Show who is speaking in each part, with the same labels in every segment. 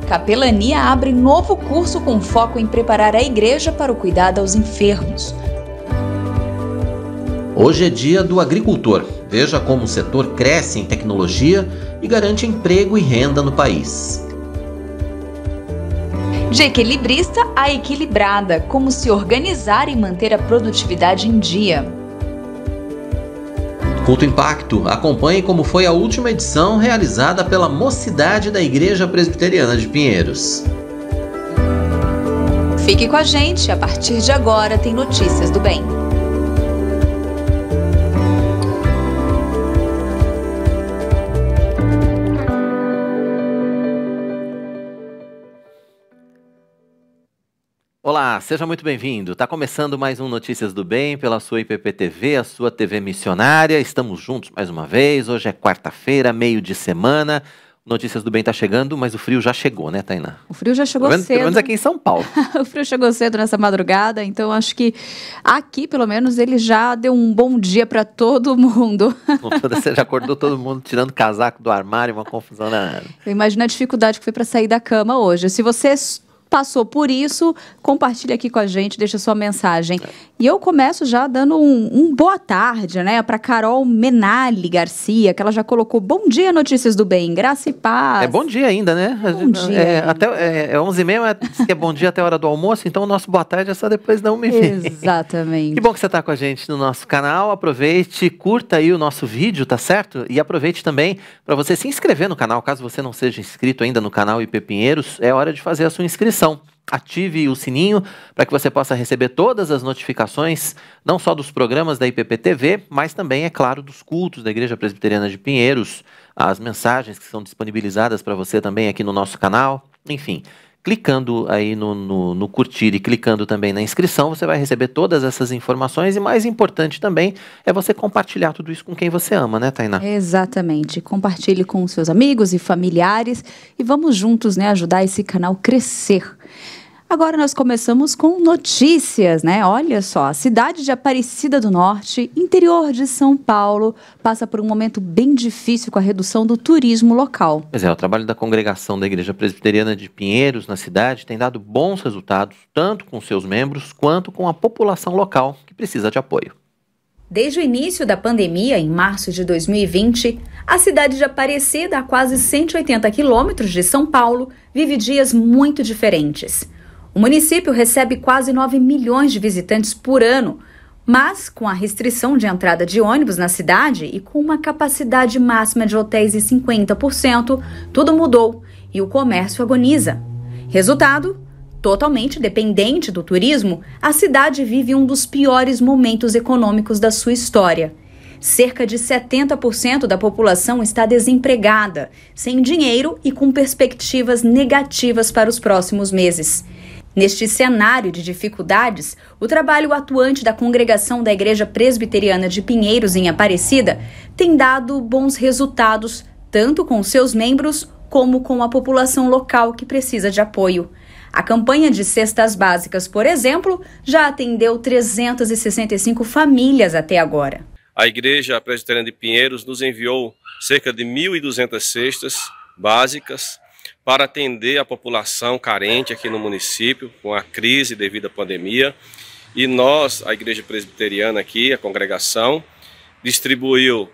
Speaker 1: Capelania abre novo curso com foco em preparar a igreja para o cuidado aos enfermos.
Speaker 2: Hoje é dia do agricultor. Veja como o setor cresce em tecnologia e garante emprego e renda no país.
Speaker 1: De equilibrista a equilibrada, como se organizar e manter a produtividade em dia.
Speaker 2: Culto Impacto, acompanhe como foi a última edição realizada pela Mocidade da Igreja Presbiteriana de Pinheiros.
Speaker 1: Fique com a gente, a partir de agora tem Notícias do Bem.
Speaker 2: Olá, seja muito bem-vindo. Está começando mais um Notícias do Bem pela sua IPP-TV, a sua TV missionária. Estamos juntos mais uma vez. Hoje é quarta-feira, meio de semana. Notícias do Bem está chegando, mas o frio já chegou, né, Tainá?
Speaker 3: O frio já chegou cedo.
Speaker 2: Pelo menos aqui em São Paulo.
Speaker 3: O frio chegou cedo nessa madrugada, então acho que aqui, pelo menos, ele já deu um bom dia para todo mundo.
Speaker 2: Você já acordou todo mundo tirando casaco do armário, uma confusão na...
Speaker 3: Eu imagino a dificuldade que foi para sair da cama hoje. Se você passou por isso, compartilha aqui com a gente, deixa sua mensagem. E eu começo já dando um boa tarde, né, para Carol Menali Garcia, que ela já colocou bom dia, Notícias do Bem, graça e paz.
Speaker 2: É bom dia ainda, né?
Speaker 3: Bom dia.
Speaker 2: Até 11h30, diz que é bom dia até a hora do almoço, então o nosso boa tarde é só depois da 1h30.
Speaker 3: Exatamente.
Speaker 2: Que bom que você está com a gente no nosso canal, aproveite, curta aí o nosso vídeo, tá certo? E aproveite também para você se inscrever no canal, caso você não seja inscrito ainda no canal IP Pinheiros, é hora de fazer a sua inscrição. Ative o sininho para que você possa receber todas as notificações, não só dos programas da IPP-TV, mas também, é claro, dos cultos da Igreja Presbiteriana de Pinheiros, as mensagens que são disponibilizadas para você também aqui no nosso canal. Enfim, clicando aí no curtir e clicando também na inscrição, você vai receber todas essas informações e, mais importante também, é você compartilhar tudo isso com quem você ama, né, Tainá?
Speaker 3: Exatamente. Compartilhe com os seus amigos e familiares e vamos juntos, né, ajudar esse canal a crescer. Agora nós começamos com notícias, né? Olha só, a cidade de Aparecida do Norte, interior de São Paulo, passa por um momento bem difícil com a redução do turismo local.
Speaker 2: Pois é, o trabalho da congregação da Igreja Presbiteriana de Pinheiros na cidade tem dado bons resultados, tanto com seus membros quanto com a população local, que precisa de apoio.
Speaker 1: Desde o início da pandemia, em março de 2020, a cidade de Aparecida, a quase 180 quilômetros de São Paulo, vive dias muito diferentes. O município recebe quase 9 milhões de visitantes por ano, mas com a restrição de entrada de ônibus na cidade e com uma capacidade máxima de hotéis de 50%, tudo mudou e o comércio agoniza. Resultado? Totalmente dependente do turismo, a cidade vive um dos piores momentos econômicos da sua história. Cerca de 70% da população está desempregada, sem dinheiro e com perspectivas negativas para os próximos meses. Neste cenário de dificuldades, o trabalho atuante da congregação da Igreja Presbiteriana de Pinheiros, em Aparecida, tem dado bons resultados, tanto com seus membros como com a população local que precisa de apoio. A campanha de cestas básicas, por exemplo, já atendeu 365 famílias até agora.
Speaker 4: A Igreja Presbiteriana de Pinheiros nos enviou cerca de 1.200 cestas básicas para atender a população carente aqui no município, com a crise devido à pandemia. E nós, a Igreja Presbiteriana aqui, a congregação, distribuiu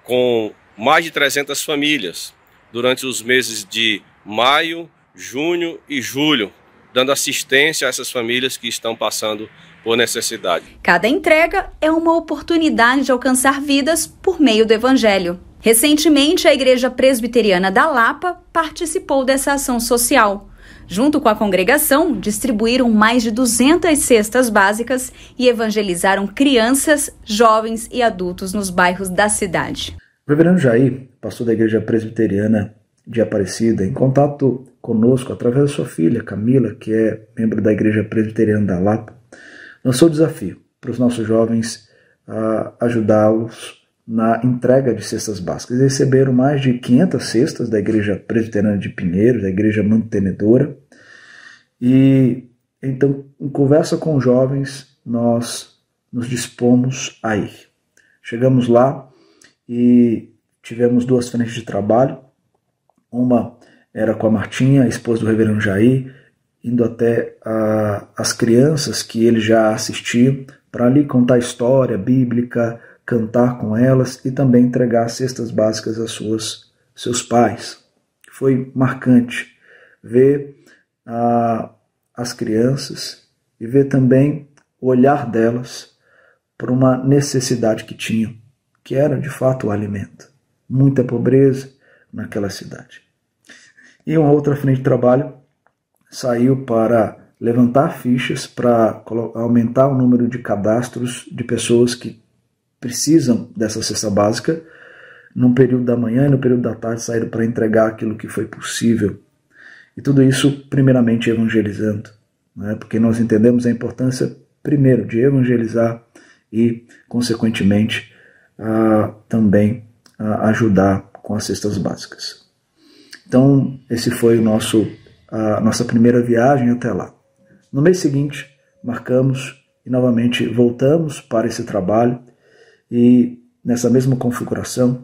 Speaker 4: com mais de 300 famílias durante os meses de maio, junho e julho, dando assistência a essas famílias que estão passando por necessidade.
Speaker 1: Cada entrega é uma oportunidade de alcançar vidas por meio do Evangelho. Recentemente, a Igreja Presbiteriana da Lapa participou dessa ação social. Junto com a congregação, distribuíram mais de 200 cestas básicas e evangelizaram crianças, jovens e adultos nos bairros da cidade.
Speaker 5: O reverendo Jair, pastor da Igreja Presbiteriana de Aparecida, em contato conosco através da sua filha Camila, que é membro da Igreja Presbiteriana da Lapa, lançou o desafio para os nossos jovens ajudá-los na entrega de cestas básicas. Eles receberam mais de 500 cestas da Igreja Presbiteriana de Pinheiros, da Igreja Mantenedora, e então, em conversa com os jovens, nós nos dispomos a ir. Chegamos lá e tivemos duas frentes de trabalho. Uma era com a Martinha, a esposa do reverendo Jair, indo até as crianças que ele já assistia, para ali contar história bíblica, cantar com elas e também entregar cestas básicas a seus pais. Foi marcante ver as crianças e ver também o olhar delas por uma necessidade que tinham, que era de fato o alimento. Muita pobreza naquela cidade. E uma outra frente de trabalho saiu para levantar fichas para aumentar o número de cadastros de pessoas que precisam dessa cesta básica. Num período da manhã e no período da tarde saíram para entregar aquilo que foi possível. E tudo isso primeiramente evangelizando, né? Porque nós entendemos a importância primeiro de evangelizar e consequentemente também ajudar com as cestas básicas. Então esse foi a nossa primeira viagem até lá. No mês seguinte marcamos e novamente voltamos para esse trabalho e nessa mesma configuração.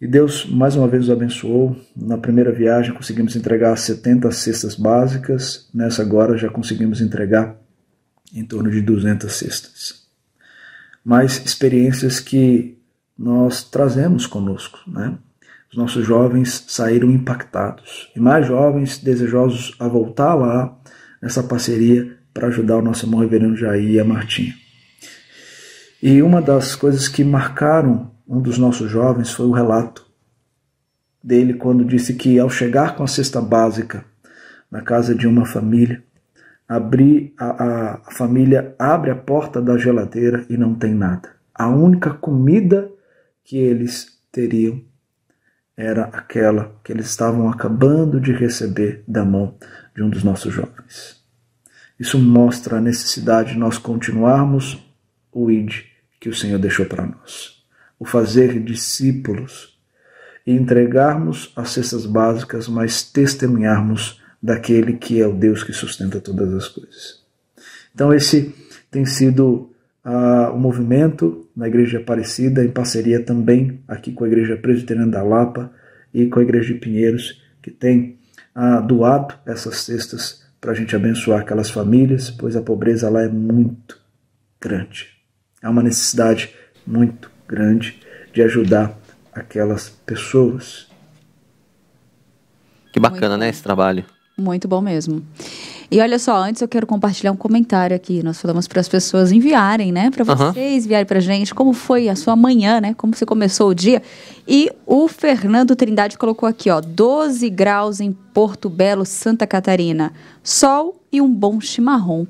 Speaker 5: E Deus mais uma vez nos abençoou. Na primeira viagem conseguimos entregar 70 cestas básicas. Nessa agora já conseguimos entregar em torno de 200 cestas. Mas experiências que nós trazemos conosco, né? Os nossos jovens saíram impactados. E mais jovens desejosos a voltar lá nessa parceria para ajudar o nosso irmão reverendo Jair e a Martinha. E uma das coisas que marcaram um dos nossos jovens foi o relato dele quando disse que ao chegar com a cesta básica na casa de uma família, a família abre a porta da geladeira e não tem nada. A única comida que eles teriam era aquela que eles estavam acabando de receber da mão de um dos nossos jovens. Isso mostra a necessidade de nós continuarmos o ID que o Senhor deixou para nós. O fazer discípulos e entregarmos as cestas básicas, mas testemunharmos daquele que é o Deus que sustenta todas as coisas. Então esse tem sido o movimento na Igreja Aparecida, em parceria também aqui com a Igreja Presbiteriana da Lapa e com a Igreja de Pinheiros, que tem doado essas cestas para a gente abençoar aquelas famílias, pois a pobreza lá é muito grande. Há uma necessidade muito grande de ajudar aquelas pessoas.
Speaker 2: Que bacana, né, esse trabalho.
Speaker 3: Muito bom mesmo. E olha só, antes eu quero compartilhar um comentário aqui. Nós falamos para as pessoas enviarem, né? Para vocês enviarem para a gente como foi a sua manhã, né? Como você começou o dia. E o Fernando Trindade colocou aqui, ó, 12 graus em Porto Belo, Santa Catarina. Sol e um bom chimarrão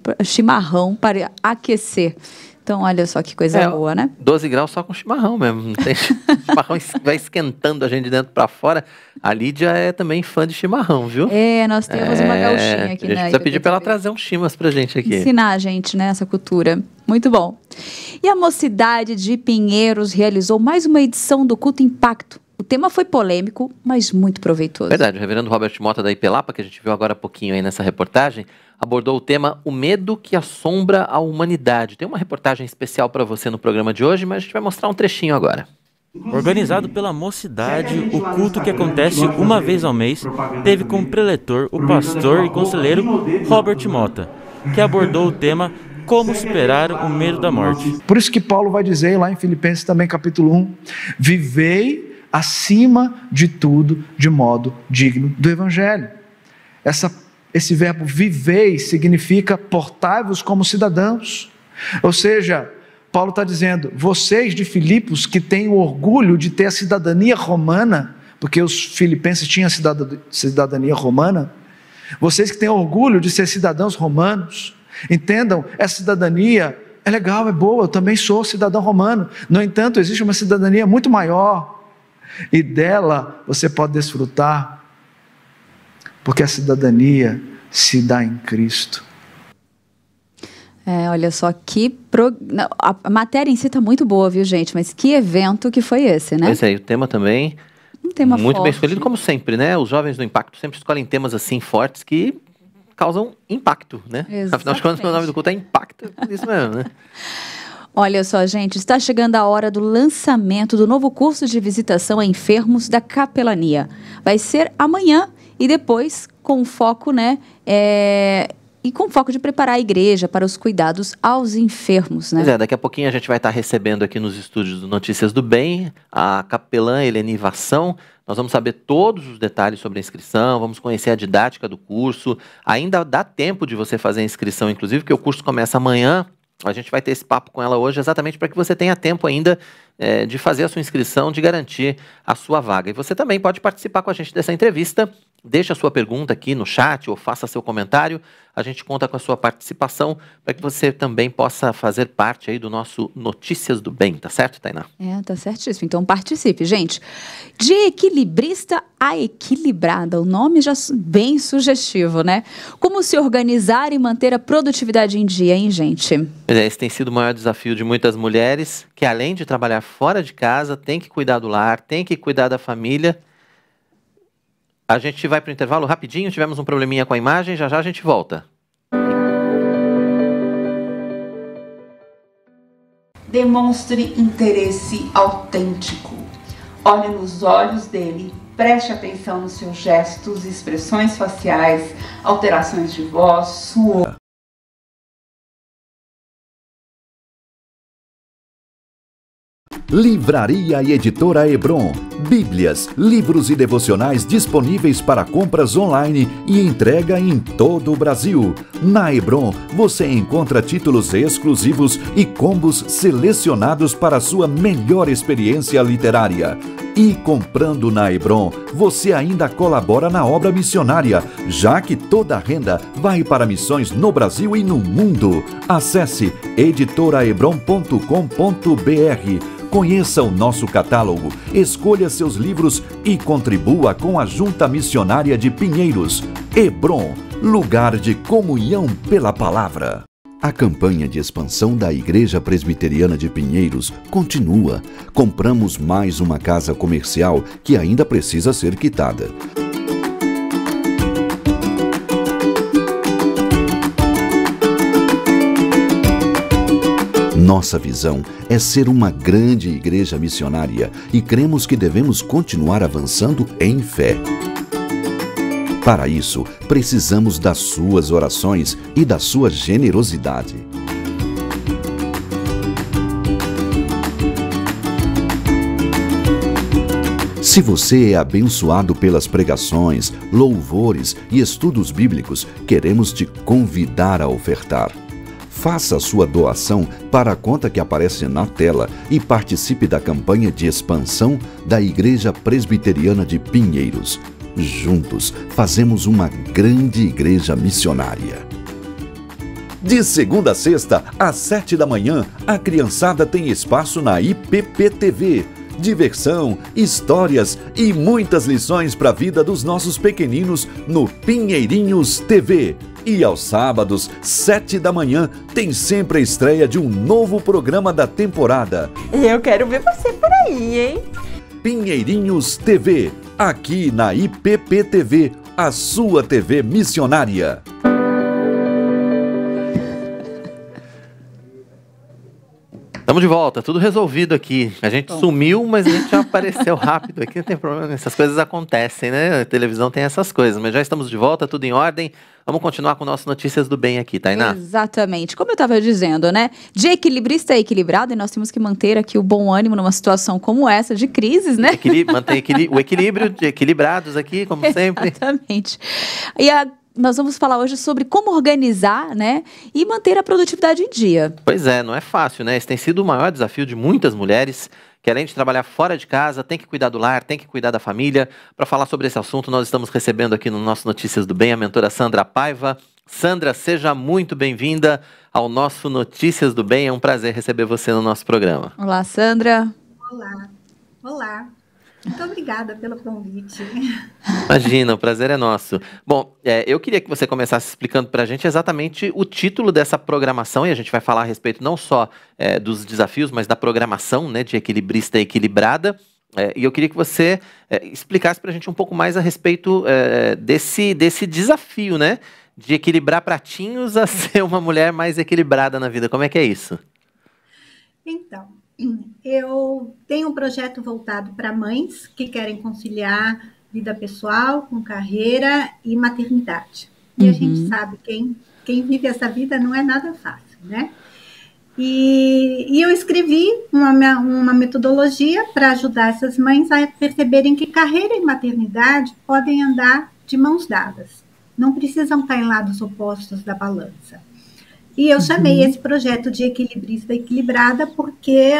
Speaker 3: para aquecer. Então, olha só que coisa boa, né?
Speaker 2: 12 graus só com chimarrão mesmo. Não tem chimarrão vai esquentando a gente de dentro para fora. A Lídia é também fã de chimarrão, viu?
Speaker 3: Nós temos uma gauchinha aqui, né?
Speaker 2: A gente precisa pedir para ela trazer uns chimas pra gente aqui.
Speaker 3: Ensinar a gente, né, essa cultura. Muito bom. E a Mocidade de Pinheiros realizou mais uma edição do Culto Impacto. O tema foi polêmico, mas muito proveitoso.
Speaker 2: Verdade, o reverendo Robert Mota da IPLAPA, que a gente viu agora há pouquinho aí nessa reportagem, abordou o tema O Medo que Assombra a Humanidade. Tem uma reportagem especial para você no programa de hoje, mas a gente vai mostrar um trechinho agora.
Speaker 6: Organizado pela Mocidade, o culto que acontece uma vez ao mês teve como preletor o pastor e conselheiro Robert Mota, que abordou o tema Como Superar o Medo da Morte.
Speaker 5: Por isso que Paulo vai dizer lá em Filipenses também capítulo 1, vivei acima de tudo de modo digno do Evangelho. Esse verbo vivei significa portai-vos como cidadãos. Ou seja, Paulo está dizendo, vocês de Filipos que têm o orgulho de ter a cidadania romana, porque os filipenses tinham cidadania romana, vocês que têm orgulho de ser cidadãos romanos, entendam, essa cidadania é legal, é boa, eu também sou cidadão romano. No entanto, existe uma cidadania muito maior, e dela você pode desfrutar, porque a cidadania se dá em Cristo.
Speaker 3: Olha só, a matéria em si está muito boa, viu, gente? Mas que evento que foi esse, né?
Speaker 2: Pois é, e o tema também
Speaker 3: um tema
Speaker 2: muito
Speaker 3: forte.
Speaker 2: Bem escolhido, como sempre, né? Os jovens do Impacto sempre escolhem temas assim fortes que causam impacto, né?
Speaker 3: Exatamente.
Speaker 2: Afinal de contas, o nome do culto é Impacto, isso mesmo, né?
Speaker 3: Olha só, gente, está chegando a hora do lançamento do novo curso de visitação a enfermos da capelania. Vai ser amanhã e depois com foco, né, e com foco de preparar a igreja para os cuidados aos enfermos, né?
Speaker 2: Pois é, daqui a pouquinho a gente vai estar recebendo aqui nos estúdios do Notícias do Bem a capelã Helene Vação. Nós vamos saber todos os detalhes sobre a inscrição, vamos conhecer a didática do curso. Ainda dá tempo de você fazer a inscrição, inclusive, porque o curso começa amanhã. A gente vai ter esse papo com ela hoje exatamente para que você tenha tempo ainda de fazer a sua inscrição, de garantir a sua vaga. E você também pode participar com a gente dessa entrevista. Deixe a sua pergunta aqui no chat ou faça seu comentário. A gente conta com a sua participação para que você também possa fazer parte aí do nosso Notícias do Bem, tá certo, Tainá?
Speaker 3: Tá certíssimo. Então participe, gente. De equilibrista a equilibrada, o nome já bem sugestivo, né? Como se organizar e manter a produtividade em dia, hein, gente?
Speaker 2: Esse tem sido o maior desafio de muitas mulheres, que além de trabalhar fora de casa, tem que cuidar do lar, tem que cuidar da família. A gente vai para o intervalo rapidinho, tivemos um probleminha com a imagem, já já a gente volta.
Speaker 7: Demonstre interesse autêntico. Olhe nos olhos dele, preste atenção nos seus gestos, expressões faciais, alterações de voz, suor.
Speaker 8: Livraria e Editora Hebron. Bíblias, livros e devocionais disponíveis para compras online e entrega em todo o Brasil. Na Hebron, você encontra títulos exclusivos e combos selecionados para a sua melhor experiência literária. E comprando na Hebron, você ainda colabora na obra missionária, já que toda a renda vai para missões no Brasil e no mundo. Acesse editoraebron.com.br. Conheça o nosso catálogo, escolha seus livros e contribua com a Junta Missionária de Pinheiros. Hebron, lugar de comunhão pela palavra. A campanha de expansão da Igreja Presbiteriana de Pinheiros continua. Compramos mais uma casa comercial que ainda precisa ser quitada. Nossa visão é ser uma grande igreja missionária e cremos que devemos continuar avançando em fé. Para isso, precisamos das suas orações e da sua generosidade. Se você é abençoado pelas pregações, louvores e estudos bíblicos, queremos te convidar a ofertar. Faça sua doação para a conta que aparece na tela e participe da campanha de expansão da Igreja Presbiteriana de Pinheiros. Juntos, fazemos uma grande igreja missionária. De segunda a sexta, às 7 da manhã, a criançada tem espaço na IPP-TV. Diversão, histórias e muitas lições para a vida dos nossos pequeninos no Pinheirinhos TV. E aos sábados, 7 da manhã, tem sempre a estreia de um novo programa da temporada.
Speaker 9: Eu quero ver você por aí, hein?
Speaker 8: Pinheirinhos TV, aqui na IPP TV, a sua TV missionária.
Speaker 2: Estamos de volta, tudo resolvido aqui. A gente sumiu, mas a gente já apareceu rápido aqui, não tem problema, essas coisas acontecem, né? A televisão tem essas coisas, mas já estamos de volta, tudo em ordem. Vamos continuar com nossas Notícias do Bem aqui, Tainá.
Speaker 3: Exatamente. Como eu estava dizendo, né? De equilibrista a equilibrado, e nós temos que manter aqui o bom ânimo numa situação como essa, de crises, né?
Speaker 2: Manter o equilíbrio de equilibrados aqui, como sempre.
Speaker 3: Exatamente. E nós vamos falar hoje sobre como organizar, né, e manter a produtividade em dia.
Speaker 2: Pois é, não é fácil, né? Esse tem sido o maior desafio de muitas mulheres que, além de trabalhar fora de casa, tem que cuidar do lar, tem que cuidar da família. Para falar sobre esse assunto, nós estamos recebendo aqui no nosso Notícias do Bem a mentora Sandra Paiva. Sandra, seja muito bem-vinda ao nosso Notícias do Bem. É um prazer receber você no nosso programa.
Speaker 3: Olá, Sandra.
Speaker 10: Olá. Olá. Muito obrigada pelo convite.
Speaker 2: Imagina, o prazer é nosso. Bom, eu queria que você começasse explicando para a gente exatamente o título dessa programação, e a gente vai falar a respeito não só dos desafios, mas da programação, né, de equilibrista e equilibrada. E eu queria que você explicasse para a gente um pouco mais a respeito desse desafio, né, de equilibrar pratinhos a ser uma mulher mais equilibrada na vida. Como é que é isso?
Speaker 10: Então, eu tenho um projeto voltado para mães que querem conciliar vida pessoal com carreira e maternidade. E a gente sabe, quem vive essa vida não é nada fácil, né? E eu escrevi uma metodologia para ajudar essas mães a perceberem que carreira e maternidade podem andar de mãos dadas. Não precisam estar em lados opostos da balança. E eu chamei esse projeto de Equilibrista Equilibrada porque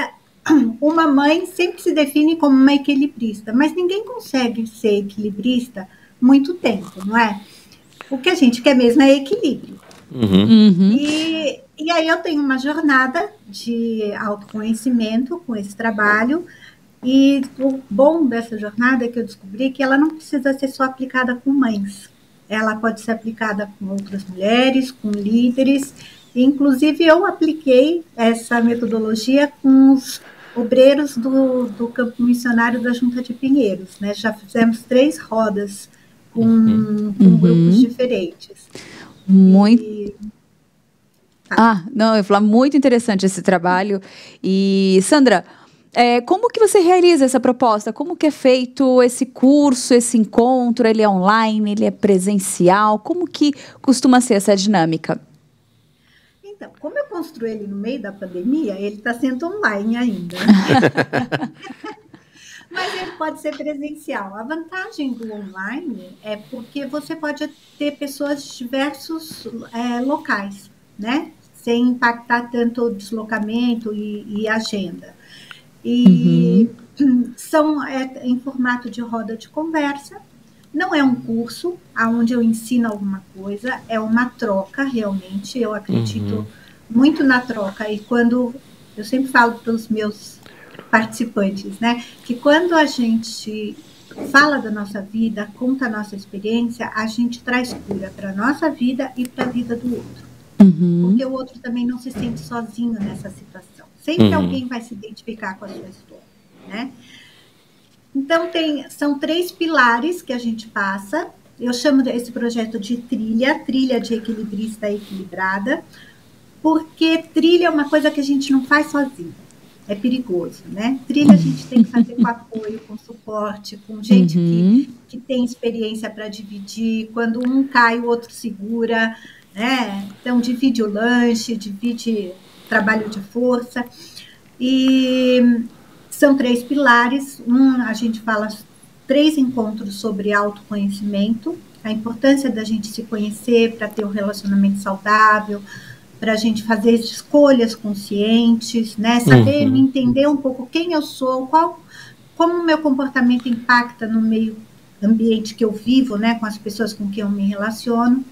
Speaker 10: uma mãe sempre se define como uma equilibrista, mas ninguém consegue ser equilibrista muito tempo, não é? O que a gente quer mesmo é equilíbrio. E aí eu tenho uma jornada de autoconhecimento com esse trabalho, e o bom dessa jornada é que eu descobri que ela não precisa ser só aplicada com mães. Ela pode ser aplicada com outras mulheres, com líderes. Inclusive, eu apliquei essa metodologia com os obreiros do campo missionário da Junta de Pinheiros, né? Já fizemos 3 rodas com grupos diferentes.
Speaker 3: Não, eu ia falar, muito interessante esse trabalho. E, Sandra, como que você realiza essa proposta? Como que é feito esse curso, esse encontro? Ele é online, ele é presencial? Como que costuma ser essa dinâmica?
Speaker 10: Então, como eu construí ele no meio da pandemia, ele está sendo online ainda. Mas ele pode ser presencial. A vantagem do online é porque você pode ter pessoas de diversos locais, né? Sem impactar tanto o deslocamento e agenda. E são em formato de roda de conversa. Não é um curso onde eu ensino alguma coisa, é uma troca, realmente. Eu acredito muito na troca. E quando eu sempre falo para os meus participantes, né, que quando a gente fala da nossa vida, conta a nossa experiência, a gente traz cura para a nossa vida e para a vida do outro. Porque o outro também não se sente sozinho nessa situação. Sempre alguém vai se identificar com a sua história, né? Então, são 3 pilares que a gente passa. Eu chamo esse projeto de trilha de equilibrista equilibrada, porque trilha é uma coisa que a gente não faz sozinho. É perigoso, né? Trilha a gente tem que fazer com apoio, com suporte, com gente que tem experiência para dividir. Quando um cai, o outro segura, né? Então, divide o lanche, divide trabalho de força. E são 3 pilares. A gente fala 3 encontros sobre autoconhecimento, a importância da gente se conhecer para ter um relacionamento saudável, para a gente fazer escolhas conscientes, né? Saber me entender um pouco quem eu sou, como o meu comportamento impacta no meio ambiente que eu vivo, né? Com as pessoas com quem eu me relaciono.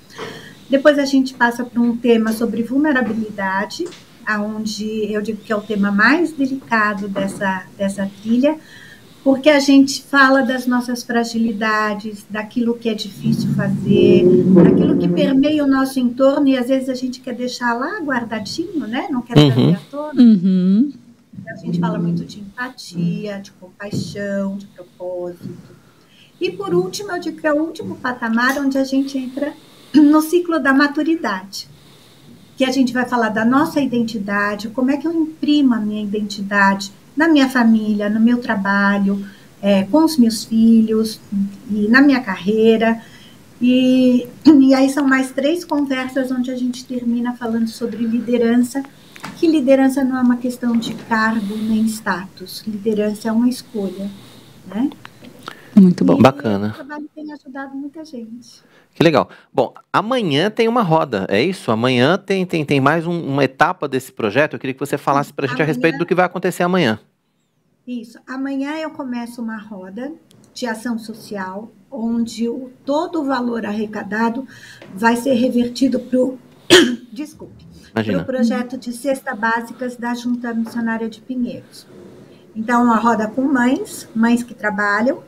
Speaker 10: Depois a gente passa para um tema sobre vulnerabilidade, onde eu digo que é o tema mais delicado dessa trilha, porque a gente fala das nossas fragilidades, daquilo que é difícil fazer, daquilo que permeia o nosso entorno e às vezes a gente quer deixar lá guardadinho, né? Não quer trazer à tona. A gente fala muito de empatia, de compaixão, de propósito. E por último, eu digo que é o último patamar onde a gente entra no ciclo da maturidade, que a gente vai falar da nossa identidade, como é que eu imprimo a minha identidade na minha família, no meu trabalho, com os meus filhos e na minha carreira. E aí são mais 3 conversas onde a gente termina falando sobre liderança, que liderança não é uma questão de cargo nem status, liderança é uma escolha, né?
Speaker 2: Muito bom. Bacana.
Speaker 10: O trabalho tem ajudado muita gente.
Speaker 2: Que legal. Bom, amanhã tem uma roda, é isso? Amanhã tem mais uma etapa desse projeto. Eu queria que você falasse para a gente a respeito do que vai acontecer amanhã.
Speaker 10: Isso. Amanhã eu começo uma roda de ação social, onde todo o valor arrecadado vai ser revertido para o projeto de cesta básicas da Junta Missionária de Pinheiros. Então, uma roda com mães que trabalham,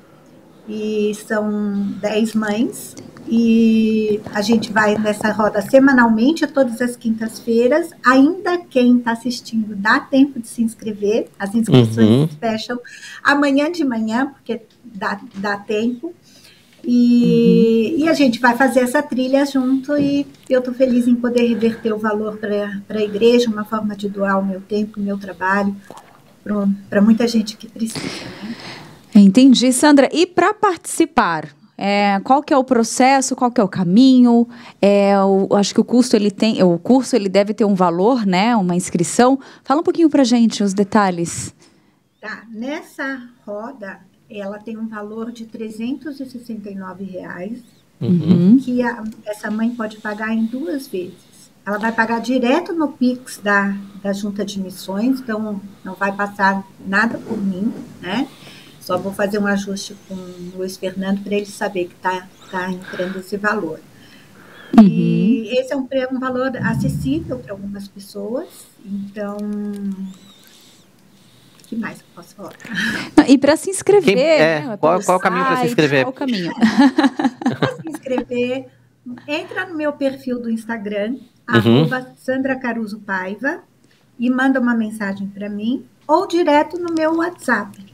Speaker 10: e são 10 mães, e a gente vai nessa roda semanalmente, todas as quintas-feiras. Ainda quem está assistindo dá tempo de se inscrever, as inscrições fecham amanhã de manhã, porque dá tempo. E a gente vai fazer essa trilha junto e eu estou feliz em poder reverter o valor para a igreja, uma forma de doar o meu tempo, o meu trabalho, para muita gente que precisa. Né?
Speaker 3: Entendi, Sandra. E para participar, qual que é o processo, qual que é o caminho? Acho que o curso ele deve ter um valor, né? Uma inscrição. Fala um pouquinho para a gente os detalhes.
Speaker 10: Tá, nessa roda, ela tem um valor de R$ 369, que essa mãe pode pagar em 2 vezes. Ela vai pagar direto no Pix da Junta de Missões, então não vai passar nada por mim, né? Só vou fazer um ajuste com o Luiz Fernando para ele saber que está entrando esse valor. E esse é um valor acessível para algumas pessoas, então... O que mais eu posso falar?
Speaker 3: E para se inscrever...
Speaker 2: Qual é o caminho para se inscrever?
Speaker 3: Qual o caminho?
Speaker 10: Para se inscrever, entra no meu perfil do Instagram, @Sandra Caruso Paiva, e manda uma mensagem para mim, ou direto no meu WhatsApp,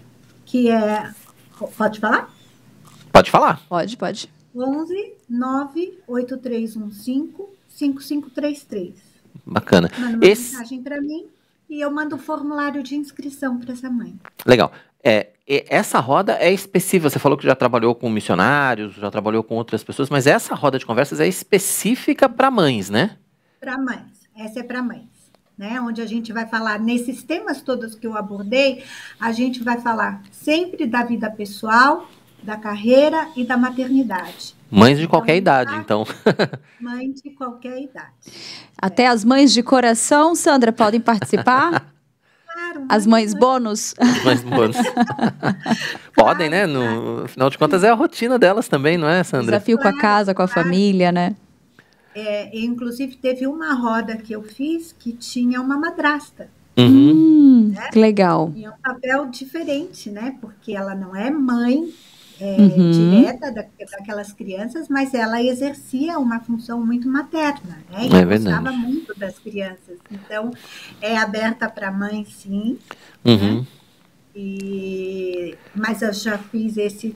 Speaker 10: que é... Pode falar?
Speaker 2: Pode falar.
Speaker 3: Pode.
Speaker 10: 11 98315 5533.
Speaker 2: Bacana.
Speaker 10: Manda uma mensagem para mim. E eu mando o formulário de inscrição para essa mãe.
Speaker 2: Legal. Essa roda é específica. Você falou que já trabalhou com missionários, já trabalhou com outras pessoas, mas essa roda de conversas é específica para mães, né?
Speaker 10: Para mães. Essa é para mães. Né? Onde a gente vai falar, nesses temas todos que eu abordei, a gente vai falar sempre da vida pessoal, da carreira e da maternidade.
Speaker 2: Mães de qualquer idade, então.
Speaker 10: Mães de qualquer idade.
Speaker 3: Até as mães de coração, Sandra, podem participar?
Speaker 10: Claro.
Speaker 3: As mães bônus?
Speaker 2: As mães bônus. Podem, né? No final de contas, é a rotina delas também, não é, Sandra?
Speaker 3: Desafio com a casa, com a família, né?
Speaker 10: Inclusive, teve uma roda que eu fiz que tinha uma madrasta.
Speaker 3: Né? Que legal.
Speaker 10: E é um papel diferente, né? Porque ela não é mãe direta daquelas crianças, mas ela exercia uma função muito materna, né? E gostava muito das crianças. Então, é aberta para mãe, sim. Né? Mas eu já fiz esse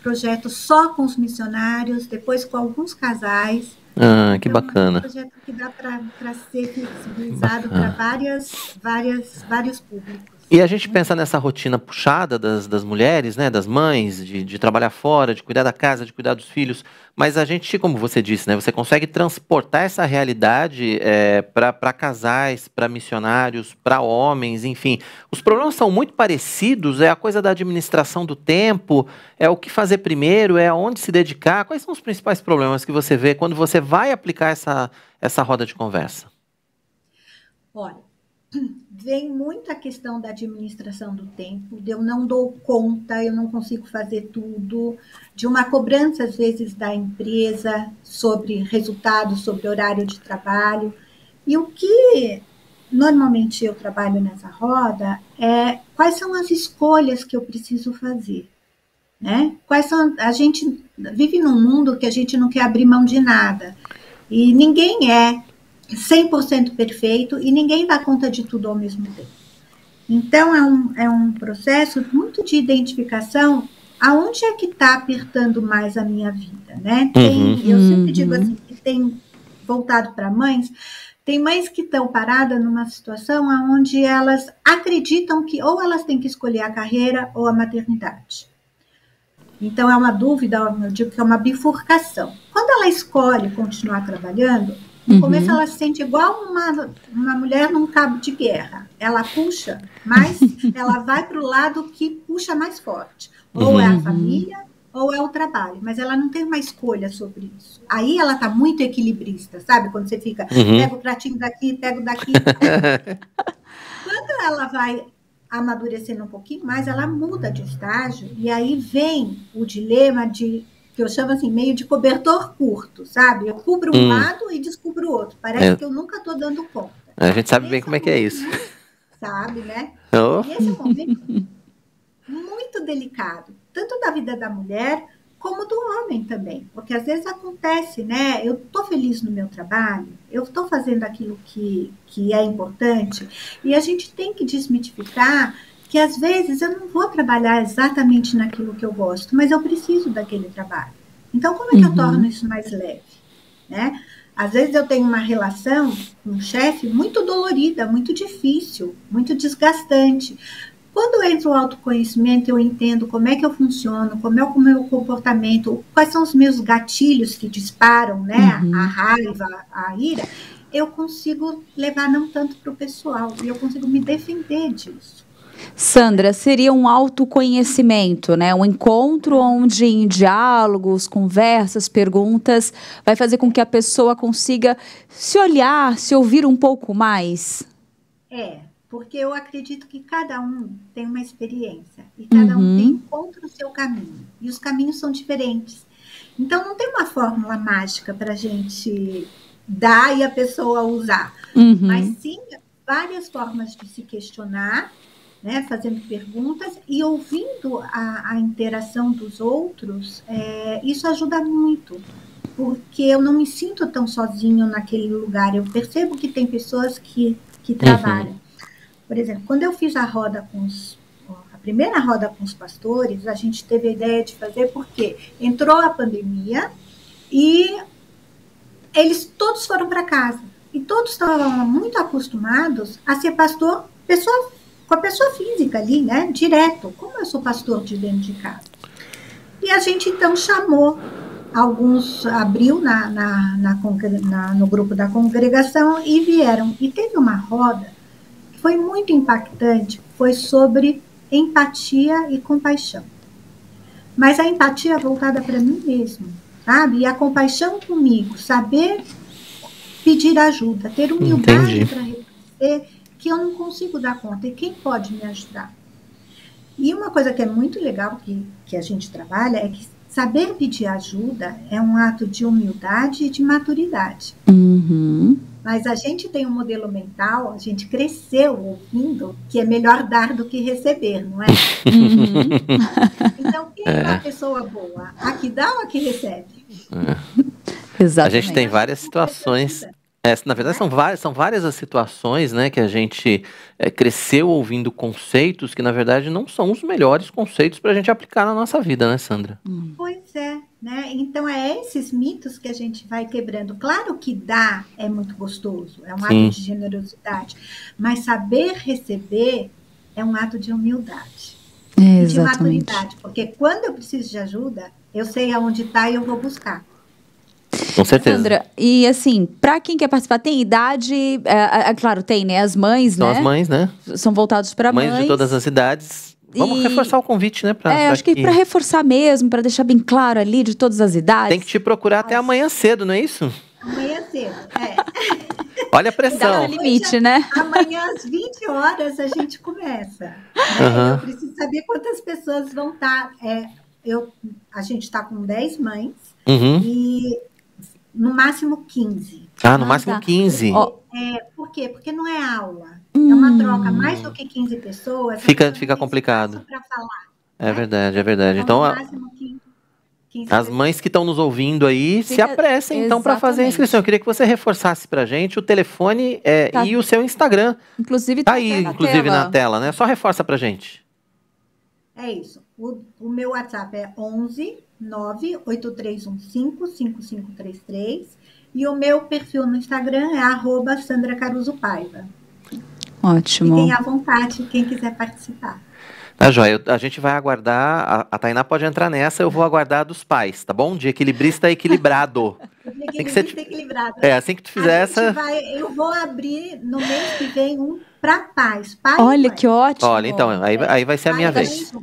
Speaker 10: projeto só com os missionários, depois com alguns casais.
Speaker 2: Que bacana.
Speaker 10: É um projeto que dá para ser flexibilizado para vários públicos.
Speaker 2: E a gente pensa nessa rotina puxada das mulheres, né, das mães, de trabalhar fora, de cuidar da casa, de cuidar dos filhos, mas a gente, como você disse, né, você consegue transportar essa realidade para casais, para missionários, para homens, enfim. Os problemas são muito parecidos, é a coisa da administração do tempo, é o que fazer primeiro, é aonde se dedicar. Quais são os principais problemas que você vê quando você vai aplicar essa roda de conversa?
Speaker 10: Olha, vem muito a questão da administração do tempo, de eu não dou conta, eu não consigo fazer tudo, de uma cobrança, às vezes, da empresa sobre resultados, sobre horário de trabalho. E o que normalmente eu trabalho nessa roda é quais são as escolhas que eu preciso fazer. Né? A gente vive num mundo que a gente não quer abrir mão de nada. E ninguém é 100% perfeito e ninguém dá conta de tudo ao mesmo tempo. Então, é um processo muito de identificação aonde é que está apertando mais a minha vida, né? Eu sempre digo assim, que tem voltado para mães, tem mães que estão paradas numa situação onde elas acreditam que ou elas têm que escolher a carreira ou a maternidade. Então, é uma dúvida, eu digo que é uma bifurcação. Quando ela escolhe continuar trabalhando, no começo ela se sente igual uma mulher num cabo de guerra. Ela puxa, mas ela vai para o lado que puxa mais forte. Ou é a família, ou é o trabalho. Mas ela não tem uma escolha sobre isso. Aí ela está muito equilibrista, sabe? Quando você fica, pega o pratinho daqui, pega o daqui. Quando ela vai amadurecendo um pouquinho mais, ela muda de estágio. E aí vem o dilema que eu chamo assim, meio de cobertor curto, sabe? Eu cubro um lado e descubro o outro. Parece que eu nunca estou dando conta.
Speaker 2: A gente sabe bem como é que é isso.
Speaker 10: Sabe, né?
Speaker 2: Oh.
Speaker 10: E esse é um momento muito delicado, tanto da vida da mulher, como do homem também. Porque às vezes acontece, né? Eu estou feliz no meu trabalho, eu estou fazendo aquilo que é importante, e a gente tem que desmitificar que às vezes eu não vou trabalhar exatamente naquilo que eu gosto, mas eu preciso daquele trabalho. Então, como é que eu torno isso mais leve? Né? Às vezes eu tenho uma relação com um chefe muito dolorida, muito difícil, muito desgastante. Quando entra o autoconhecimento, eu entendo como é que eu funciono, como é o meu comportamento, quais são os meus gatilhos que disparam, né? A raiva, a ira, eu consigo levar não tanto para o pessoal, e eu consigo me defender disso.
Speaker 3: Sandra, seria um autoconhecimento, né? Um encontro onde em diálogos, conversas, perguntas, vai fazer com que a pessoa consiga se olhar, se ouvir um pouco mais?
Speaker 10: Porque eu acredito que cada um tem uma experiência e cada um encontra o seu caminho. E os caminhos são diferentes. Então, não tem uma fórmula mágica para a gente dar e a pessoa usar. Mas sim, várias formas de se questionar, né, fazendo perguntas e ouvindo a interação dos outros. Isso ajuda muito, porque eu não me sinto tão sozinho naquele lugar. Eu percebo que tem pessoas que trabalham. Por exemplo, quando eu fiz a primeira roda com os pastores, a gente teve a ideia de fazer porque entrou a pandemia e eles todos foram para casa. E todos estavam muito acostumados a ser pastor com a pessoa física ali, né? Direto, como eu sou pastor de dentro de casa. E a gente então chamou, alguns abriu no grupo da congregação e vieram. E teve uma roda que foi muito impactante, foi sobre empatia e compaixão. Mas a empatia voltada para mim mesmo, sabe? E a compaixão comigo, saber pedir ajuda, ter humildade para reconhecer que eu não consigo dar conta, e quem pode me ajudar? E uma coisa que é muito legal que a gente trabalha é que saber pedir ajuda é um ato de humildade e de maturidade. Mas a gente tem um modelo mental, a gente cresceu ouvindo que é melhor dar do que receber, não é? Então, quem é uma pessoa boa? A que dá ou a que recebe?
Speaker 3: Exatamente.
Speaker 2: A gente tem várias situações. Na verdade, são várias as situações, né, que a gente cresceu ouvindo conceitos que, na verdade, não são os melhores conceitos para a gente aplicar na nossa vida, né, Sandra?
Speaker 10: Pois é, né? Então, esses mitos que a gente vai quebrando. Claro que dar é muito gostoso, é um ato de generosidade, mas saber receber é um ato de humildade e de maturidade, porque quando eu preciso de ajuda, eu sei aonde está e eu vou buscar.
Speaker 2: Com certeza.
Speaker 3: Sandra, e assim, para quem quer participar, tem idade, claro, tem, né? As mães,
Speaker 2: São as mães, né?
Speaker 3: São voltados para mães.
Speaker 2: Mães de todas as idades. Vamos reforçar o convite, né?
Speaker 3: Acho que para reforçar mesmo, para deixar bem claro ali de todas as idades.
Speaker 2: Tem que te procurar até amanhã cedo, não é isso?
Speaker 10: Amanhã cedo,
Speaker 2: Olha a pressão.
Speaker 3: Dá limite, né?
Speaker 10: Amanhã às 20 horas a gente começa. Eu preciso saber quantas pessoas vão estar. A gente está com 10 mães e no máximo 15.
Speaker 2: No máximo 15.
Speaker 10: Por quê? Porque não é aula. É uma troca. Mais do que 15 pessoas.
Speaker 2: Fica complicado.
Speaker 10: Para falar.
Speaker 2: É verdade, é verdade. Então,
Speaker 10: no máximo 15
Speaker 2: as mães que estão nos ouvindo aí, se apressem então para fazer a inscrição. Eu queria que você reforçasse pra gente o telefone e o seu Instagram.
Speaker 3: Inclusive,
Speaker 2: tá aí, na tela, né? Só reforça pra gente.
Speaker 10: É isso. O meu WhatsApp é 11 98315 5533 e o meu perfil no Instagram é @SandraCaruzzoPaiva.
Speaker 3: Ótimo.
Speaker 10: Fiquem à vontade, quem quiser participar.
Speaker 2: Tá, joia. A gente vai aguardar, a Tainá pode entrar nessa, eu vou aguardar dos pais, tá bom? De equilibrista equilibrado.
Speaker 10: Tem que ser equilibrado.
Speaker 2: Assim que tu fizer essa...
Speaker 10: Eu vou abrir no mês que vem um para pais.
Speaker 3: Olha, que ótimo.
Speaker 2: Olha, então, aí vai ser a minha vez.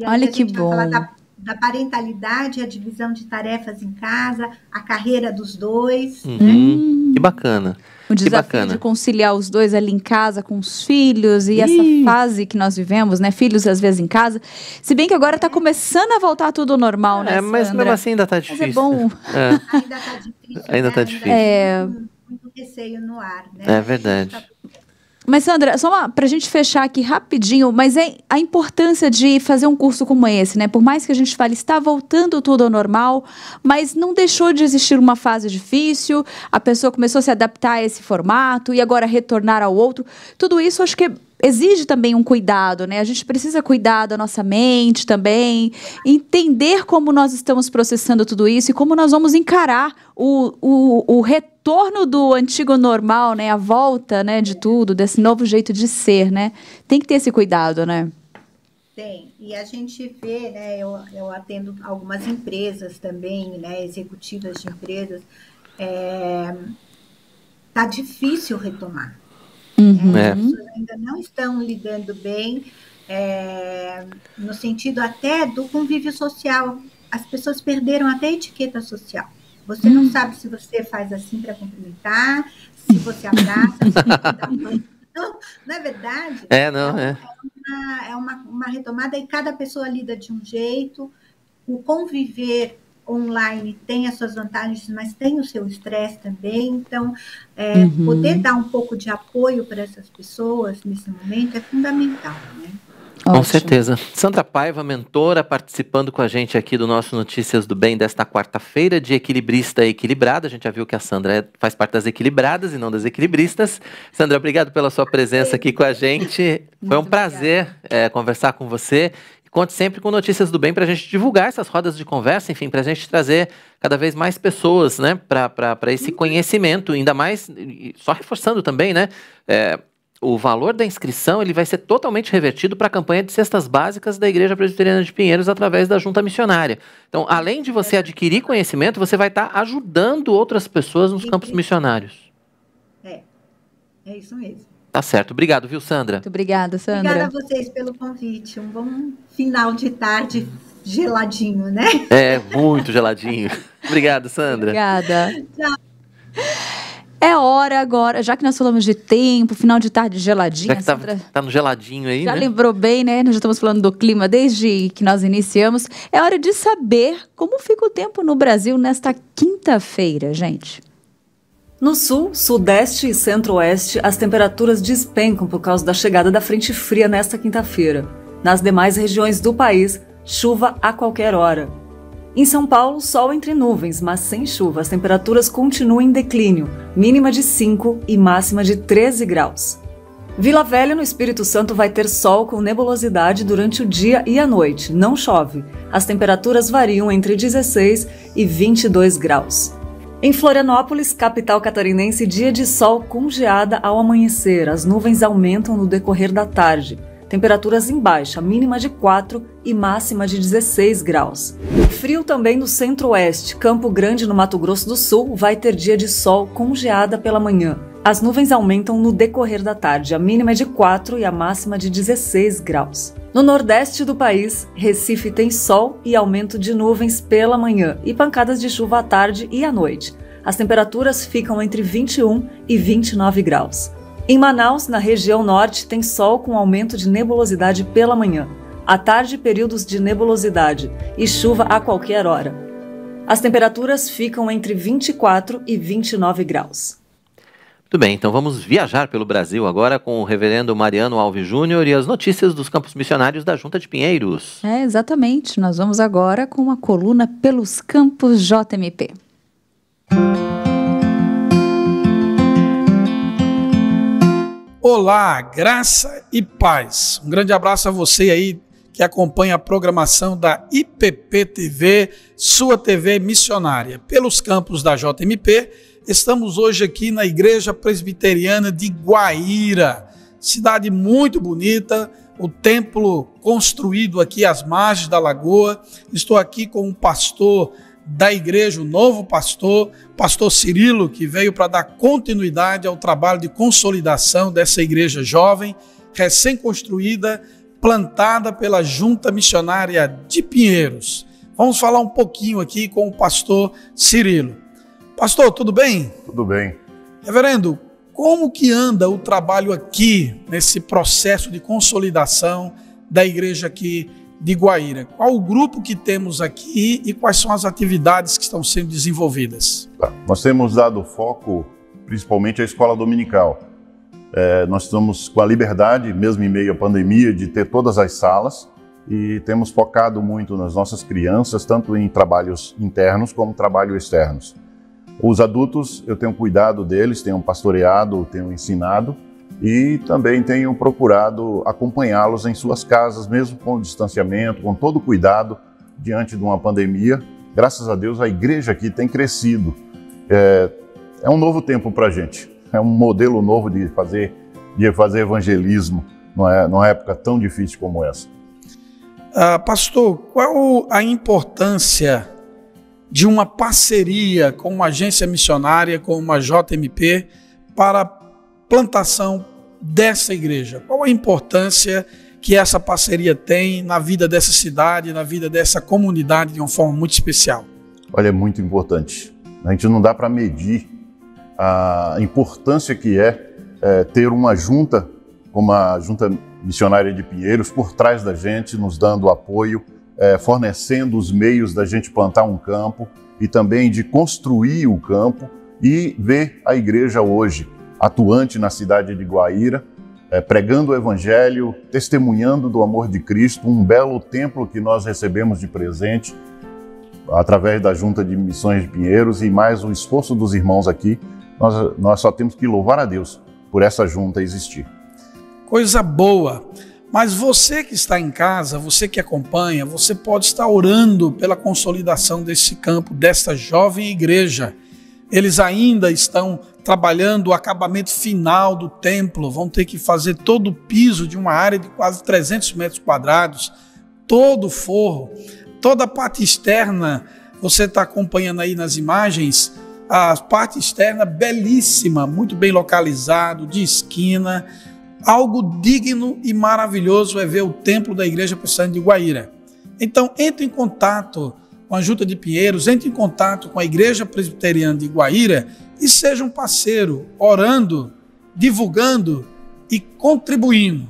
Speaker 3: Olha que bom.
Speaker 10: Vai falar da parentalidade, a divisão de tarefas em casa, a carreira dos dois.
Speaker 2: Que bacana.
Speaker 3: O desafio de conciliar os dois ali em casa com os filhos e essa fase que nós vivemos, né? Filhos às vezes em casa. Se bem que agora está começando a voltar tudo normal, né,
Speaker 2: mas
Speaker 3: Sandra?
Speaker 2: mesmo assim ainda está difícil.
Speaker 3: Mas é bom.
Speaker 10: Ainda está difícil.
Speaker 2: Ainda está difícil.
Speaker 10: Muito receio no ar, né?
Speaker 2: É verdade.
Speaker 3: Mas, Sandra, só para a gente fechar aqui rapidinho, mas a importância de fazer um curso como esse, né? Por mais que a gente fale, está voltando tudo ao normal, mas não deixou de existir uma fase difícil, a pessoa começou a se adaptar a esse formato e agora retornar ao outro. Tudo isso, acho que exige também um cuidado, né? A gente precisa cuidar da nossa mente também, entender como nós estamos processando tudo isso e como nós vamos encarar o retorno do antigo normal, né? A volta, né, de tudo, desse novo jeito de ser, né? Tem que ter esse cuidado, né?
Speaker 10: Tem, e a gente vê, né, eu atendo algumas empresas também, né, executivas de empresas, tá difícil retomar. As pessoas ainda não estão lidando bem, no sentido até do convívio social. As pessoas perderam até a etiqueta social. Você não sabe se você faz assim para cumprimentar, se você abraça, se você dá um banho. Não é verdade?
Speaker 2: É uma
Speaker 10: retomada e cada pessoa lida de um jeito. O conviver online tem as suas vantagens, mas tem o seu estresse também. Então, poder dar um pouco de apoio para essas pessoas nesse momento é fundamental, né?
Speaker 2: Com certeza. Sandra Paiva, mentora, participando com a gente aqui do nosso Notícias do Bem desta quarta-feira de Equilibrista e Equilibrada. A gente já viu que a Sandra faz parte das equilibradas e não das equilibristas. Sandra, obrigado pela sua presença aqui com a gente. Foi um prazer conversar com você. Conte sempre com Notícias do Bem para a gente divulgar essas rodas de conversa, enfim, para a gente trazer cada vez mais pessoas, né, para esse conhecimento, ainda mais, só reforçando também, né, o valor da inscrição ele vai ser totalmente revertido para a campanha de cestas básicas da Igreja Presbiteriana de Pinheiros através da Junta Missionária. Então, além de você adquirir conhecimento, você vai estar ajudando outras pessoas nos campos missionários.
Speaker 10: É isso mesmo.
Speaker 2: Tá certo. Obrigado, viu, Sandra?
Speaker 3: Muito obrigada, Sandra.
Speaker 10: Obrigada a vocês pelo convite. Um bom final de tarde geladinho, né?
Speaker 2: Muito geladinho. Obrigado, Sandra.
Speaker 3: Obrigada.
Speaker 10: Tchau.
Speaker 3: É hora agora, já que nós falamos de tempo, final de tarde geladinho.
Speaker 2: Já que tá no geladinho aí,
Speaker 3: já
Speaker 2: né?
Speaker 3: lembrou bem, né? Nós já estamos falando do clima desde que nós iniciamos. É hora de saber como fica o tempo no Brasil nesta quinta-feira, gente.
Speaker 11: No sul, sudeste e centro-oeste, as temperaturas despencam por causa da chegada da frente fria nesta quinta-feira. Nas demais regiões do país, chuva a qualquer hora. Em São Paulo, sol entre nuvens, mas sem chuva. As temperaturas continuam em declínio, mínima de 5 e máxima de 13 graus. Vila Velha, no Espírito Santo, vai ter sol com nebulosidade durante o dia e a noite. Não chove. As temperaturas variam entre 16 e 22 graus. Em Florianópolis, capital catarinense, dia de sol com geada ao amanhecer. As nuvens aumentam no decorrer da tarde. Temperaturas em baixa, mínima de 4 e máxima de 16 graus. Frio também no centro-oeste. Campo Grande, no Mato Grosso do Sul, vai ter dia de sol com geada pela manhã. As nuvens aumentam no decorrer da tarde. A mínima é de 4 e a máxima de 16 graus. No nordeste do país, Recife tem sol e aumento de nuvens pela manhã e pancadas de chuva à tarde e à noite. As temperaturas ficam entre 21 e 29 graus. Em Manaus, na região norte, tem sol com aumento de nebulosidade pela manhã. À tarde, períodos de nebulosidade e chuva a qualquer hora. As temperaturas ficam entre 24 e 29 graus.
Speaker 2: Muito bem, então vamos viajar pelo Brasil agora com o reverendo Mariano Alves Júnior e as notícias dos campos missionários da Junta de Pinheiros.
Speaker 3: Exatamente. Nós vamos agora com a coluna Pelos Campos JMP.
Speaker 12: Olá, graça e paz. Um grande abraço a você aí que acompanha a programação da IPP TV, sua TV missionária. Pelos campos da JMP, estamos hoje aqui na Igreja Presbiteriana de Guaíra, cidade muito bonita, o templo construído aqui às margens da lagoa. Estou aqui com um pastor da igreja, o novo pastor Cirilo, que veio para dar continuidade ao trabalho de consolidação dessa igreja jovem, recém-construída, plantada pela Junta Missionária de Pinheiros. Vamos falar um pouquinho aqui com o pastor Cirilo. Pastor, tudo bem?
Speaker 13: Tudo bem.
Speaker 12: Reverendo, como que anda o trabalho aqui, nesse processo de consolidação da igreja aqui de Guaíra? Qual o grupo que temos aqui e quais são as atividades que estão sendo desenvolvidas?
Speaker 13: Nós temos dado foco principalmente à escola dominical. Nós estamos com a liberdade, mesmo em meio à pandemia, de ter todas as salas e temos focado muito nas nossas crianças, tanto em trabalhos internos como trabalhos externos. Os adultos, eu tenho cuidado deles, tenho pastoreado, tenho ensinado e também tenho procurado acompanhá-los em suas casas, mesmo com o distanciamento, com todo o cuidado diante de uma pandemia. Graças a Deus a igreja aqui tem crescido. É um novo tempo para a gente, é um modelo novo de fazer evangelismo numa época tão difícil como essa.
Speaker 12: Pastor, qual a importância de uma parceria com uma agência missionária, com uma JMP, para a plantação dessa igreja? Qual a importância que essa parceria tem na vida dessa cidade, na vida dessa comunidade de uma forma muito especial?
Speaker 13: Olha, é muito importante. A gente não dá para medir a importância que é ter uma junta, como a Junta Missionária de Pinheiros, por trás da gente, nos dando apoio, fornecendo os meios da gente plantar um campo e também de construir o campo e ver a igreja hoje atuante na cidade de Guaíra, pregando o Evangelho, testemunhando do amor de Cristo, um belo templo que nós recebemos de presente através da Junta de Missões de Pinheiros e mais o esforço dos irmãos aqui. Nós só temos que louvar a Deus por essa junta existir.
Speaker 12: Coisa boa! Mas você que está em casa, você que acompanha, você pode estar orando pela consolidação desse campo, desta jovem igreja. Eles ainda estão trabalhando o acabamento final do templo, vão ter que fazer todo o piso de uma área de quase 300 metros quadrados, todo o forro, toda a parte externa. Você está acompanhando aí nas imagens, a parte externa belíssima, muito bem localizado, de esquina. Algo digno e maravilhoso é ver o templo da Igreja Presbiteriana de Guaíra. Então, entre em contato com a Junta de Pinheiros, entre em contato com a Igreja Presbiteriana de Guaíra e seja um parceiro, orando, divulgando e contribuindo.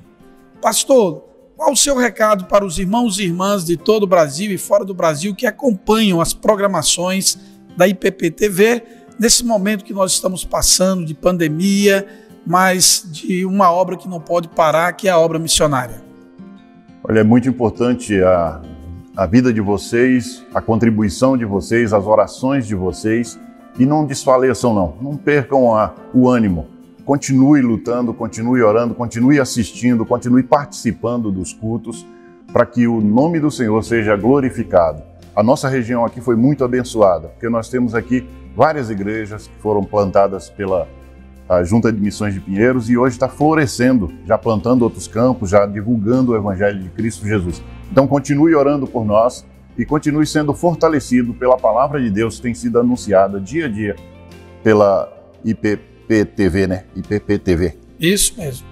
Speaker 12: Pastor, qual o seu recado para os irmãos e irmãs de todo o Brasil e fora do Brasil que acompanham as programações da IPP-TV nesse momento que nós estamos passando de pandemia, mas de uma obra que não pode parar, que é a obra missionária?
Speaker 13: Olha, é muito importante a vida de vocês, a contribuição de vocês, as orações de vocês, e não desfaleçam não percam o ânimo. Continue lutando, continue orando, continue assistindo, continue participando dos cultos, para que o nome do Senhor seja glorificado. A nossa região aqui foi muito abençoada, porque nós temos aqui várias igrejas que foram plantadas pela a Junta de Missões de Pinheiros e hoje está florescendo, já plantando outros campos, já divulgando o Evangelho de Cristo Jesus. Então continue orando por nós e continue sendo fortalecido pela palavra de Deus que tem sido anunciada dia a dia pela IPP-TV, né? IPP-TV.
Speaker 12: Isso mesmo.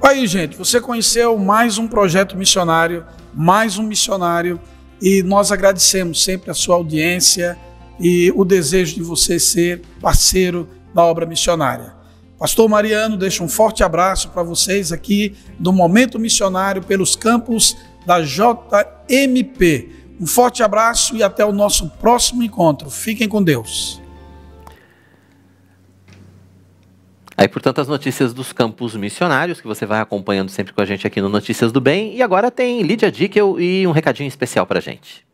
Speaker 12: Aí, gente, você conheceu mais um projeto missionário, mais um missionário, e nós agradecemos sempre a sua audiência e o desejo de você ser parceiro da obra missionária. Pastor Mariano deixa um forte abraço para vocês aqui do Momento Missionário pelos campos da JMP. Um forte abraço e até o nosso próximo encontro. Fiquem com Deus.
Speaker 2: Aí, portanto, as notícias dos campos missionários, que você vai acompanhando sempre com a gente aqui no Notícias do Bem. E agora tem Lídia Dickel e um recadinho especial para a gente.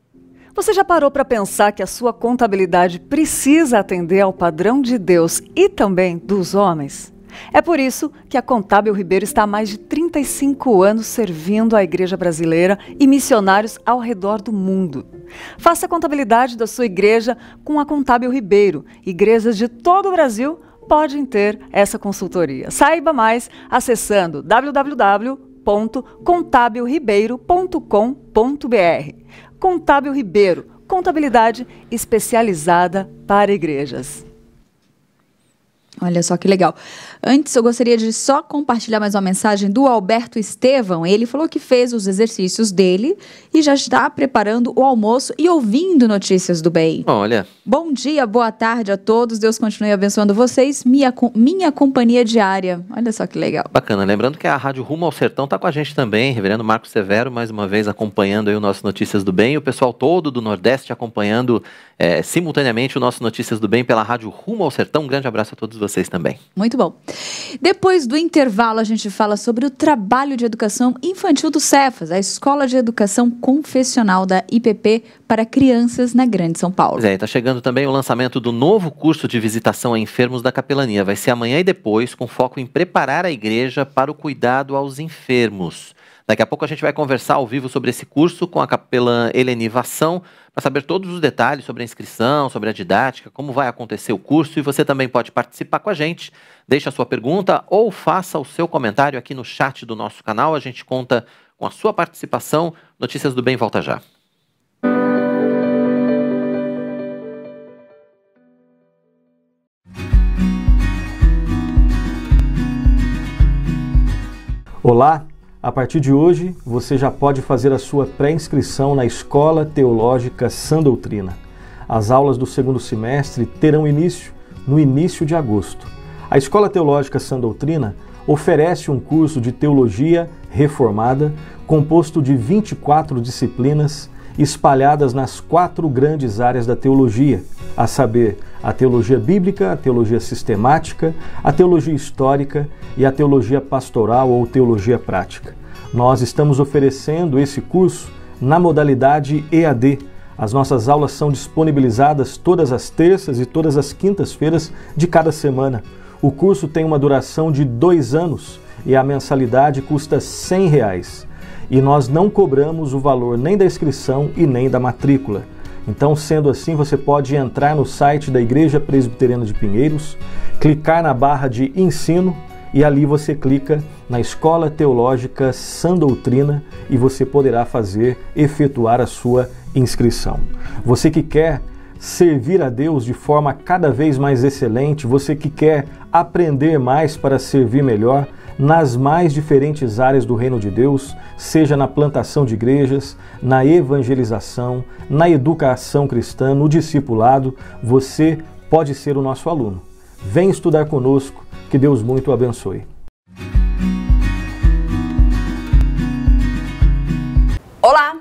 Speaker 11: Você já parou para pensar que a sua contabilidade precisa atender ao padrão de Deus e também dos homens? É por isso que a Contábil Ribeiro está há mais de 35 anos servindo a igreja brasileira e missionários ao redor do mundo. Faça a contabilidade da sua igreja com a Contábil Ribeiro. Igrejas de todo o Brasil podem ter essa consultoria. Saiba mais acessando www.contabilribeiro.com.br. Contábil Ribeiro, contabilidade especializada para igrejas.
Speaker 3: Olha só que legal. Antes, eu gostaria de só compartilhar mais uma mensagem do Alberto Estevão. Ele falou que fez os exercícios dele e já está preparando o almoço e ouvindo Notícias do Bem.
Speaker 2: Olha.
Speaker 3: Bom dia, boa tarde a todos. Deus continue abençoando vocês. Minha companhia diária. Olha só que legal.
Speaker 2: Bacana. Lembrando que a Rádio Rumo ao Sertão está com a gente também. Reverendo Marcos Severo, mais uma vez, acompanhando aí o nosso Notícias do Bem. E o pessoal todo do Nordeste acompanhando simultaneamente o nosso Notícias do Bem pela Rádio Rumo ao Sertão. Um grande abraço a todos vocês. vocês também.
Speaker 3: Muito bom. Depois do intervalo, a gente fala sobre o trabalho de educação infantil do Cefas, a Escola de Educação Confessional da IPP para crianças na Grande São Paulo.
Speaker 2: Está chegando também o lançamento do novo curso de visitação a enfermos da capelania. Vai ser amanhã e depois, com foco em preparar a igreja para o cuidado aos enfermos. Daqui a pouco a gente vai conversar ao vivo sobre esse curso com a capelã Heleni Vassão, para saber todos os detalhes sobre a inscrição, sobre a didática, como vai acontecer o curso, e você também pode participar com a gente. Deixe a sua pergunta ou faça o seu comentário aqui no chat do nosso canal. A gente conta com a sua participação. Notícias do Bem volta já.
Speaker 14: Olá! A partir de hoje, você já pode fazer a sua pré-inscrição na Escola Teológica Sã Doutrina. As aulas do segundo semestre terão início no início de agosto. A Escola Teológica Sã Doutrina oferece um curso de teologia reformada composto de 24 disciplinas espalhadas nas 4 grandes áreas da teologia, a saber, a teologia bíblica, a teologia sistemática, a teologia histórica e a teologia pastoral ou teologia prática. Nós estamos oferecendo esse curso na modalidade EAD. As nossas aulas são disponibilizadas todas as terças e todas as quintas-feiras de cada semana. O curso tem uma duração de 2 anos e a mensalidade custa R$ 100. E nós não cobramos o valor nem da inscrição e nem da matrícula. Então, sendo assim, você pode entrar no site da Igreja Presbiteriana de Pinheiros, clicar na barra de ensino e ali você clica na Escola Teológica Sã Doutrina e você poderá efetuar a sua inscrição. Você que quer servir a Deus de forma cada vez mais excelente, você que quer aprender mais para servir melhor, nas mais diferentes áreas do reino de Deus, seja na plantação de igrejas, na evangelização, na educação cristã, no discipulado, você pode ser o nosso aluno. Vem estudar conosco, que Deus muito o abençoe.
Speaker 1: Olá!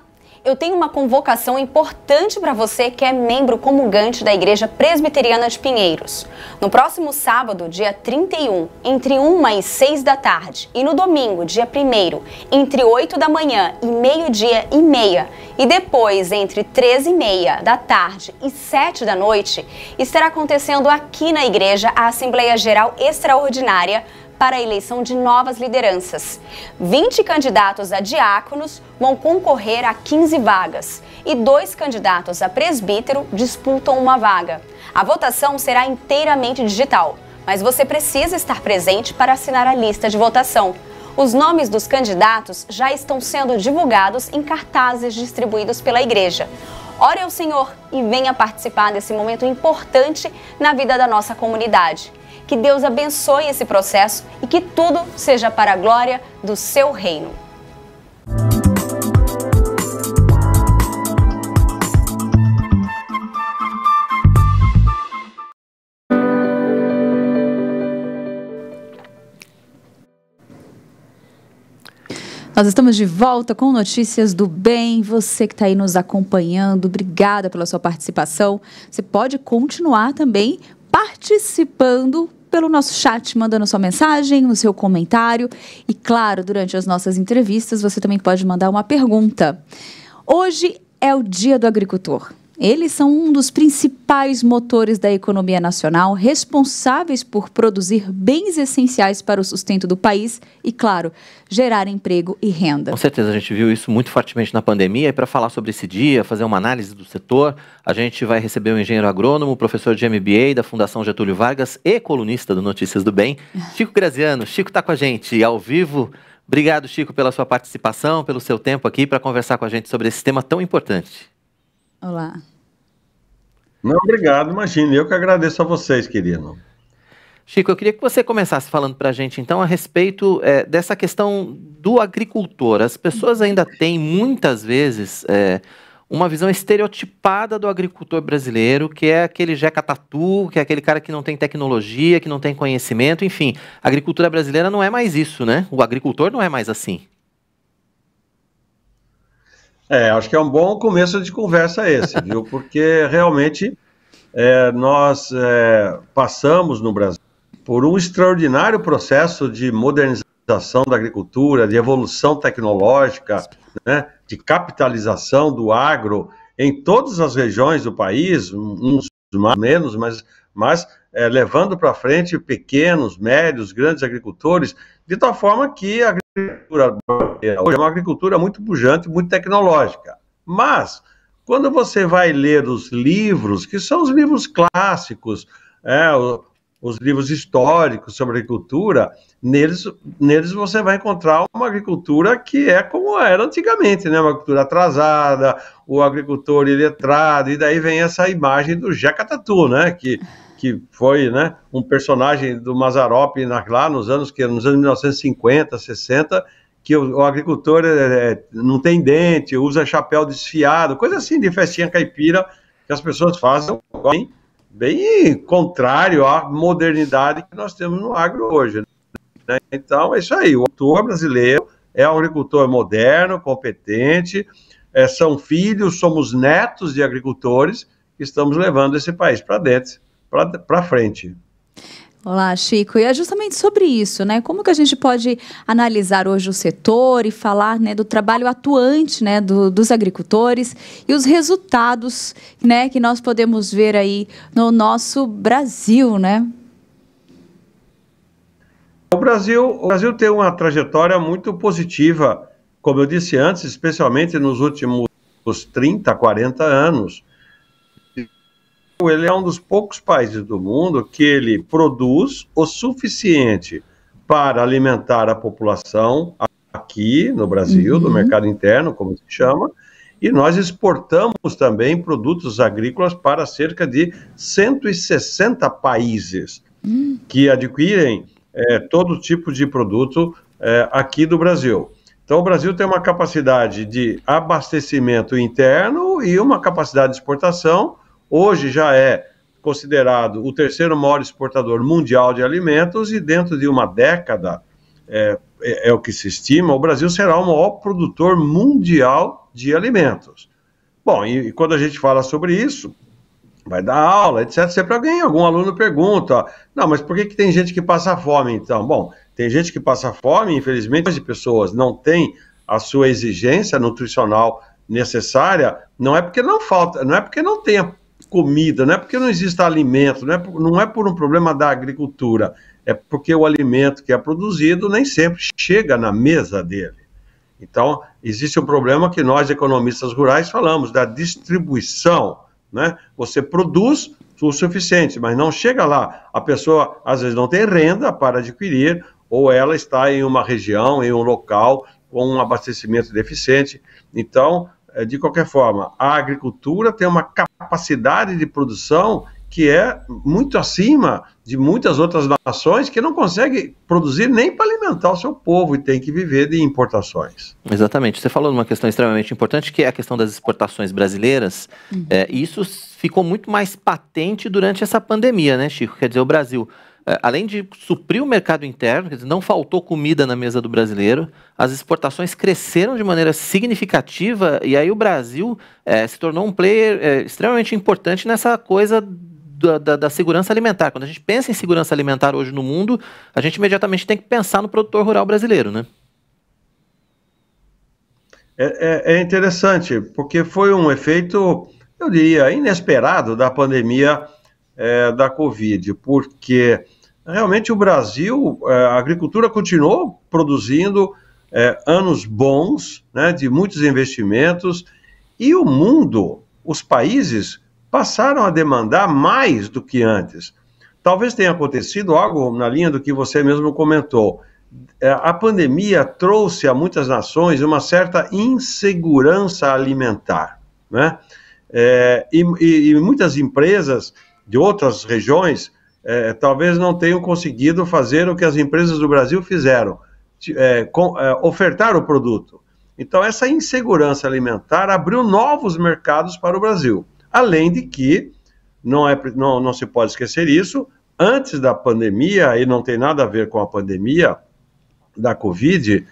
Speaker 1: Eu tenho uma convocação importante para você que é membro comungante da Igreja Presbiteriana de Pinheiros. No próximo sábado, dia 31, entre 1 e 6 da tarde, e no domingo, dia 1º, entre 8 da manhã e meio-dia e meia, e depois entre 13h30 da tarde e 7 da noite, estará acontecendo aqui na igreja a Assembleia Geral Extraordinária para a eleição de novas lideranças. 20 candidatos a diáconos vão concorrer a 15 vagas e 2 candidatos a presbítero disputam uma vaga. A votação será inteiramente digital, mas você precisa estar presente para assinar a lista de votação. Os nomes dos candidatos já estão sendo divulgados em cartazes distribuídos pela igreja. Ore ao Senhor e venha participar desse momento importante na vida da nossa comunidade. Que Deus abençoe esse processo e que tudo seja para a glória do seu reino.
Speaker 3: Nós estamos de volta com Notícias do Bem. Você que está aí nos acompanhando, obrigada pela sua participação. Você pode continuar também participando pelo nosso chat, mandando sua mensagem, o seu comentário. E, claro, durante as nossas entrevistas, você também pode mandar uma pergunta. Hoje é o Dia do Agricultor. Eles são um dos principais motores da economia nacional, responsáveis por produzir bens essenciais para o sustento do país e, claro, gerar emprego e renda.
Speaker 2: Com certeza, a gente viu isso muito fortemente na pandemia. E para falar sobre esse dia, fazer uma análise do setor, a gente vai receber o engenheiro agrônomo, professor de MBA da Fundação Getúlio Vargas e colunista do Notícias do Bem, Chico Graziano. Chico está com a gente ao vivo. Obrigado, Chico, pela sua participação, pelo seu tempo aqui para conversar com a gente sobre esse tema tão importante.
Speaker 3: Olá.
Speaker 15: Não, obrigado, imagina, eu que agradeço a vocês, querido.
Speaker 2: Chico, eu queria que você começasse falando para a gente, então, a respeito dessa questão do agricultor. As pessoas ainda têm, muitas vezes, uma visão estereotipada do agricultor brasileiro, que é aquele Jeca Tatu, que é aquele cara que não tem tecnologia, que não tem conhecimento, enfim. A agricultura brasileira não é mais isso, né? O agricultor não é mais assim.
Speaker 15: Acho que é um bom começo de conversa esse, viu? Porque realmente nós passamos no Brasil por um extraordinário processo de modernização da agricultura, de evolução tecnológica, né, de capitalização do agro em todas as regiões do país, uns mais menos, mas levando para frente pequenos, médios, grandes agricultores, de tal forma que a agricultura hoje é uma agricultura muito pujante, muito tecnológica. Mas, quando você vai ler os livros, que são os livros clássicos, os livros históricos sobre agricultura, neles você vai encontrar uma agricultura que é como era antigamente, né? Uma agricultura atrasada, o agricultor iletrado, e daí vem essa imagem do Jeca Tatu, né? Que foi, né, um personagem do Mazzaropi lá nos anos 1950, 60, que o agricultor não tem dente, usa chapéu desfiado, coisa assim de festinha caipira que as pessoas fazem bem contrário à modernidade que nós temos no agro hoje, né? Então, é isso aí. O agricultor brasileiro é um agricultor moderno, competente, são filhos, somos netos de agricultores que estamos levando esse país para frente.
Speaker 3: Olá, Chico. E é justamente sobre isso, né? Como que a gente pode analisar hoje o setor e falar, né, do trabalho atuante, né, dos agricultores e os resultados, né, que nós podemos ver aí no nosso Brasil, né?
Speaker 15: O Brasil tem uma trajetória muito positiva, como eu disse antes, especialmente nos últimos 30, 40 anos. Ele é um dos poucos países do mundo que ele produz o suficiente para alimentar a população aqui no Brasil, no mercado interno, como se chama, e nós exportamos também produtos agrícolas para cerca de 160 países que adquirem todo tipo de produto aqui do Brasil. Então, o Brasil tem uma capacidade de abastecimento interno e uma capacidade de exportação. Hoje já é considerado o terceiro maior exportador mundial de alimentos e dentro de uma década, é o que se estima, o Brasil será o maior produtor mundial de alimentos. Bom, e quando a gente fala sobre isso, vai dar aula, etc. Sempre algum aluno pergunta, não, mas por que tem gente que passa fome, então? Bom, tem gente que passa fome, infelizmente, as pessoas não têm a sua exigência nutricional necessária, não é porque não falta, não é porque não tenha comida, não é porque não exista alimento, não é por um problema da agricultura, é porque o alimento que é produzido nem sempre chega na mesa dele. Então, existe um problema que nós, economistas rurais, falamos da distribuição, né? Você produz o suficiente, mas não chega lá. A pessoa, às vezes, não tem renda para adquirir, ou ela está em uma região, em um local, com um abastecimento deficiente. Então, de qualquer forma, a agricultura tem uma capacidade de produção que é muito acima de muitas outras nações que não conseguem produzir nem para alimentar o seu povo e tem que viver de importações.
Speaker 2: Exatamente. Você falou de uma questão extremamente importante, que é a questão das exportações brasileiras. E isso ficou muito mais patente durante essa pandemia, né, Chico? Quer dizer, o Brasil, além de suprir o mercado interno, quer dizer, não faltou comida na mesa do brasileiro, as exportações cresceram de maneira significativa e aí o Brasil se tornou um player extremamente importante nessa coisa da segurança alimentar. Quando a gente pensa em segurança alimentar hoje no mundo, a gente imediatamente tem que pensar no produtor rural brasileiro, né?
Speaker 15: É interessante, porque foi um efeito, eu diria, inesperado da pandemia da Covid, porque realmente o Brasil, a agricultura continuou produzindo anos bons, né, de muitos investimentos, e o mundo, os países, passaram a demandar mais do que antes. Talvez tenha acontecido algo na linha do que você mesmo comentou. A pandemia trouxe a muitas nações uma certa insegurança alimentar, né? E muitas empresas de outras regiões talvez não tenham conseguido fazer o que as empresas do Brasil fizeram, ofertar o produto. Então, essa insegurança alimentar abriu novos mercados para o Brasil. Além de que, não se pode esquecer isso, antes da pandemia, e não tem nada a ver com a pandemia da Covid,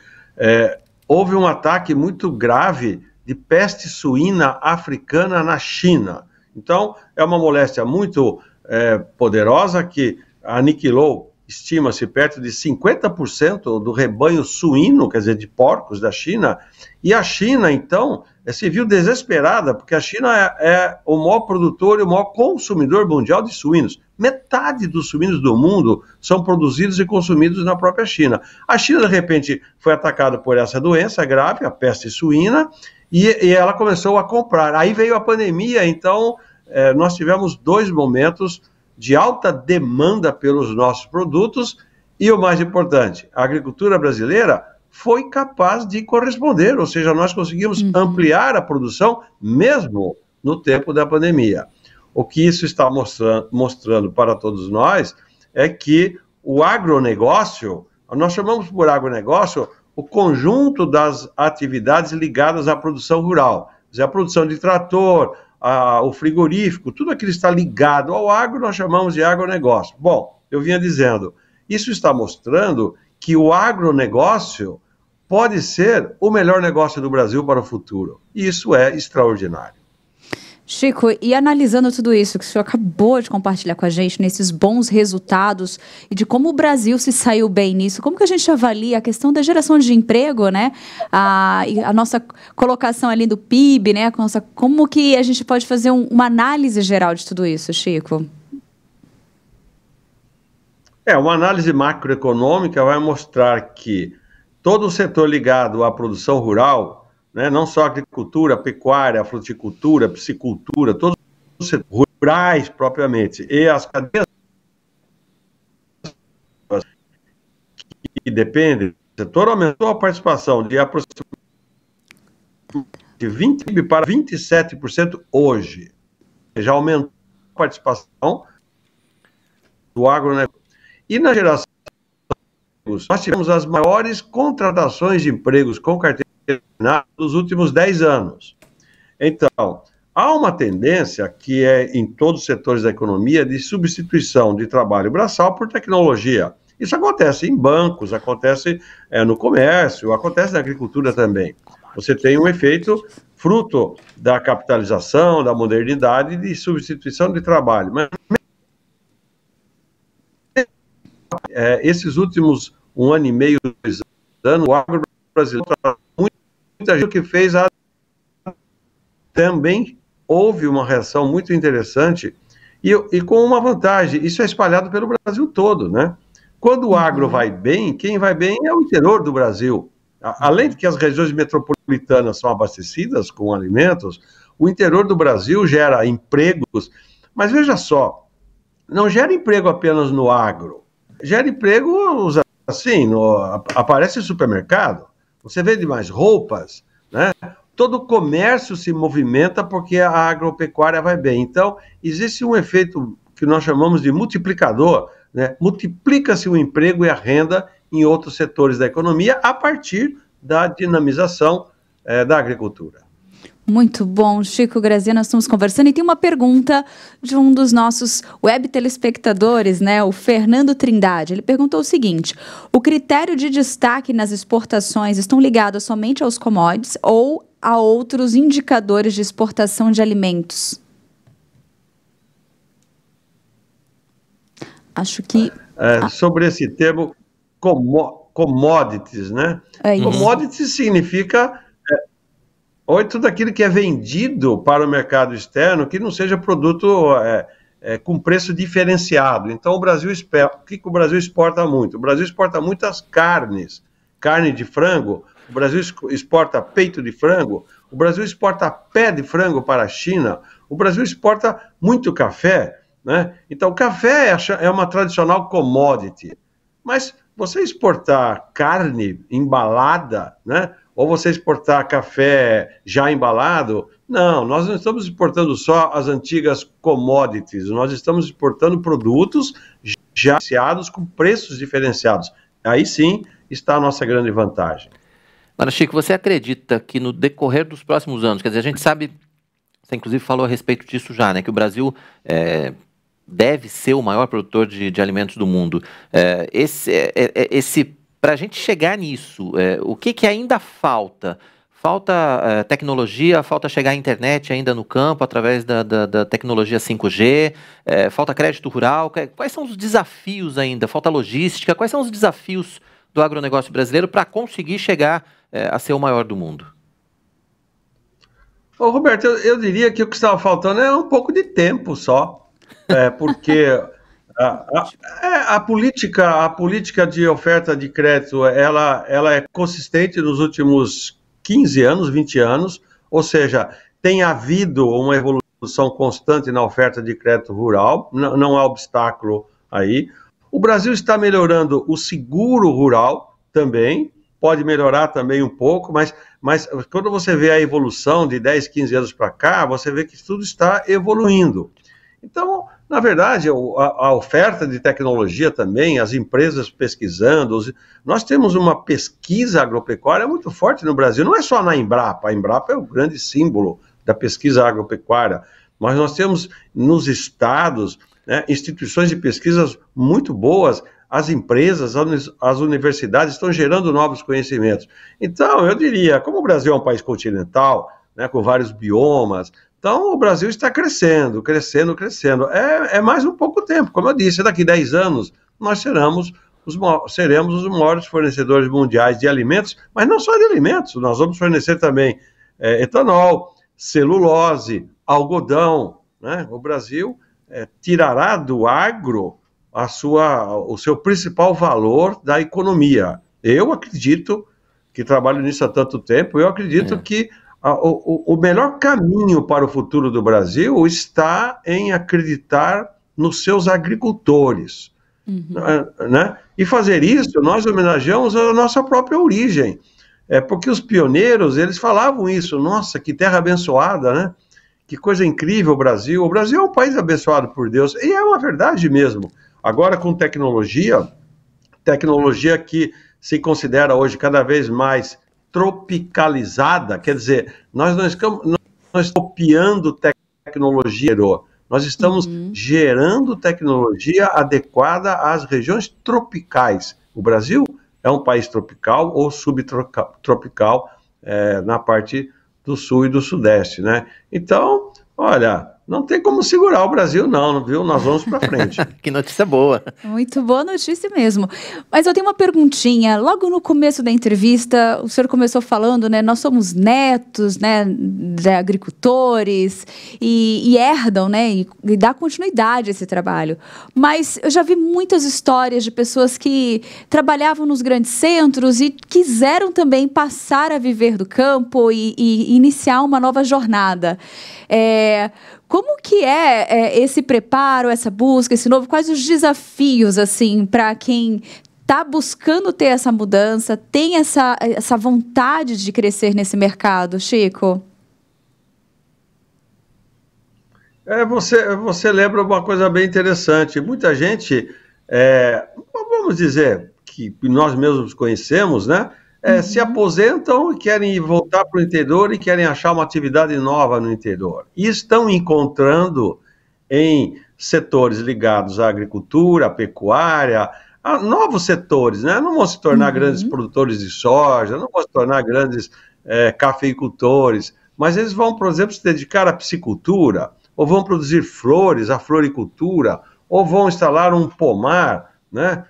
Speaker 15: houve um ataque muito grave de peste suína africana na China. Então, é uma moléstia muito poderosa que aniquilou estima-se perto de 50% do rebanho suíno, quer dizer, de porcos da China, e a China, então, se viu desesperada, porque a China é o maior produtor e o maior consumidor mundial de suínos. Metade dos suínos do mundo são produzidos e consumidos na própria China. A China, de repente, foi atacada por essa doença grave, a peste suína, e ela começou a comprar. Aí veio a pandemia, então nós tivemos 2 momentos de alta demanda pelos nossos produtos e, o mais importante, a agricultura brasileira foi capaz de corresponder, ou seja, nós conseguimos ampliar a produção mesmo no tempo da pandemia. O que isso está mostrando para todos nós é que o agronegócio, nós chamamos por agronegócio o conjunto das atividades ligadas à produção rural, quer dizer, a produção de trator, o frigorífico, tudo aquilo que está ligado ao agro, nós chamamos de agronegócio. Bom, eu vinha dizendo, isso está mostrando que o agronegócio pode ser o melhor negócio do Brasil para o futuro. E isso é extraordinário.
Speaker 3: Chico, e analisando tudo isso que o senhor acabou de compartilhar com a gente, nesses bons resultados e de como o Brasil se saiu bem nisso, como que a gente avalia a questão da geração de emprego, né? A nossa colocação ali do PIB, né? Como que a gente pode fazer uma análise geral de tudo isso, Chico?
Speaker 15: Uma análise macroeconômica vai mostrar que todo o setor ligado à produção rural, né, não só a agricultura, a pecuária, a fruticultura, a piscicultura, todos os setores rurais propriamente, e as cadeias que dependem do setor, aumentou a participação de aproximadamente 20% para 27% hoje. Já aumentou a participação do agronegócio. E na geração de empregos, nós tivemos as maiores contratações de empregos com carteira dos últimos 10 anos. Então, há uma tendência que é em todos os setores da economia de substituição de trabalho braçal por tecnologia. Isso acontece em bancos, acontece no comércio, acontece na agricultura também. Você tem um efeito fruto da capitalização, da modernidade, de substituição de trabalho. Mas esses últimos 1 ano e meio, 2 anos, o agro brasileiro muita gente que fez também houve uma reação muito interessante e com uma vantagem, isso é espalhado pelo Brasil todo, né? Quando o agro vai bem, quem vai bem é o interior do Brasil. Além de que as regiões metropolitanas são abastecidas com alimentos, o interior do Brasil gera empregos, mas veja só, não gera emprego apenas no agro, gera emprego assim, aparece supermercado, você vende mais roupas, né? Todo o comércio se movimenta porque a agropecuária vai bem. Então, existe um efeito que nós chamamos de multiplicador, né? Multiplica-se o emprego e a renda em outros setores da economia a partir da dinamização da agricultura.
Speaker 3: Muito bom, Chico Graziano, nós estamos conversando e tem uma pergunta de um dos nossos web telespectadores, né, o Fernando Trindade. Ele perguntou o seguinte: o critério de destaque nas exportações estão ligados somente aos commodities ou a outros indicadores de exportação de alimentos? Acho que...
Speaker 15: sobre esse termo, commodities, né? Commodities significa... tudo aquilo que é vendido para o mercado externo que não seja produto com preço diferenciado. Então, o Brasil o que o Brasil exporta muito? O Brasil exporta muitas carnes, carne de frango, o Brasil exporta peito de frango, o Brasil exporta pé de frango para a China, o Brasil exporta muito café, né? Então, o café é uma tradicional commodity, mas você exportar carne embalada, né? Ou você exportar café já embalado, não, nós não estamos exportando só as antigas commodities, nós estamos exportando produtos já associados com preços diferenciados. Aí sim está a nossa grande vantagem.
Speaker 2: Mano, Chico, você acredita que no decorrer dos próximos anos, quer dizer, a gente sabe, você inclusive falou a respeito disso já, né, que o Brasil deve ser o maior produtor de alimentos do mundo. Para a gente chegar nisso, o que ainda falta? Falta tecnologia, falta chegar à internet ainda no campo através da tecnologia 5G, falta crédito rural. Quais são os desafios ainda? Falta logística. Quais são os desafios do agronegócio brasileiro para conseguir chegar a ser o maior do mundo?
Speaker 15: Ô, Roberto, eu diria que o que estava faltando é um pouco de tempo só, porque a política de oferta de crédito, ela é consistente nos últimos 15 anos, 20 anos, ou seja, tem havido uma evolução constante na oferta de crédito rural, não há obstáculo aí. O Brasil está melhorando o seguro rural também, pode melhorar também um pouco, mas quando você vê a evolução de 10, 15 anos para cá, você vê que tudo está evoluindo. Então, na verdade, a oferta de tecnologia também, as empresas pesquisando, nós temos uma pesquisa agropecuária muito forte no Brasil, não é só na Embrapa, a Embrapa é o grande símbolo da pesquisa agropecuária, mas nós temos nos estados, né, instituições de pesquisas muito boas, as empresas, as universidades estão gerando novos conhecimentos. Então, eu diria, como o Brasil é um país continental, né, com vários biomas, então o Brasil está crescendo. É mais um pouco tempo, como eu disse, daqui a 10 anos nós seremos os maiores fornecedores mundiais de alimentos, mas não só de alimentos, nós vamos fornecer também etanol, celulose, algodão, né? O Brasil tirará do agro o seu principal valor da economia. Eu acredito, que trabalho nisso há tanto tempo, eu acredito que o melhor caminho para o futuro do Brasil está em acreditar nos seus agricultores. Né? E fazer isso, nós homenageamos a nossa própria origem. Porque os pioneiros, eles falavam isso, nossa, que terra abençoada, né? Que coisa incrível o Brasil. O Brasil é um país abençoado por Deus, e é uma verdade mesmo. Agora, com tecnologia que se considera hoje cada vez mais tropicalizada, quer dizer, nós não estamos copiando tecnologia, nós estamos gerando tecnologia adequada às regiões tropicais. O Brasil é um país tropical ou subtropical na parte do sul e do sudeste, né? Então, olha, não tem como segurar o Brasil não, viu? Nós vamos para frente.
Speaker 2: Que notícia boa.
Speaker 3: Muito boa notícia mesmo. Mas eu tenho uma perguntinha. Logo no começo da entrevista, o senhor começou falando, né? Nós somos netos, né, de agricultores e herdam, né? E dá continuidade a esse trabalho. Mas eu já vi muitas histórias de pessoas que trabalhavam nos grandes centros e quiseram também passar a viver do campo e iniciar uma nova jornada. Como que é esse preparo, essa busca, esse novo? Quais os desafios, assim, para quem está buscando ter essa mudança, tem essa vontade de crescer nesse mercado, Chico?
Speaker 15: Você lembra uma coisa bem interessante. Muita gente, vamos dizer, que nós mesmos conhecemos, né? Se aposentam e querem voltar para o interior e querem achar uma atividade nova no interior. E estão encontrando em setores ligados à agricultura, à pecuária, a novos setores, né? Não vão se tornar grandes produtores de soja, não vão se tornar grandes cafeicultores, mas eles vão, por exemplo, se dedicar à piscicultura, ou vão produzir flores, a floricultura, ou vão instalar um pomar, né?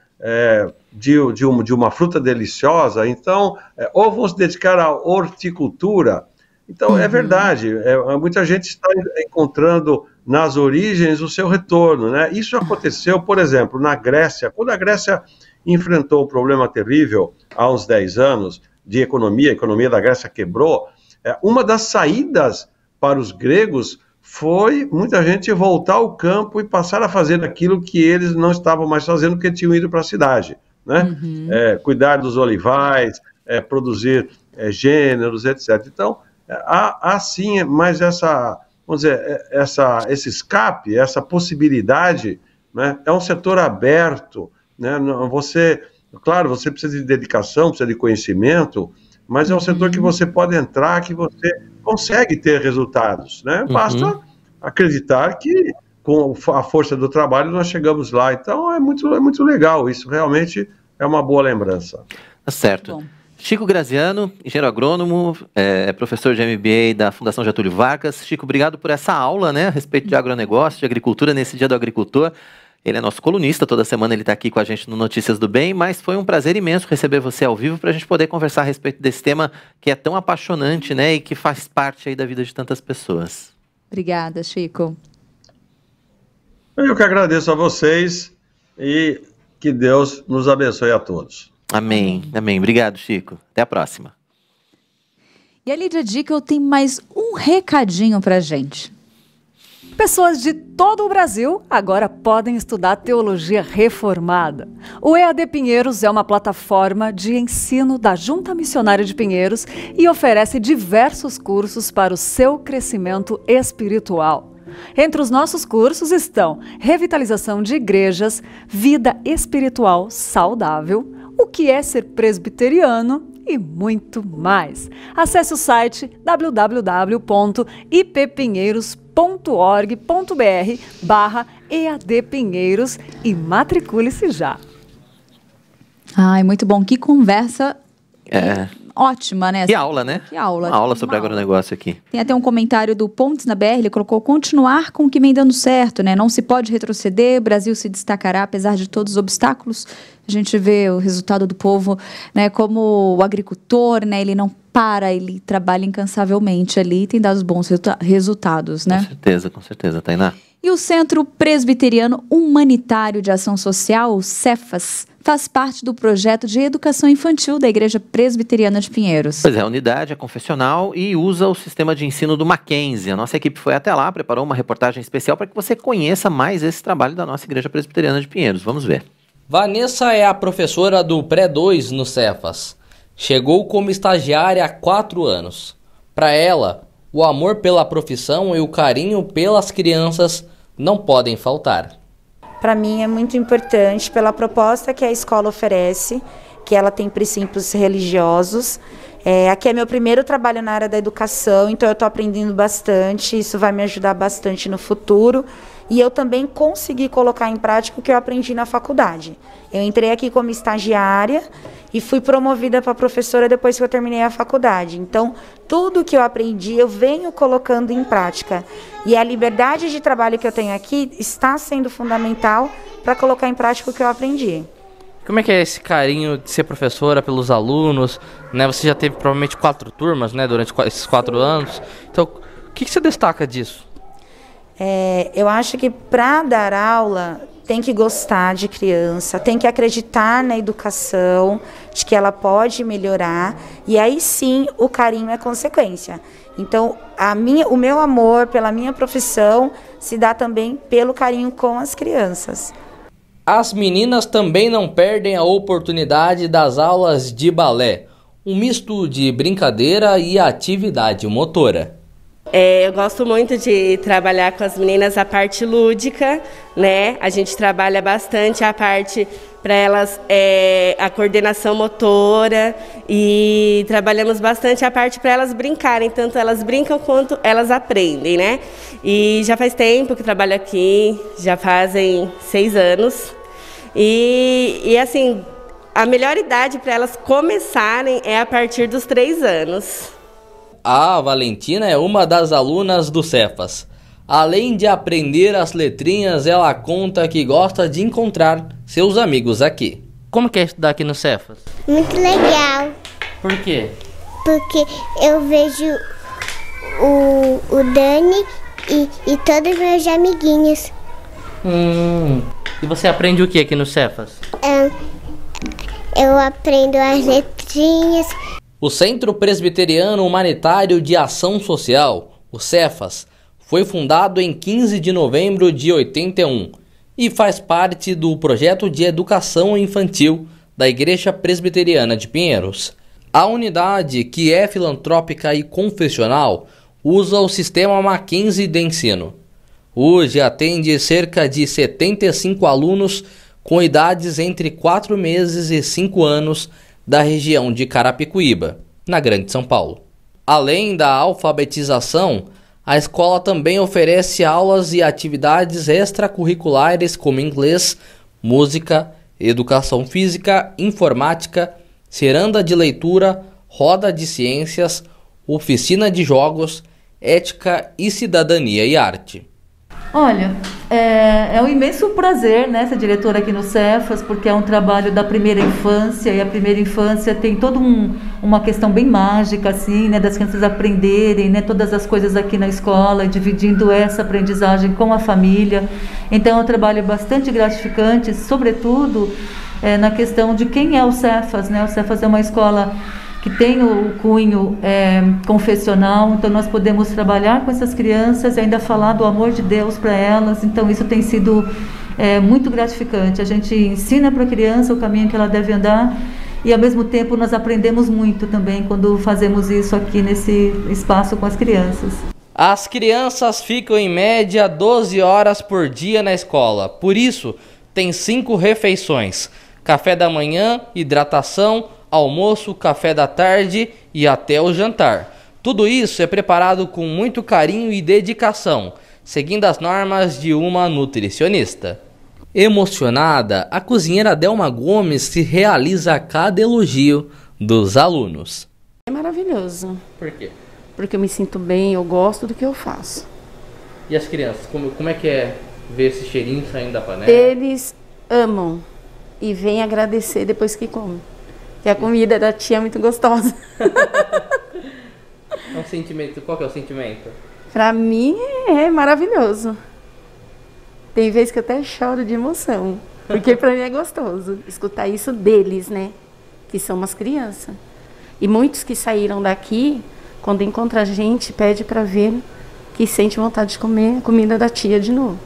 Speaker 15: De uma fruta deliciosa, então, ou vão se dedicar à horticultura. Então, é verdade, muita gente está encontrando nas origens o seu retorno, né? Isso aconteceu, por exemplo, na Grécia, quando a Grécia enfrentou um problema terrível há uns 10 anos de economia, a economia da Grécia quebrou, uma das saídas para os gregos foi muita gente voltar ao campo e passar a fazer aquilo que eles não estavam mais fazendo, porque tinham ido para a cidade, né? Cuidar dos olivais, produzir gêneros, etc. Então, há sim, mas esse escape, essa possibilidade, né, é um setor aberto, né? Claro, você precisa de dedicação, precisa de conhecimento, mas é um setor que você pode entrar, que você consegue ter resultados, né? Basta acreditar que com a força do trabalho nós chegamos lá. Então é muito legal, isso realmente é uma boa lembrança.
Speaker 2: Tá certo. Bom. Chico Graziano, engenheiro agrônomo, professor de MBA da Fundação Getúlio Vargas. Chico, obrigado por essa aula, né, a respeito de agronegócio, de agricultura, nesse Dia do Agricultor. Ele é nosso colunista, toda semana ele está aqui com a gente no Notícias do Bem, mas foi um prazer imenso receber você ao vivo para a gente poder conversar a respeito desse tema que é tão apaixonante, né, e que faz parte aí da vida de tantas pessoas.
Speaker 3: Obrigada, Chico.
Speaker 15: Eu que agradeço a vocês e que Deus nos abençoe a todos.
Speaker 2: Amém, amém. Obrigado, Chico. Até a próxima.
Speaker 3: E a Lídia Dickel tem mais um recadinho pra gente.
Speaker 11: Pessoas de todo o Brasil agora podem estudar teologia reformada. O EAD Pinheiros é uma plataforma de ensino da Junta Missionária de Pinheiros e oferece diversos cursos para o seu crescimento espiritual. Entre os nossos cursos estão revitalização de igrejas, vida espiritual saudável, o que é ser presbiteriano e muito mais. Acesse o site www.ippinheiros.org.br/EAD Pinheiros e matricule-se já.
Speaker 3: Ai, muito bom. Que conversa ótima, né?
Speaker 2: Que aula, né?
Speaker 3: Que aula.
Speaker 2: Uma aula sobre agronegócio aqui.
Speaker 3: Tem até um comentário do Pontes na BR, ele colocou: continuar com o que vem dando certo, né? Não se pode retroceder, o Brasil se destacará apesar de todos os obstáculos. A gente vê o resultado do povo, né? Como o agricultor, né? Ele não para, ele trabalha incansavelmente ali e tem dado bons resultados, né?
Speaker 2: Com certeza, Tainá.
Speaker 3: E o Centro Presbiteriano Humanitário de Ação Social, o Cefas, faz parte do projeto de educação infantil da Igreja Presbiteriana de Pinheiros.
Speaker 2: Pois é, a unidade é confessional e usa o sistema de ensino do Mackenzie. A nossa equipe foi até lá, preparou uma reportagem especial para que você conheça mais esse trabalho da nossa Igreja Presbiteriana de Pinheiros. Vamos ver.
Speaker 16: Vanessa é a professora do Pré-2 no Cefas. Chegou como estagiária há 4 anos. Para ela, o amor pela profissão e o carinho pelas crianças não podem faltar.
Speaker 17: Para mim é muito importante pela proposta que a escola oferece, que ela tem princípios religiosos. Aqui é meu primeiro trabalho na área da educação, então eu estou aprendendo bastante, isso vai me ajudar bastante no futuro. E eu também consegui colocar em prática o que eu aprendi na faculdade. Eu entrei aqui como estagiária e fui promovida para professora depois que eu terminei a faculdade. Então, tudo que eu aprendi eu venho colocando em prática. E a liberdade de trabalho que eu tenho aqui está sendo fundamental para colocar em prática o que eu aprendi.
Speaker 16: Como é que é esse carinho de ser professora pelos alunos, né? Você já teve provavelmente 4 turmas, né, durante esses 4 anos. Então, o que você destaca disso?
Speaker 17: Eu acho que para dar aula tem que gostar de criança, tem que acreditar na educação, de que ela pode melhorar, e aí sim o carinho é consequência. Então, o meu amor pela minha profissão se dá também pelo carinho com as crianças.
Speaker 16: As meninas também não perdem a oportunidade das aulas de balé, um misto de brincadeira e atividade motora.
Speaker 18: Eu gosto muito de trabalhar com as meninas a parte lúdica, né? A gente trabalha bastante a parte para elas, a coordenação motora, e trabalhamos bastante a parte para elas brincarem, tanto elas brincam quanto elas aprendem, né? E já faz tempo que trabalho aqui, já fazem 6 anos, e assim, a melhor idade para elas começarem é a partir dos 3 anos.
Speaker 16: A Valentina é uma das alunas do Cefas. Além de aprender as letrinhas, ela conta que gosta de encontrar seus amigos aqui. Como que é estudar aqui no Cefas?
Speaker 19: Muito legal.
Speaker 16: Por quê?
Speaker 19: Porque eu vejo o Dani e todos os meus amiguinhos.
Speaker 16: E você aprende o que aqui no Cefas?
Speaker 19: Eu aprendo as letrinhas.
Speaker 16: O Centro Presbiteriano Humanitário de Ação Social, o Cefas, foi fundado em 15 de novembro de 81 e faz parte do projeto de educação infantil da Igreja Presbiteriana de Pinheiros. A unidade, que é filantrópica e confessional, usa o sistema Mackenzie de ensino. Hoje atende cerca de 75 alunos com idades entre 4 meses e 5 anos da região de Carapicuíba, na Grande São Paulo. Além da alfabetização, a escola também oferece aulas e atividades extracurriculares como inglês, música, educação física, informática, ciranda de leitura, roda de ciências, oficina de jogos, ética e cidadania e arte.
Speaker 20: Olha, é um imenso prazer, né, ser diretora aqui no Cefas, porque é um trabalho da primeira infância, e a primeira infância tem toda uma questão bem mágica, assim, né, das crianças aprenderem, né, todas as coisas aqui na escola, dividindo essa aprendizagem com a família. Então é um trabalho bastante gratificante, sobretudo na questão de quem é o Cefas, né? O Cefas é uma escola que tem o cunho confessional, então nós podemos trabalhar com essas crianças e ainda falar do amor de Deus para elas, então isso tem sido muito gratificante. A gente ensina para a criança o caminho que ela deve andar e ao mesmo tempo nós aprendemos muito também quando fazemos isso aqui nesse espaço com as crianças.
Speaker 16: As crianças ficam em média 12 horas por dia na escola, por isso tem 5 refeições: café da manhã, hidratação, almoço, café da tarde e até o jantar. Tudo isso é preparado com muito carinho e dedicação, seguindo as normas de uma nutricionista. Emocionada, a cozinheira Delma Gomes se realiza a cada elogio dos alunos.
Speaker 21: É maravilhoso.
Speaker 16: Por quê?
Speaker 21: Porque eu me sinto bem, eu gosto do que eu faço.
Speaker 16: E as crianças, como é que é ver esse cheirinho saindo da panela?
Speaker 21: Eles amam e vêm agradecer depois que comem. Que a comida da tia é muito gostosa.
Speaker 16: É um sentimento. Qual que é o sentimento?
Speaker 21: Pra mim é maravilhoso. Tem vezes que eu até choro de emoção. Porque pra mim é gostoso escutar isso deles, né? Que são umas crianças. E muitos que saíram daqui, quando encontram a gente, pede pra ver que sente vontade de comer a comida da tia de novo.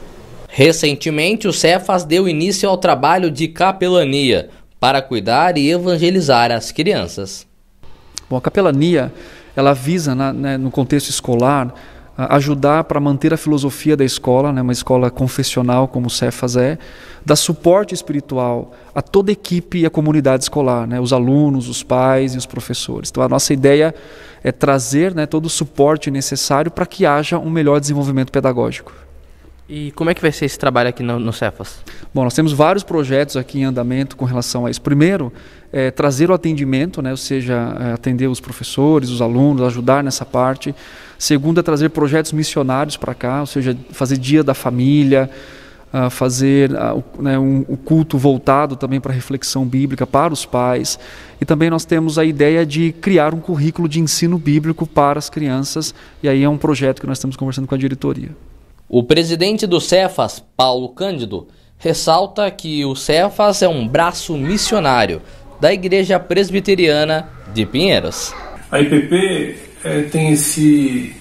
Speaker 16: Recentemente, o Cefas deu início ao trabalho de capelania para cuidar e evangelizar as crianças.
Speaker 22: Bom, a capelania, ela visa, no contexto escolar, ajudar para manter a filosofia da escola, uma escola confessional como o Cefas dar suporte espiritual a toda a equipe e a comunidade escolar, os alunos, os pais e os professores. Então a nossa ideia é trazer todo o suporte necessário para que haja um melhor desenvolvimento pedagógico.
Speaker 16: E como é que vai ser esse trabalho aqui no Cefas?
Speaker 22: Bom, nós temos vários projetos aqui em andamento com relação a isso. Primeiro, trazer o atendimento, ou seja, atender os professores, os alunos, ajudar nessa parte. Segundo, é trazer projetos missionários para cá, ou seja, fazer dia da família, fazer um culto voltado também para a reflexão bíblica para os pais. E também nós temos a ideia de criar um currículo de ensino bíblico para as crianças, e aí é um projeto que nós estamos conversando com a diretoria.
Speaker 16: O presidente do Cefas, Paulo Cândido, ressalta que o Cefas é um braço missionário da Igreja Presbiteriana de Pinheiros.
Speaker 23: A IPP tem esse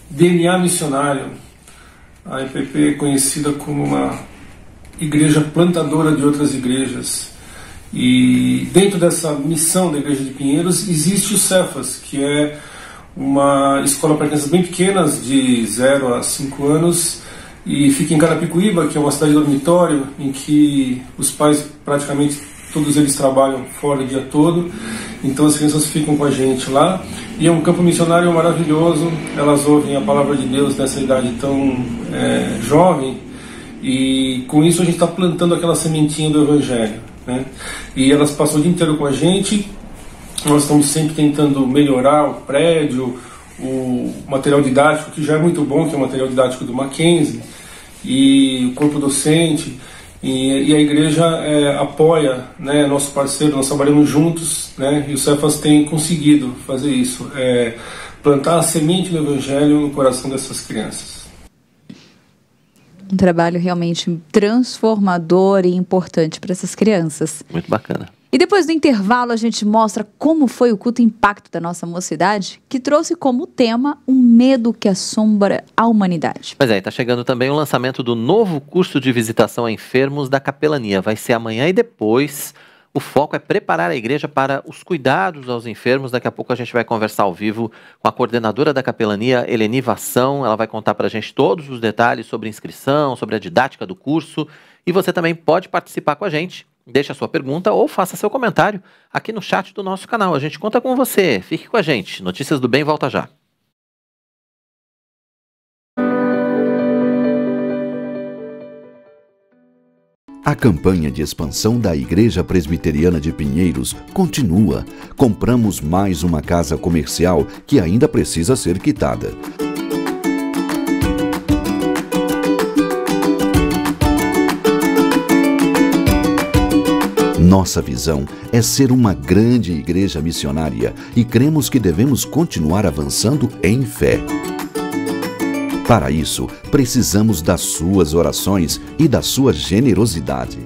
Speaker 23: DNA missionário. A IPP é conhecida como uma igreja plantadora de outras igrejas. E dentro dessa missão da Igreja de Pinheiros existe o Cefas, que é uma escola para crianças bem pequenas, de 0 a 5 anos, e fica em Carapicuíba, que é uma cidade dormitório, em que os pais praticamente todos eles trabalham fora o dia todo, então as crianças ficam com a gente lá, e é um campo missionário maravilhoso. Elas ouvem a palavra de Deus nessa idade tão jovem, e com isso a gente está plantando aquela sementinha do Evangelho, né? E elas passam o dia inteiro com a gente. Nós estamos sempre tentando melhorar o prédio, o material didático, que já é muito bom, que é o material didático do Mackenzie, e o corpo docente, e a igreja apoia, nosso parceiro. Nós trabalhamos juntos, e o Cefas tem conseguido fazer isso, plantar a semente do Evangelho no coração dessas crianças.
Speaker 3: Um trabalho realmente transformador e importante para essas crianças.
Speaker 2: Muito bacana.
Speaker 3: E depois do intervalo a gente mostra como foi o culto impacto da nossa mocidade, que trouxe como tema um medo que assombra a humanidade.
Speaker 2: Pois é, está chegando também o lançamento do novo curso de visitação a enfermos da capelania. Vai ser amanhã e depois. O foco é preparar a igreja para os cuidados aos enfermos. Daqui a pouco a gente vai conversar ao vivo com a coordenadora da capelania, Eleni Vassão. Ela vai contar para a gente todos os detalhes sobre inscrição, sobre a didática do curso. E você também pode participar com a gente. Deixe a sua pergunta ou faça seu comentário aqui no chat do nosso canal. A gente conta com você. Fique com a gente. Notícias do Bem volta já.
Speaker 8: A campanha de expansão da Igreja Presbiteriana de Pinheiros continua. Compramos mais uma casa comercial que ainda precisa ser quitada. Nossa visão é ser uma grande igreja missionária e cremos que devemos continuar avançando em fé. Para isso, precisamos das suas orações e da sua generosidade.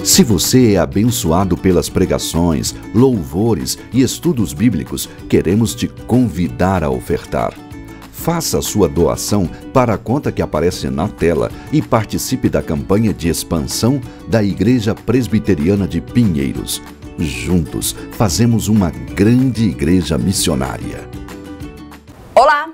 Speaker 8: Se você é abençoado pelas pregações, louvores e estudos bíblicos, queremos te convidar a ofertar. Faça a sua doação para a conta que aparece na tela e participe da campanha de expansão da Igreja Presbiteriana de Pinheiros. Juntos, fazemos uma grande igreja missionária.
Speaker 1: Olá!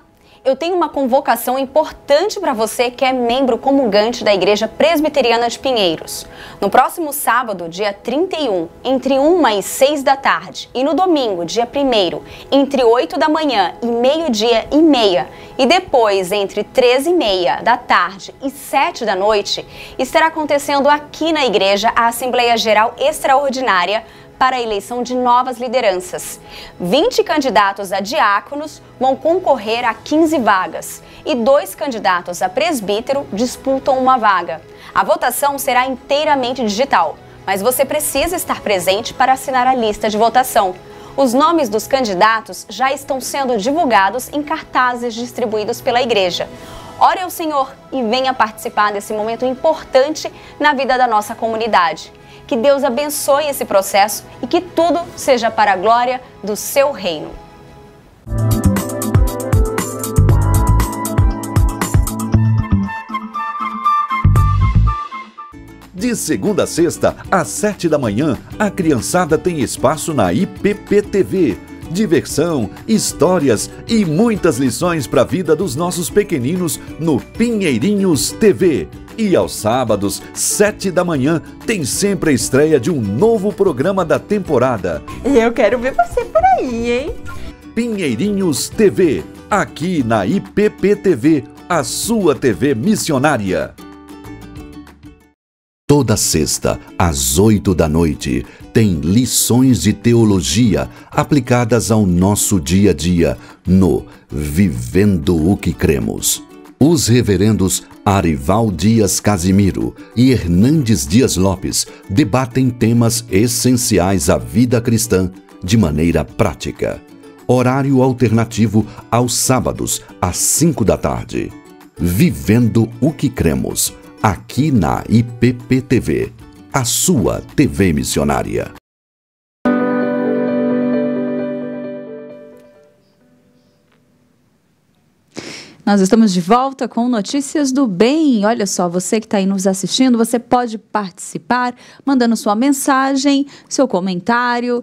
Speaker 1: Eu tenho uma convocação importante para você que é membro comungante da Igreja Presbiteriana de Pinheiros. No próximo sábado, dia 31, entre 1 e 6 da tarde, e no domingo, dia 1º, entre 8 da manhã e meio-dia e meia, e depois entre 13h30 da tarde e 7 da noite, estará acontecendo aqui na igreja a Assembleia Geral Extraordinária para a eleição de novas lideranças. 20 candidatos a diáconos vão concorrer a 15 vagas e 2 candidatos a presbítero disputam uma vaga. A votação será inteiramente digital, mas você precisa estar presente para assinar a lista de votação. Os nomes dos candidatos já estão sendo divulgados em cartazes distribuídos pela igreja. Ore ao Senhor e venha participar desse momento importante na vida da nossa comunidade. Que Deus abençoe esse processo e que tudo seja para a glória do seu reino.
Speaker 8: De segunda a sexta, às 7 da manhã, a criançada tem espaço na IPP-TV. Diversão, histórias e muitas lições para a vida dos nossos pequeninos no Pinheirinhos TV. E aos sábados, 7 da manhã, tem sempre a estreia de um novo programa da temporada.
Speaker 9: E eu quero ver você por aí, hein?
Speaker 8: Pinheirinhos TV, aqui na IPP TV, a sua TV missionária. Toda sexta, às 8 da noite, tem lições de teologia aplicadas ao nosso dia a dia no Vivendo o que Cremos. Os reverendos Arival Dias Casimiro e Hernandes Dias Lopes debatem temas essenciais à vida cristã de maneira prática. Horário alternativo aos sábados, às 5 da tarde. Vivendo o que Cremos, aqui na IPP TV, a sua TV missionária.
Speaker 3: Nós estamos de volta com Notícias do Bem. Olha só, você que está aí nos assistindo, você pode participar mandando sua mensagem, seu comentário.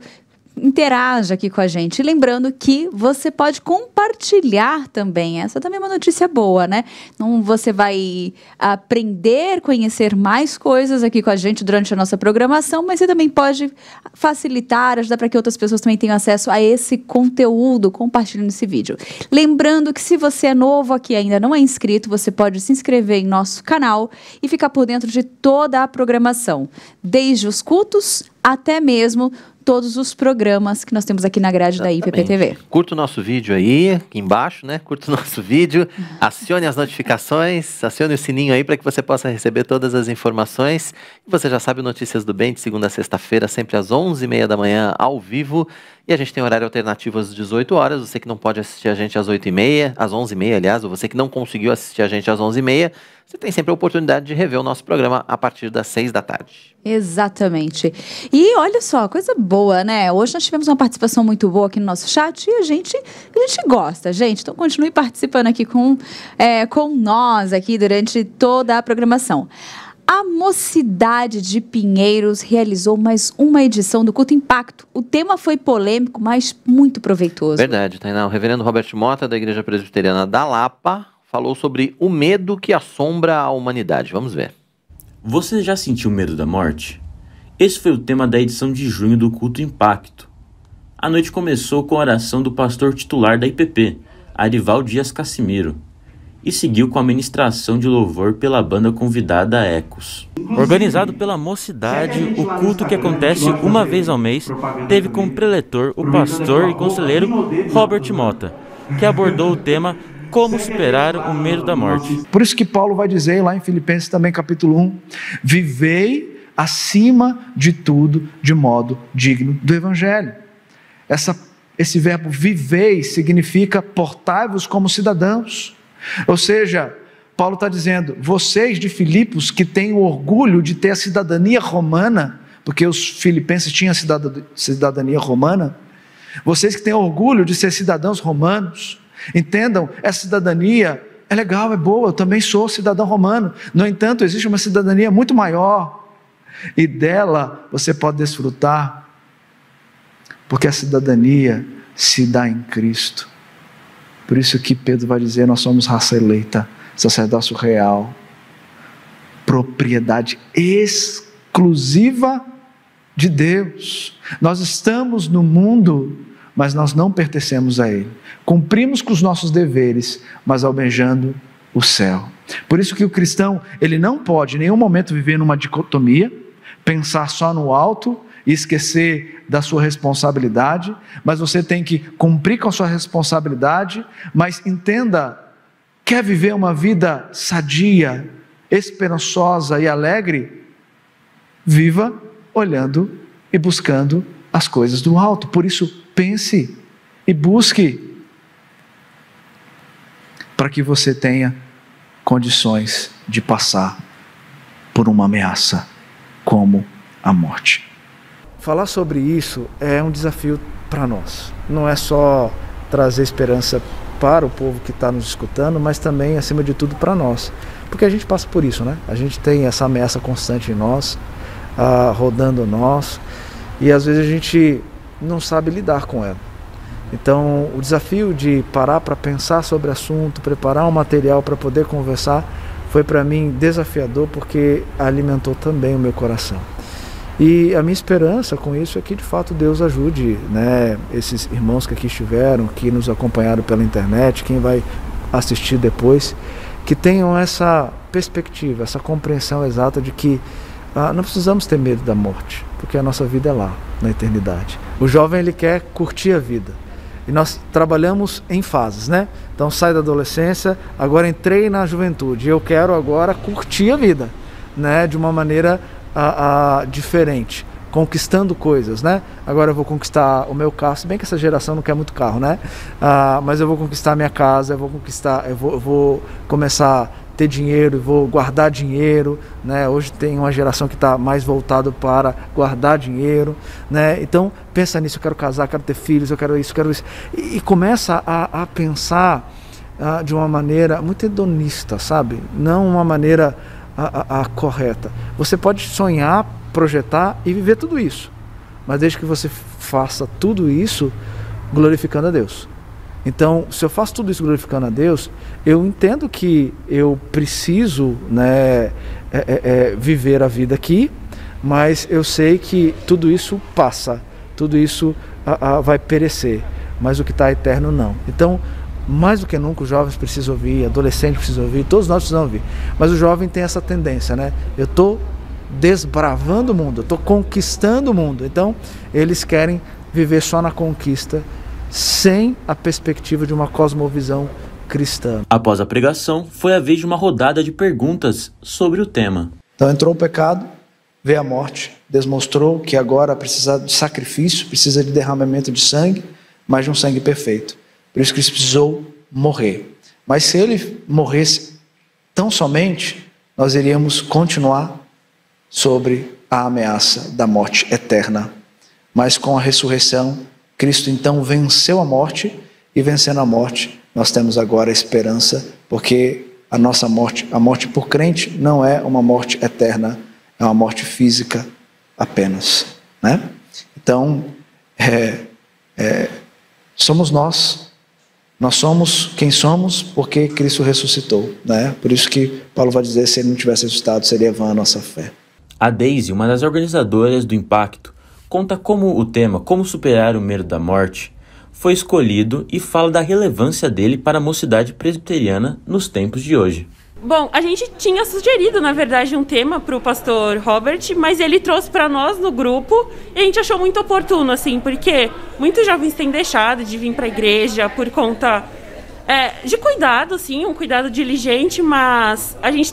Speaker 3: Interaja aqui com a gente. Lembrando que você pode compartilhar também. Essa também é uma notícia boa, né? Então, você vai aprender, conhecer mais coisas aqui com a gente durante a nossa programação, mas você também pode facilitar, ajudar para que outras pessoas também tenham acesso a esse conteúdo, compartilhando esse vídeo. Lembrando que se você é novo aqui e ainda não é inscrito, você pode se inscrever em nosso canal e ficar por dentro de toda a programação, desde os cultos até mesmo todos os programas que nós temos aqui na grade da IPP TV.
Speaker 2: Curta o nosso vídeo aí, aqui embaixo, né? Curta o nosso vídeo, acione as notificações, acione o sininho aí para que você possa receber todas as informações. E você já sabe, Notícias do Bem, de segunda a sexta-feira, sempre às 11h30 da manhã, ao vivo. E a gente tem horário alternativo às 18 horas. Você que não pode assistir a gente às 8h30, às 11h30, aliás, ou você que não conseguiu assistir a gente às 11h30, você tem sempre a oportunidade de rever o nosso programa a partir das 6 da tarde.
Speaker 3: Exatamente. E olha só, coisa boa, né? Hoje nós tivemos uma participação muito boa aqui no nosso chat e a gente gosta, gente. Então continue participando aqui com nós aqui durante toda a programação. A Mocidade de Pinheiros realizou mais uma edição do Culto Impacto. O tema foi polêmico, mas muito proveitoso.
Speaker 2: Verdade, Tainá. O reverendo Robert Mota, da Igreja Presbiteriana da Lapa, falou sobre o medo que assombra a humanidade. Vamos ver.
Speaker 4: Você já sentiu medo da morte? Esse foi o tema da edição de junho do Culto Impacto. A noite começou com a oração do pastor titular da IPP, Arival Dias Cassimiro, e seguiu com a ministração de louvor pela banda convidada Ecos. Organizado pela mocidade, o culto, que acontece uma vez ao mês, teve como preletor o pastor e conselheiro Robert Mota, que abordou o tema Como Superar o Medo da Morte.
Speaker 5: Por isso que Paulo vai dizer lá em Filipenses também, capítulo 1, vivei acima de tudo de modo digno do Evangelho. Esse verbo vivei significa portai-vos como cidadãos. Ou seja, Paulo está dizendo, vocês de Filipos que têm o orgulho de ter a cidadania romana, porque os filipenses tinham cidadania romana, vocês que têm orgulho de ser cidadãos romanos, entendam, essa cidadania é legal, é boa, eu também sou cidadão romano. No entanto, existe uma cidadania muito maior, e dela você pode desfrutar, porque a cidadania se dá em Cristo. Por isso que Pedro vai dizer, nós somos raça eleita, sacerdócio real, propriedade exclusiva de Deus. Nós estamos no mundo, mas nós não pertencemos a ele. Cumprimos com os nossos deveres, mas almejando o céu. Por isso que o cristão, ele não pode em nenhum momento viver numa dicotomia, pensar só no alto e esquecer da sua responsabilidade, mas você tem que cumprir com a sua responsabilidade, mas entenda, quer viver uma vida sadia, esperançosa e alegre? Viva olhando e buscando as coisas do alto. Por isso, pense e busque, para que você tenha condições de passar por uma ameaça como a morte. Falar sobre isso é um desafio para nós. Não é só trazer esperança para o povo que está nos escutando, mas também, acima de tudo, para nós. Porque a gente passa por isso, né? A gente tem essa ameaça constante em nós, rodando nós, e às vezes a gente não sabe lidar com ela. Então, o desafio de parar para pensar sobre o assunto, preparar um material para poder conversar, foi para mim desafiador, porque alimentou também o meu coração. E a minha esperança com isso é que de fato Deus ajude, né, esses irmãos que aqui estiveram, que nos acompanharam pela internet, quem vai assistir depois, que tenham essa perspectiva, essa compreensão exata de que não precisamos ter medo da morte, porque a nossa vida é lá, na eternidade. O jovem, ele quer curtir a vida. E nós trabalhamos em fases, né? Então sai da adolescência, agora entrei na juventude. Eu quero agora curtir a vida, né? De uma maneira diferente, conquistando coisas, né? Agora eu vou conquistar o meu carro, se bem que essa geração não quer muito carro, né? Mas eu vou conquistar a minha casa, eu vou começar a ter dinheiro, eu vou guardar dinheiro, né? Hoje tem uma geração que está mais voltado para guardar dinheiro, né? Então pensa nisso, eu quero casar, quero ter filhos, eu quero isso, e começa a pensar de uma maneira muito hedonista, sabe? Não uma maneira correta. Você pode sonhar, projetar e viver tudo isso, mas desde que você faça tudo isso glorificando a Deus. Então, se eu faço tudo isso glorificando a Deus, eu entendo que eu preciso, né, viver a vida aqui, mas eu sei que tudo isso passa, tudo isso vai perecer, mas o que está eterno não. Então, mais do que nunca, os jovens precisam ouvir, adolescentes precisam ouvir, todos nós precisamos ouvir. Mas o jovem tem essa tendência, né? Eu estou desbravando o mundo, eu estou conquistando o mundo. Então, eles querem viver só na conquista, sem a perspectiva de uma cosmovisão cristã.
Speaker 4: Após a pregação, foi a vez de uma rodada de perguntas sobre o tema.
Speaker 5: Então entrou o pecado, veio a morte, Deus mostrou que agora precisa de sacrifício, precisa de derramamento de sangue, mas de um sangue perfeito. Por isso que ele precisou morrer. Mas se ele morresse tão somente, nós iríamos continuar sobre a ameaça da morte eterna. Mas com a ressurreição, Cristo então venceu a morte, e vencendo a morte, nós temos agora a esperança, porque a nossa morte, a morte por crente, não é uma morte eterna, é uma morte física apenas, né? Então, somos nós somos quem somos porque Cristo ressuscitou, né? Por isso que Paulo vai dizer, se ele não tivesse ressuscitado, seria vã a nossa fé.
Speaker 4: A Daisy, uma das organizadoras do Impacto, conta como o tema Como Superar o Medo da Morte foi escolhido e fala da relevância dele para a mocidade presbiteriana nos tempos de hoje.
Speaker 6: Bom, a gente tinha sugerido, na verdade, um tema para o pastor Robert, mas ele trouxe para nós no grupo e a gente achou muito oportuno, assim, porque muitos jovens têm deixado de vir para a igreja por conta de cuidado, assim, um cuidado diligente, mas a gente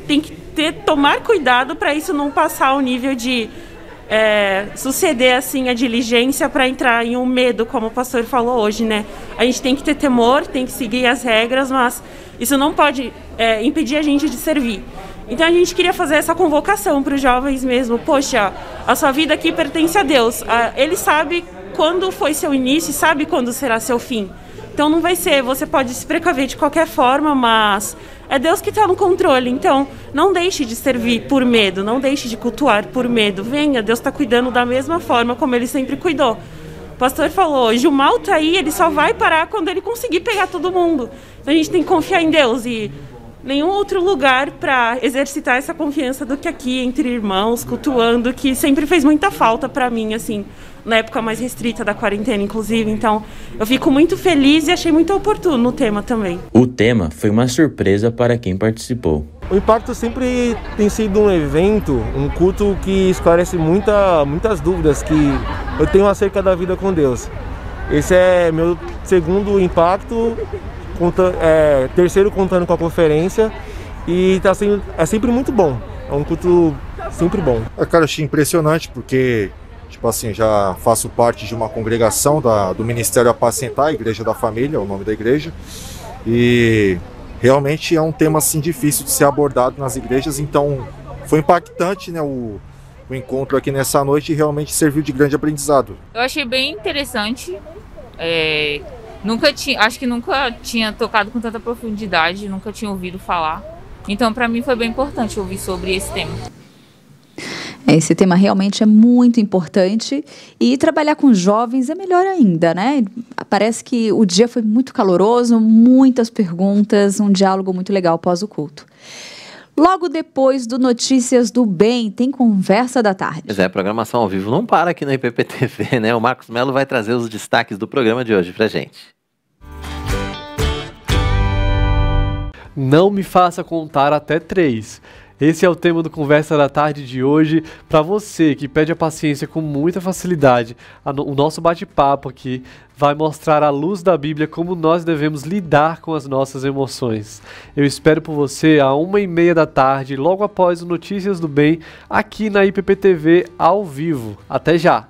Speaker 6: tem que tomar cuidado para isso não passar ao nível de suceder, assim, a diligência para entrar em um medo, como o pastor falou hoje, né? A gente tem que ter temor, tem que seguir as regras, mas isso não pode impedir a gente de servir. Então a gente queria fazer essa convocação para os jovens mesmo. Poxa, a sua vida aqui pertence a Deus. Ele sabe quando foi seu início e sabe quando será seu fim. Então não vai ser, você pode se precaver de qualquer forma, mas é Deus que está no controle. Então não deixe de servir por medo, não deixe de cultuar por medo. Venha, Deus está cuidando da mesma forma como Ele sempre cuidou. O pastor falou hoje, o mal está aí, ele só vai parar quando ele conseguir pegar todo mundo. Então a gente tem que confiar em Deus e nenhum outro lugar para exercitar essa confiança do que aqui, entre irmãos, cultuando, que sempre fez muita falta para mim, assim, na época mais restrita da quarentena, inclusive. Então eu fico muito feliz e achei muito oportuno o tema também.
Speaker 4: O tema foi uma surpresa para quem participou.
Speaker 7: O Impacto sempre tem sido um evento, um culto que esclarece muitas dúvidas que eu tenho acerca da vida com Deus. Esse é meu segundo Impacto, terceiro contando com a conferência, e é sempre muito bom, é um culto sempre bom.
Speaker 10: Cara, eu achei impressionante porque, tipo assim, já faço parte de uma congregação do Ministério Apacentar, Igreja da Família, é o nome da igreja, e realmente é um tema assim difícil de ser abordado nas igrejas, então foi impactante, né, o encontro aqui nessa noite e realmente serviu de grande aprendizado.
Speaker 24: Eu achei bem interessante, acho que nunca tinha tocado com tanta profundidade, nunca tinha ouvido falar, então para mim foi bem importante ouvir sobre esse tema.
Speaker 3: Esse tema realmente é muito importante e trabalhar com jovens é melhor ainda, né? Parece que o dia foi muito caloroso, muitas perguntas, um diálogo muito legal após o culto. Logo depois do Notícias do Bem, tem Conversa da Tarde.
Speaker 2: Pois é, a programação ao vivo não para aqui na IPP-TV, né? O Marcos Melo vai trazer os destaques do programa de hoje pra gente.
Speaker 25: Não me faça contar até 3. Esse é o tema do Conversa da Tarde de hoje. Para você que pede a paciência com muita facilidade, o nosso bate-papo aqui vai mostrar à luz da Bíblia como nós devemos lidar com as nossas emoções. Eu espero por você às 1h30 da tarde, logo após o Notícias do Bem, aqui na IPP-TV ao vivo. Até já!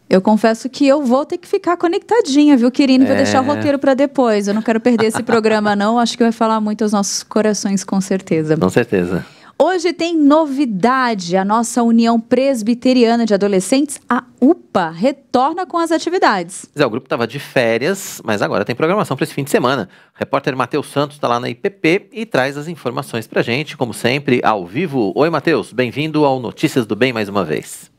Speaker 3: Eu confesso que eu vou ter que ficar conectadinha, viu, Quirino? Vou deixar o roteiro para depois. Eu não quero perder esse programa, não. Acho que vai falar muito aos nossos corações, com certeza.
Speaker 2: Com certeza.
Speaker 3: Hoje tem novidade. A nossa União Presbiteriana de Adolescentes, a UPA, retorna com as atividades.
Speaker 2: O grupo estava de férias, mas agora tem programação para esse fim de semana. O repórter Matheus Santos está lá na IPP e traz as informações para a gente, como sempre, ao vivo. Oi, Matheus. Bem-vindo ao Notícias do Bem mais uma vez.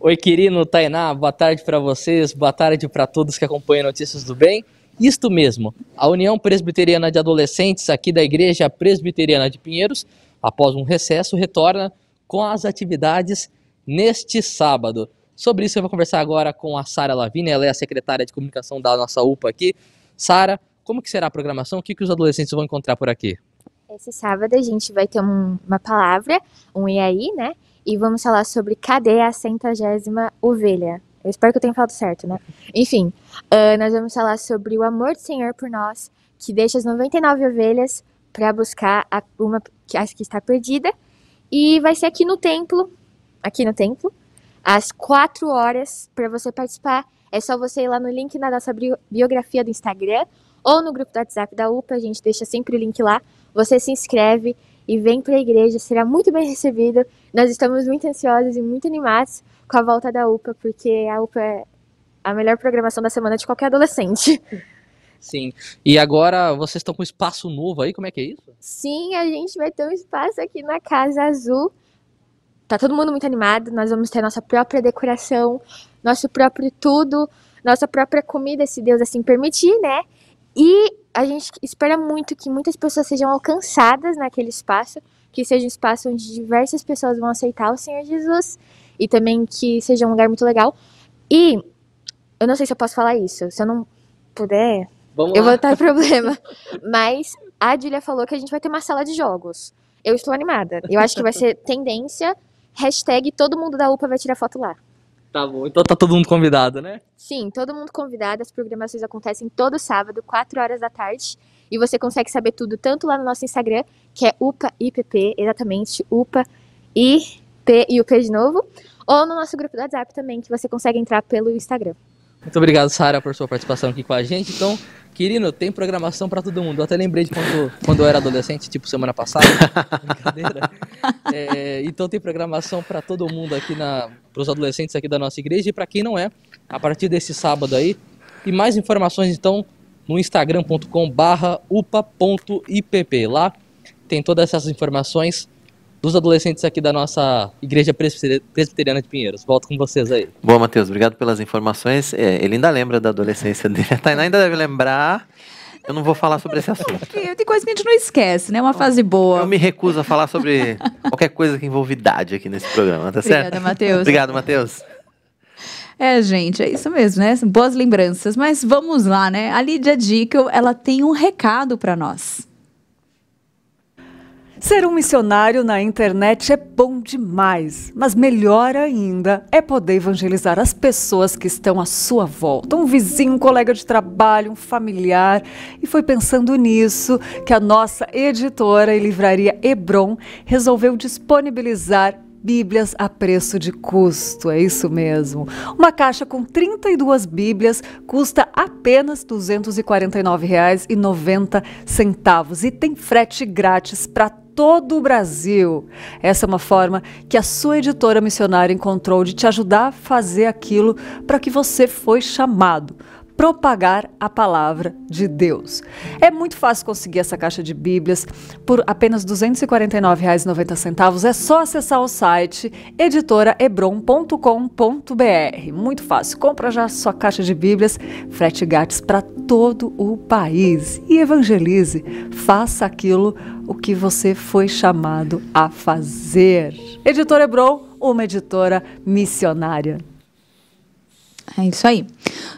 Speaker 26: Oi, Quirino, Tainá, boa tarde para vocês, boa tarde para todos que acompanham Notícias do Bem. Isto mesmo, a União Presbiteriana de Adolescentes aqui da Igreja Presbiteriana de Pinheiros, após um recesso, retorna com as atividades neste sábado. Sobre isso eu vou conversar agora com a Sara Lavigne, ela é a secretária de comunicação da nossa UPA aqui. Sara, como que será a programação? O que os adolescentes vão encontrar por aqui?
Speaker 27: Esse sábado a gente vai ter uma palavra, um e aí, né? E vamos falar sobre cadê a 100ª ovelha. Eu espero que eu tenha falado certo, né? Enfim, nós vamos falar sobre o amor do Senhor por nós, que deixa as 99 ovelhas para buscar uma que está perdida. E vai ser aqui no templo, às 4 horas, para você participar. É só você ir lá no link na nossa biografia do Instagram ou no grupo do WhatsApp da UPA, a gente deixa sempre o link lá. Você se inscreve e vem para a igreja, será muito bem recebido. Nós estamos muito ansiosos e muito animados com a volta da UPA, porque a UPA é a melhor programação da semana de qualquer adolescente.
Speaker 26: Sim, e agora vocês estão com um espaço novo aí, como é que é isso?
Speaker 27: Sim, a gente vai ter um espaço aqui na Casa Azul. Tá todo mundo muito animado, nós vamos ter nossa própria decoração, nosso próprio tudo, nossa própria comida, se Deus assim permitir, né? E a gente espera muito que muitas pessoas sejam alcançadas naquele espaço, que seja um espaço onde diversas pessoas vão aceitar o Senhor Jesus e também que seja um lugar muito legal. E eu não sei se eu posso falar isso, se eu não puder, eu vou estar em problema. Mas a Júlia falou que a gente vai ter uma sala de jogos. Eu estou animada. Eu acho que vai ser tendência, hashtag todo mundo da UPA vai tirar foto lá.
Speaker 26: Tá bom, então tá todo mundo convidado, né?
Speaker 27: Sim, todo mundo convidado. As programações acontecem todo sábado, 4 horas da tarde. E você consegue saber tudo tanto lá no nosso Instagram, que é UPA-IPP, exatamente, UPA-IP e o P de novo. Ou no nosso grupo do WhatsApp também, que você consegue entrar pelo Instagram.
Speaker 26: Muito obrigado, Sara, por sua participação aqui com a gente. Então, Quirino, tem programação pra todo mundo. Eu até lembrei de quando eu era adolescente, tipo semana passada. Brincadeira. Então tem programação pra todo mundo aqui, pros adolescentes aqui da nossa igreja e pra quem não é, a partir desse sábado aí. E mais informações, então, no instagram.com/upa.ipp. Lá tem todas essas informações dos adolescentes aqui da nossa Igreja Presbiteriana de Pinheiros. Volto com vocês aí.
Speaker 2: Boa, Matheus, obrigado pelas informações. Ele ainda lembra da adolescência dele. A Tainá ainda deve lembrar. Eu não vou falar sobre esse assunto.
Speaker 3: Tem coisa que a gente não esquece, né? Uma fase boa.
Speaker 2: Eu me recuso a falar sobre qualquer coisa que envolva idade aqui nesse programa, tá certo?
Speaker 3: Obrigada, Matheus.
Speaker 2: Obrigado, Matheus.
Speaker 3: Gente, é isso mesmo, né? Boas lembranças. Mas vamos lá, né? A Lídia Dickel, ela tem um recado para nós.
Speaker 11: Ser um missionário na internet é bom demais, mas melhor ainda é poder evangelizar as pessoas que estão à sua volta. Um vizinho, um colega de trabalho, um familiar. E foi pensando nisso que a nossa editora e livraria Hebron resolveu disponibilizar Bíblias a preço de custo, é isso mesmo. Uma caixa com 32 Bíblias custa apenas R$ 249,90 e tem frete grátis para todo o Brasil. Essa é uma forma que a sua editora missionária encontrou de te ajudar a fazer aquilo para que você foi chamado. Propagar a palavra de Deus. É muito fácil conseguir essa caixa de Bíblias por apenas R$ 249,90. É só acessar o site editoraebron.com.br. Muito fácil. Compra já a sua caixa de Bíblias, frete grátis para todo o país. E evangelize. Faça aquilo o que você foi chamado a fazer. Editora Hebron, uma editora missionária.
Speaker 3: É isso aí.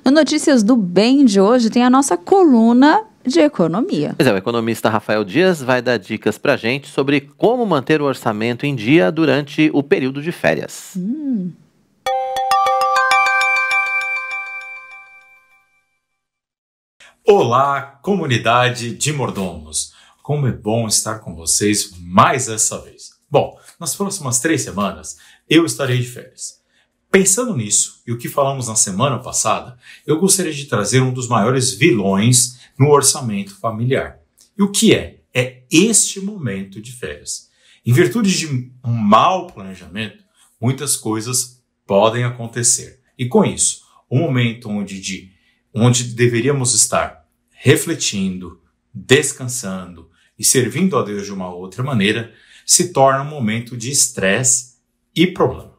Speaker 3: No Notícias do Bem de hoje tem a nossa coluna de economia.
Speaker 2: Pois é, o economista Rafael Dias vai dar dicas pra gente sobre como manter o orçamento em dia durante o período de férias.
Speaker 12: Olá, comunidade de mordomos. Como é bom estar com vocês mais essa vez. Bom, nas próximas 3 semanas eu estarei de férias. Pensando nisso e o que falamos na semana passada, eu gostaria de trazer um dos maiores vilões no orçamento familiar. E o que é? É este momento de férias. Em virtude de um mau planejamento, muitas coisas podem acontecer. E com isso, o momento onde deveríamos estar refletindo, descansando e servindo a Deus de uma outra maneira, se torna um momento de estresse e problema.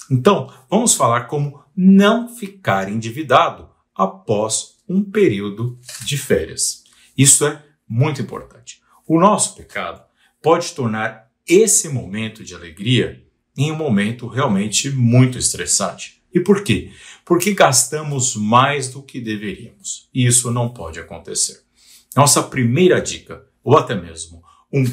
Speaker 12: Então, vamos falar como não ficar endividado após um período de férias. Isso é muito importante. O nosso pecado pode tornar esse momento de alegria em um momento realmente muito estressante. E por quê? Porque gastamos mais do que deveríamos. E isso não pode acontecer. Nossa primeira dica, ou até mesmo um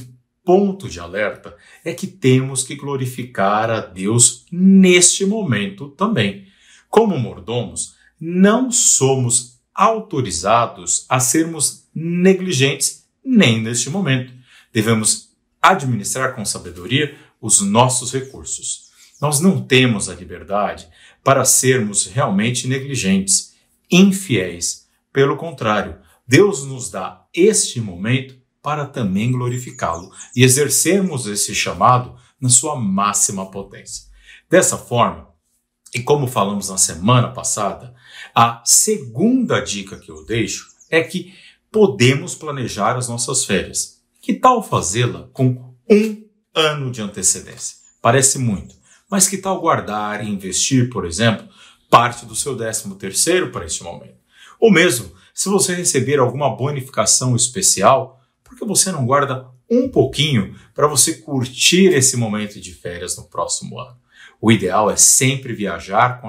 Speaker 12: ponto de alerta, é que temos que glorificar a Deus neste momento também. Como mordomos, não somos autorizados a sermos negligentes nem neste momento. Devemos administrar com sabedoria os nossos recursos. Nós não temos a liberdade para sermos realmente negligentes, infiéis. Pelo contrário, Deus nos dá este momento para também glorificá-lo e exercermos esse chamado na sua máxima potência. Dessa forma, e como falamos na semana passada, a segunda dica que eu deixo é que podemos planejar as nossas férias. Que tal fazê-la com 1 ano de antecedência? Parece muito, mas que tal guardar e investir, por exemplo, parte do seu 13º para este momento? Ou mesmo, se você receber alguma bonificação especial, por que você não guarda um pouquinho para você curtir esse momento de férias no próximo ano. O ideal é sempre viajar com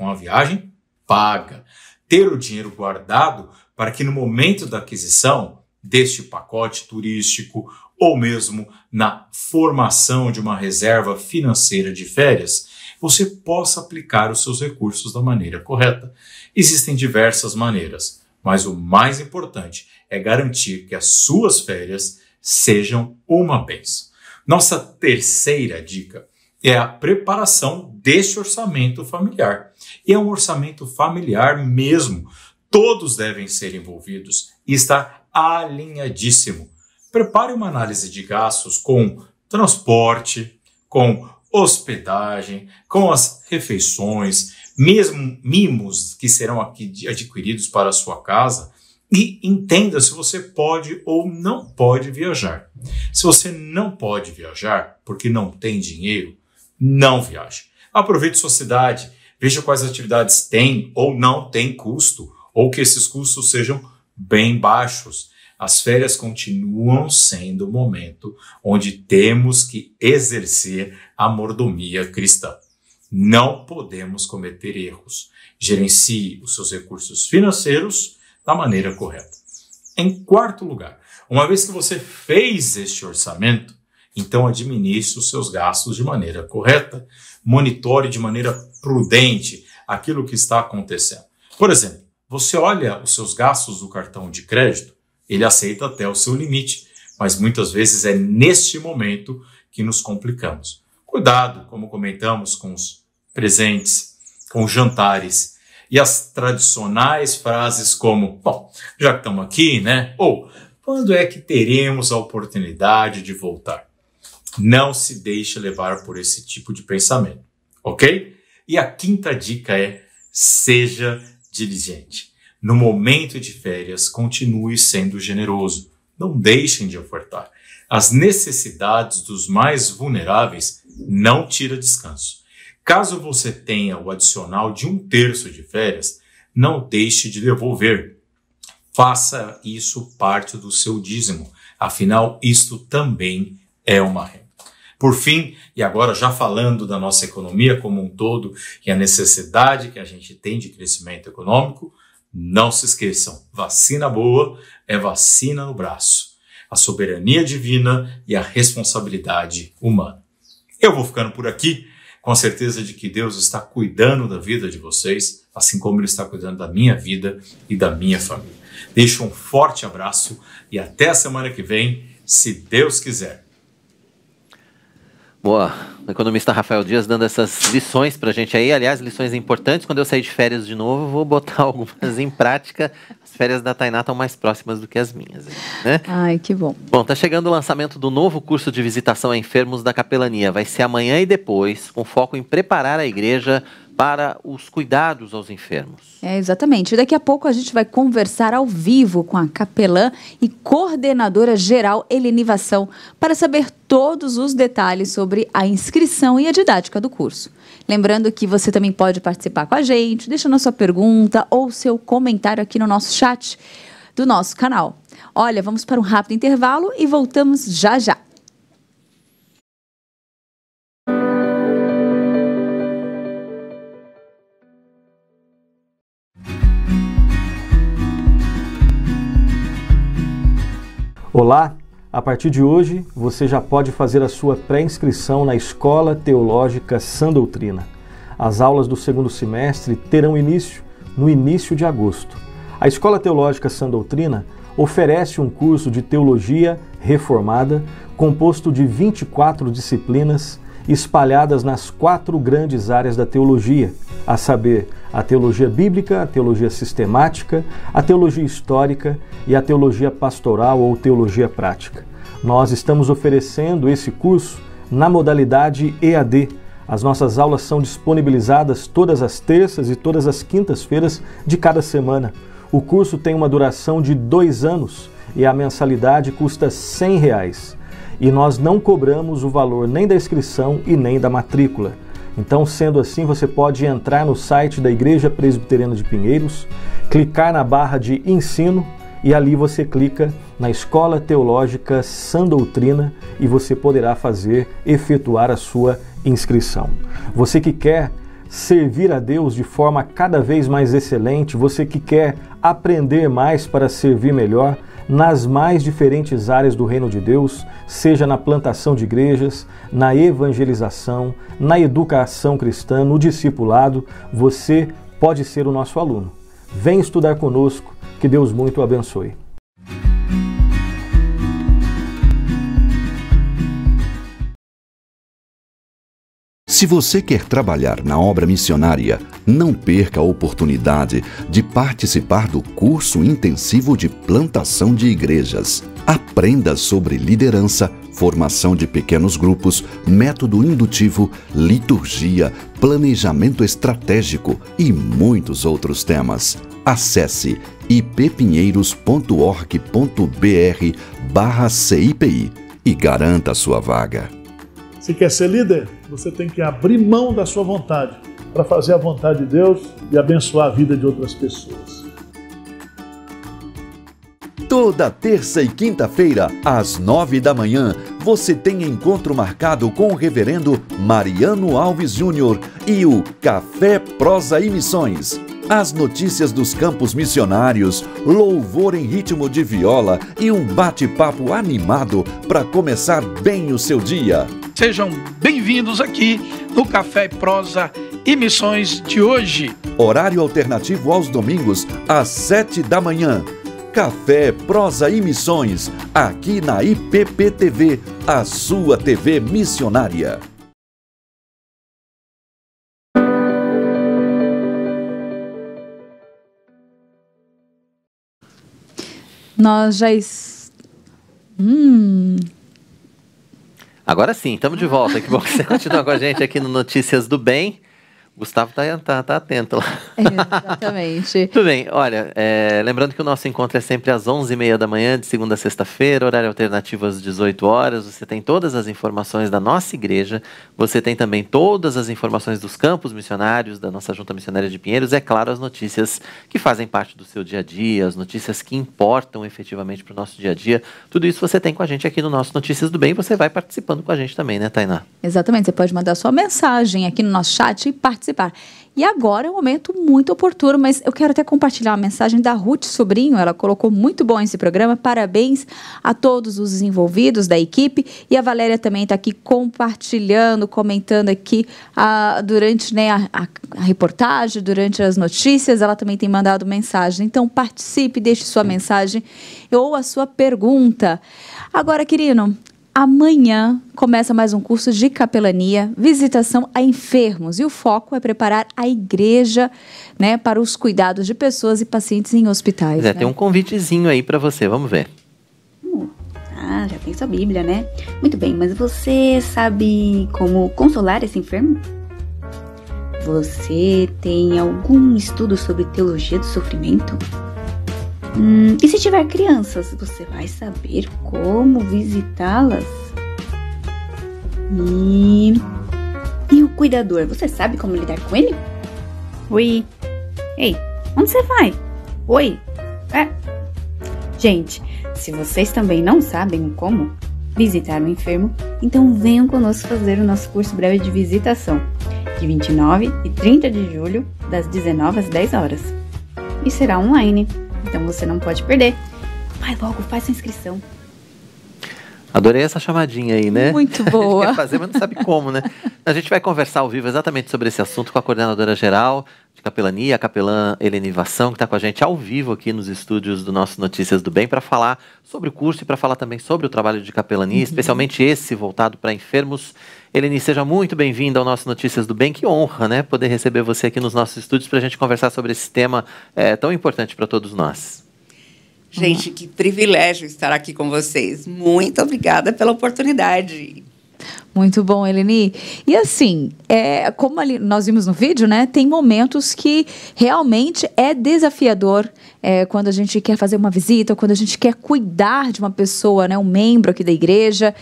Speaker 12: a viagem paga. Ter o dinheiro guardado para que no momento da aquisição deste pacote turístico ou mesmo na formação de uma reserva financeira de férias, você possa aplicar os seus recursos da maneira correta. Existem diversas maneiras, mas o mais importante é garantir que as suas férias sejam uma bênção. Nossa terceira dica é a preparação deste orçamento familiar. E é um orçamento familiar mesmo. Todos devem ser envolvidos e estar alinhadíssimo. Prepare uma análise de gastos com transporte, com hospedagem, com as refeições, mesmo mimos que serão adquiridos para a sua casa, e entenda se você pode ou não pode viajar. Se você não pode viajar porque não tem dinheiro, não viaje. Aproveite sua cidade, veja quais atividades têm ou não têm custo, ou que esses custos sejam bem baixos. As férias continuam sendo o momento onde temos que exercer a mordomia cristã. Não podemos cometer erros. Gerencie os seus recursos financeiros da maneira correta. Em quarto lugar, uma vez que você fez este orçamento, então administre os seus gastos de maneira correta. Monitore de maneira prudente aquilo que está acontecendo. Por exemplo, você olha os seus gastos do cartão de crédito, ele aceita até o seu limite, mas muitas vezes é neste momento que nos complicamos. Cuidado, como comentamos, com os presentes, com os jantares e as tradicionais frases como, bom, já que estamos aqui, né? Ou, quando é que teremos a oportunidade de voltar? Não se deixe levar por esse tipo de pensamento, ok? E a quinta dica é, seja diligente. No momento de férias, continue sendo generoso. Não deixem de ofertar. As necessidades dos mais vulneráveis não tira descanso. Caso você tenha o adicional de 1/3 de férias, não deixe de devolver. Faça isso parte do seu dízimo. Afinal, isto também é uma renda. Por fim, e agora já falando da nossa economia como um todo e a necessidade que a gente tem de crescimento econômico, não se esqueçam, vacina boa é vacina no braço. A soberania divina e a responsabilidade humana. Eu vou ficando por aqui, com a certeza de que Deus está cuidando da vida de vocês, assim como Ele está cuidando da minha vida e da minha família. Deixo um forte abraço e até a semana que vem, se Deus quiser.
Speaker 2: Boa, o economista Rafael Dias dando essas lições pra gente aí, aliás, lições importantes. Quando eu sair de férias de novo, vou botar algumas em prática. As férias da Tainá estão mais próximas do que as minhas, né?
Speaker 3: Ai, que bom.
Speaker 2: Bom, tá chegando o lançamento do novo curso de visitação a enfermos da capelania. Vai ser amanhã e depois, com foco em preparar a igreja para os cuidados aos enfermos.
Speaker 3: É, exatamente. Daqui a pouco a gente vai conversar ao vivo com a capelã e coordenadora geral Eleni Vassão para saber todos os detalhes sobre a inscrição e a didática do curso. Lembrando que você também pode participar com a gente, deixando a sua pergunta ou seu comentário aqui no nosso chat do nosso canal. Olha, vamos para um rápido intervalo e voltamos já já.
Speaker 13: Olá, a partir de hoje você já pode fazer a sua pré-inscrição na Escola Teológica Sã Doutrina. As aulas do segundo semestre terão início no início de agosto. A Escola Teológica Sã Doutrina oferece um curso de teologia reformada composto de 24 disciplinas espalhadas nas 4 grandes áreas da teologia, a saber, a teologia bíblica, a teologia sistemática, a teologia histórica e a teologia pastoral ou teologia prática. Nós estamos oferecendo esse curso na modalidade EAD. As nossas aulas são disponibilizadas todas as terças e todas as quintas-feiras de cada semana. O curso tem uma duração de 2 anos e a mensalidade custa R$ 100. E nós não cobramos o valor nem da inscrição e nem da matrícula. Então, sendo assim, você pode entrar no site da Igreja Presbiteriana de Pinheiros, clicar na barra de Ensino e ali você clica na Escola Teológica Sã Doutrina e você poderá efetuar a sua inscrição. Você que quer servir a Deus de forma cada vez mais excelente, você que quer aprender mais para servir melhor nas mais diferentes áreas do reino de Deus, seja na plantação de igrejas, na evangelização, na educação cristã, no discipulado, você pode ser o nosso aluno. Vem estudar conosco, que Deus muito o abençoe.
Speaker 8: Se você quer trabalhar na obra missionária, não perca a oportunidade de participar do curso intensivo de plantação de igrejas. Aprenda sobre liderança, formação de pequenos grupos, método indutivo, liturgia, planejamento estratégico e muitos outros temas. Acesse ipepinheiros.org.br/CIPI e garanta a sua vaga.
Speaker 14: Se quer ser líder, você tem que abrir mão da sua vontade para fazer a vontade de Deus e abençoar a vida de outras pessoas.
Speaker 8: Toda terça e quinta-feira, às 9 da manhã, você tem encontro marcado com o reverendo Mariano Alves Júnior e o Café Prosa e Missões. As notícias dos campos missionários, louvor em ritmo de viola e um bate-papo animado para começar bem o seu dia.
Speaker 15: Sejam bem-vindos aqui no Café Prosa e Missões de hoje.
Speaker 8: Horário alternativo aos domingos, às 7 da manhã. Café Prosa e Missões, aqui na IPP-TV, a sua TV missionária.
Speaker 3: Nós já...
Speaker 2: Agora sim, estamos de volta. Que bom que você continua com a gente aqui no Notícias do Bem. Gustavo tá atento lá.
Speaker 3: Exatamente.
Speaker 2: Tudo bem, olha, lembrando que o nosso encontro é sempre às 11h30 da manhã, de segunda a sexta-feira, horário alternativo às 18 horas. Você tem todas as informações da nossa igreja, você tem também todas as informações dos campos missionários, da nossa Junta Missionária de Pinheiros, é claro, as notícias que fazem parte do seu dia a dia, as notícias que importam efetivamente para o nosso dia a dia. Tudo isso você tem com a gente aqui no nosso Notícias do Bem, e você vai participando com a gente também, né, Tainá?
Speaker 3: Exatamente, você pode mandar sua mensagem aqui no nosso chat e participar. E agora é um momento muito oportuno, mas eu quero até compartilhar uma mensagem da Ruth Sobrinho. Ela colocou muito bom esse programa. Parabéns a todos os envolvidos da equipe. E a Valéria também está aqui compartilhando, comentando aqui durante a reportagem, durante as notícias. Ela também tem mandado mensagem. Então participe, deixe sua mensagem ou a sua pergunta. Agora, querido, amanhã começa mais um curso de capelania, visitação a enfermos. E o foco é preparar a igreja, né, para os cuidados de pessoas e pacientes em hospitais.
Speaker 2: Né? Tem um convitezinho aí para você, vamos ver.
Speaker 17: Já tem sua Bíblia, né? Muito bem, mas você sabe como consolar esse enfermo? Você tem algum estudo sobre teologia do sofrimento? E se tiver crianças, você vai saber como visitá-las? E o cuidador, você sabe como lidar com ele? Oi. Ei, onde você vai? Oi. Gente, se vocês também não sabem como visitar um enfermo, então venham conosco fazer o nosso curso breve de visitação, de 29 e 30 de julho, das 19 às 10 horas. E será online. Então você não pode perder. Vai logo, faz sua inscrição.
Speaker 2: Adorei essa chamadinha aí, né?
Speaker 3: Muito boa.
Speaker 2: Quer fazer, mas não sabe como, né? A gente vai conversar ao vivo exatamente sobre esse assunto com a coordenadora geral de capelania, a capelã Helene Vação, que está com a gente ao vivo aqui nos estúdios do nosso Notícias do Bem, para falar sobre o curso e para falar também sobre o trabalho de capelania, especialmente esse voltado para enfermos. Helene, seja muito bem-vinda ao nosso Notícias do Bem. Que honra, né? Poder receber você aqui nos nossos estúdios para a gente conversar sobre esse tema tão importante para todos nós.
Speaker 18: Gente, que privilégio estar aqui com vocês. Muito obrigada pela oportunidade.
Speaker 3: Muito bom, Helene. E assim, como nós vimos no vídeo, né, tem momentos que realmente é desafiador quando a gente quer fazer uma visita, quando a gente quer cuidar de uma pessoa, né, um membro aqui da igreja.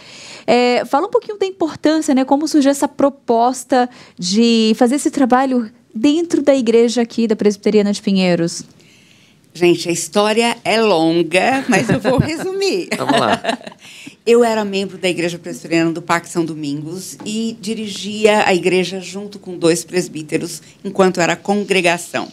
Speaker 3: Fala um pouquinho da importância, né, como surgiu essa proposta de fazer esse trabalho dentro da igreja aqui da Presbiteriana de Pinheiros.
Speaker 18: Gente, a história é longa, mas eu vou resumir.
Speaker 2: Vamos lá.
Speaker 18: Eu era membro da Igreja Presbiteriana do Parque São Domingos e dirigia a igreja junto com 2 presbíteros, enquanto era congregação.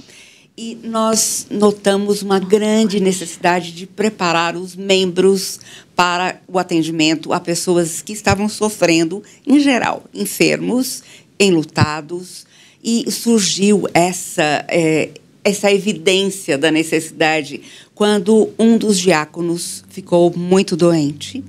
Speaker 18: E nós notamos uma grande necessidade de preparar os membros para o atendimento a pessoas que estavam sofrendo, em geral, enfermos, enlutados, e surgiu essa evidência da necessidade quando um dos diáconos ficou muito doente.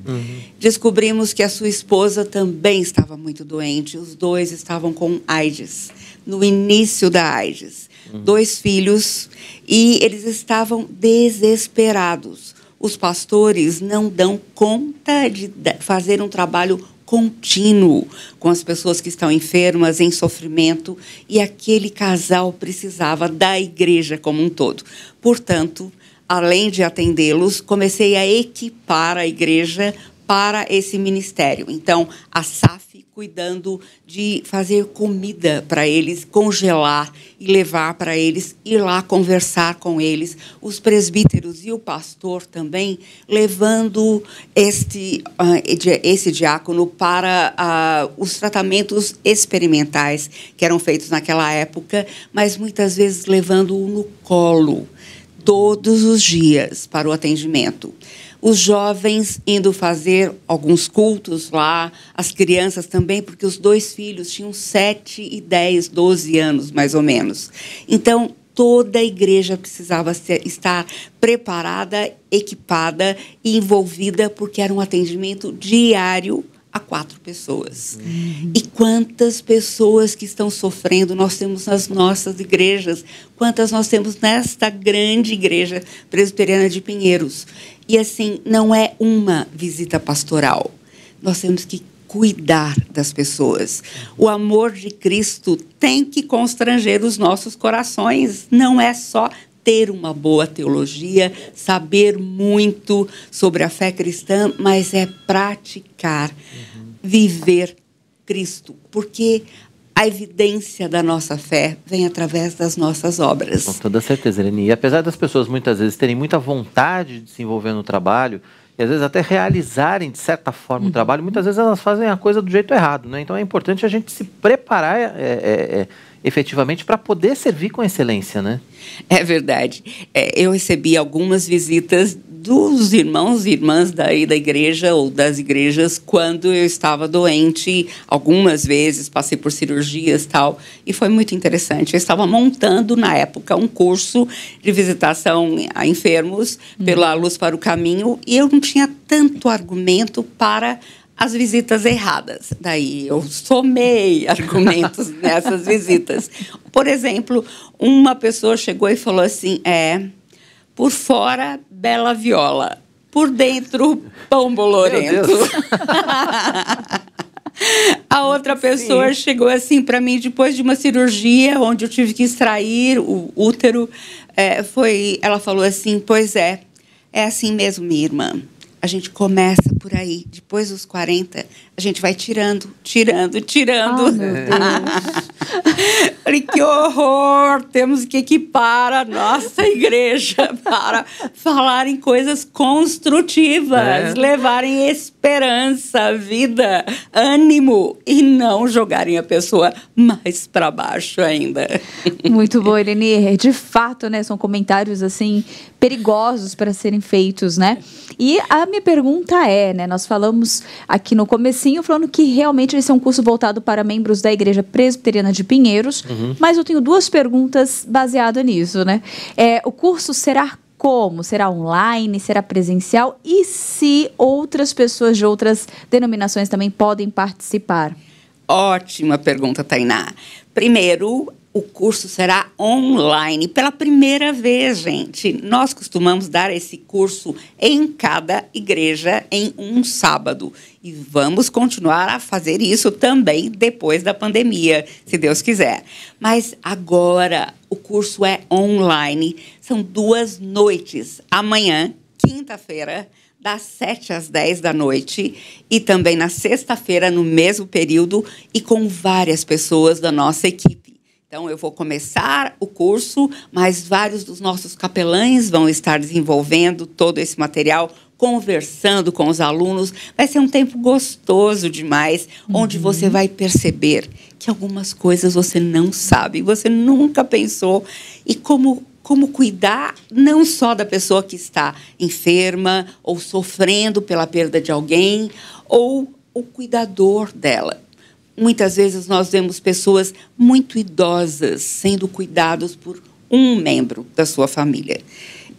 Speaker 18: Descobrimos que a sua esposa também estava muito doente. Os 2 estavam com AIDS, no início da AIDS. 2 filhos, e eles estavam desesperados. Os pastores não dão conta de fazer um trabalho contínuo com as pessoas que estão enfermas, em sofrimento, e aquele casal precisava da igreja como um todo. Portanto, além de atendê-los, comecei a equipar a igreja para esse ministério. Então, a SAF cuidando de fazer comida para eles, congelar e levar para eles, ir lá conversar com eles. Os presbíteros e o pastor também levando esse diácono para os tratamentos experimentais que eram feitos naquela época, mas muitas vezes levando-o no colo, todos os dias para o atendimento. Os jovens indo fazer alguns cultos lá, as crianças também, porque os 2 filhos tinham 7 e 10, 12 anos, mais ou menos. Então, toda a igreja precisava estar preparada, equipada e envolvida, porque era um atendimento diário a 4 pessoas. E quantas pessoas que estão sofrendo nós temos nas nossas igrejas, quantas nós temos nesta grande igreja presbiteriana de Pinheiros. E assim, não é uma visita pastoral. Nós temos que cuidar das pessoas. O amor de Cristo tem que constranger os nossos corações. Não é só ter uma boa teologia, saber muito sobre a fé cristã, mas é praticar, viver Cristo. Porque a evidência da nossa fé vem através das nossas obras.
Speaker 2: Com toda certeza, Eleni. E apesar das pessoas muitas vezes terem muita vontade de se envolver no trabalho, e às vezes até realizarem de certa forma o trabalho, muitas vezes elas fazem a coisa do jeito errado, né? Então é importante a gente se preparar efetivamente para poder servir com excelência, né?
Speaker 18: É verdade. Eu recebi algumas visitas dos irmãos e irmãs da igreja ou das igrejas quando eu estava doente, algumas vezes passei por cirurgias e tal, e foi muito interessante. Eu estava montando, na época, um curso de visitação a enfermos pela Luz para o Caminho, e eu não tinha tanto argumento para as visitas erradas. Daí eu somei argumentos nessas visitas. Por exemplo, uma pessoa chegou e falou assim, por fora, bela viola. Por dentro, pão bolorento. A outra pessoa chegou assim para mim, depois de uma cirurgia, onde eu tive que extrair o útero. Ela falou assim, pois é assim mesmo, minha irmã. A gente começa por aí, depois dos 40, a gente vai tirando.
Speaker 3: Oh, meu Deus.
Speaker 18: Falei, que horror! Temos que equipar a nossa igreja para falar em coisas construtivas, levarem esperança, vida, ânimo, e não jogarem a pessoa mais para baixo ainda.
Speaker 3: Muito bom, Eleni. De fato, né, são comentários assim perigosos para serem feitos, né? E a minha pergunta né, nós falamos aqui no comecinho, falando que realmente esse é um curso voltado para membros da Igreja Presbiteriana de Pinheiros, mas eu tenho 2 perguntas baseadas nisso, né? O curso será como? Será online? Será presencial? E se outras pessoas de outras denominações também podem participar?
Speaker 18: Ótima pergunta, Tainá. Primeiro, o curso será online. Pela primeira vez, gente, nós costumamos dar esse curso em cada igreja em um sábado. E vamos continuar a fazer isso também depois da pandemia, se Deus quiser. Mas agora o curso é online. São 2 noites. Amanhã, quinta-feira, das 7 às 10 da noite, e também na sexta-feira, no mesmo período, e com várias pessoas da nossa equipe. Então, eu vou começar o curso, mas vários dos nossos capelães vão estar desenvolvendo todo esse material, conversando com os alunos. Vai ser um tempo gostoso demais, onde você vai perceber que algumas coisas você não sabe, você nunca pensou, e como cuidar não só da pessoa que está enferma ou sofrendo pela perda de alguém, ou o cuidador dela. Muitas vezes nós vemos pessoas muito idosas sendo cuidados por um membro da sua família.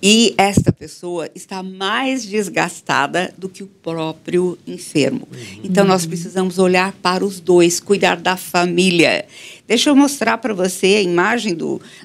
Speaker 18: E esta pessoa está mais desgastada do que o próprio enfermo. Então, nós precisamos olhar para os dois, cuidar da família. Deixa eu mostrar para você a imagem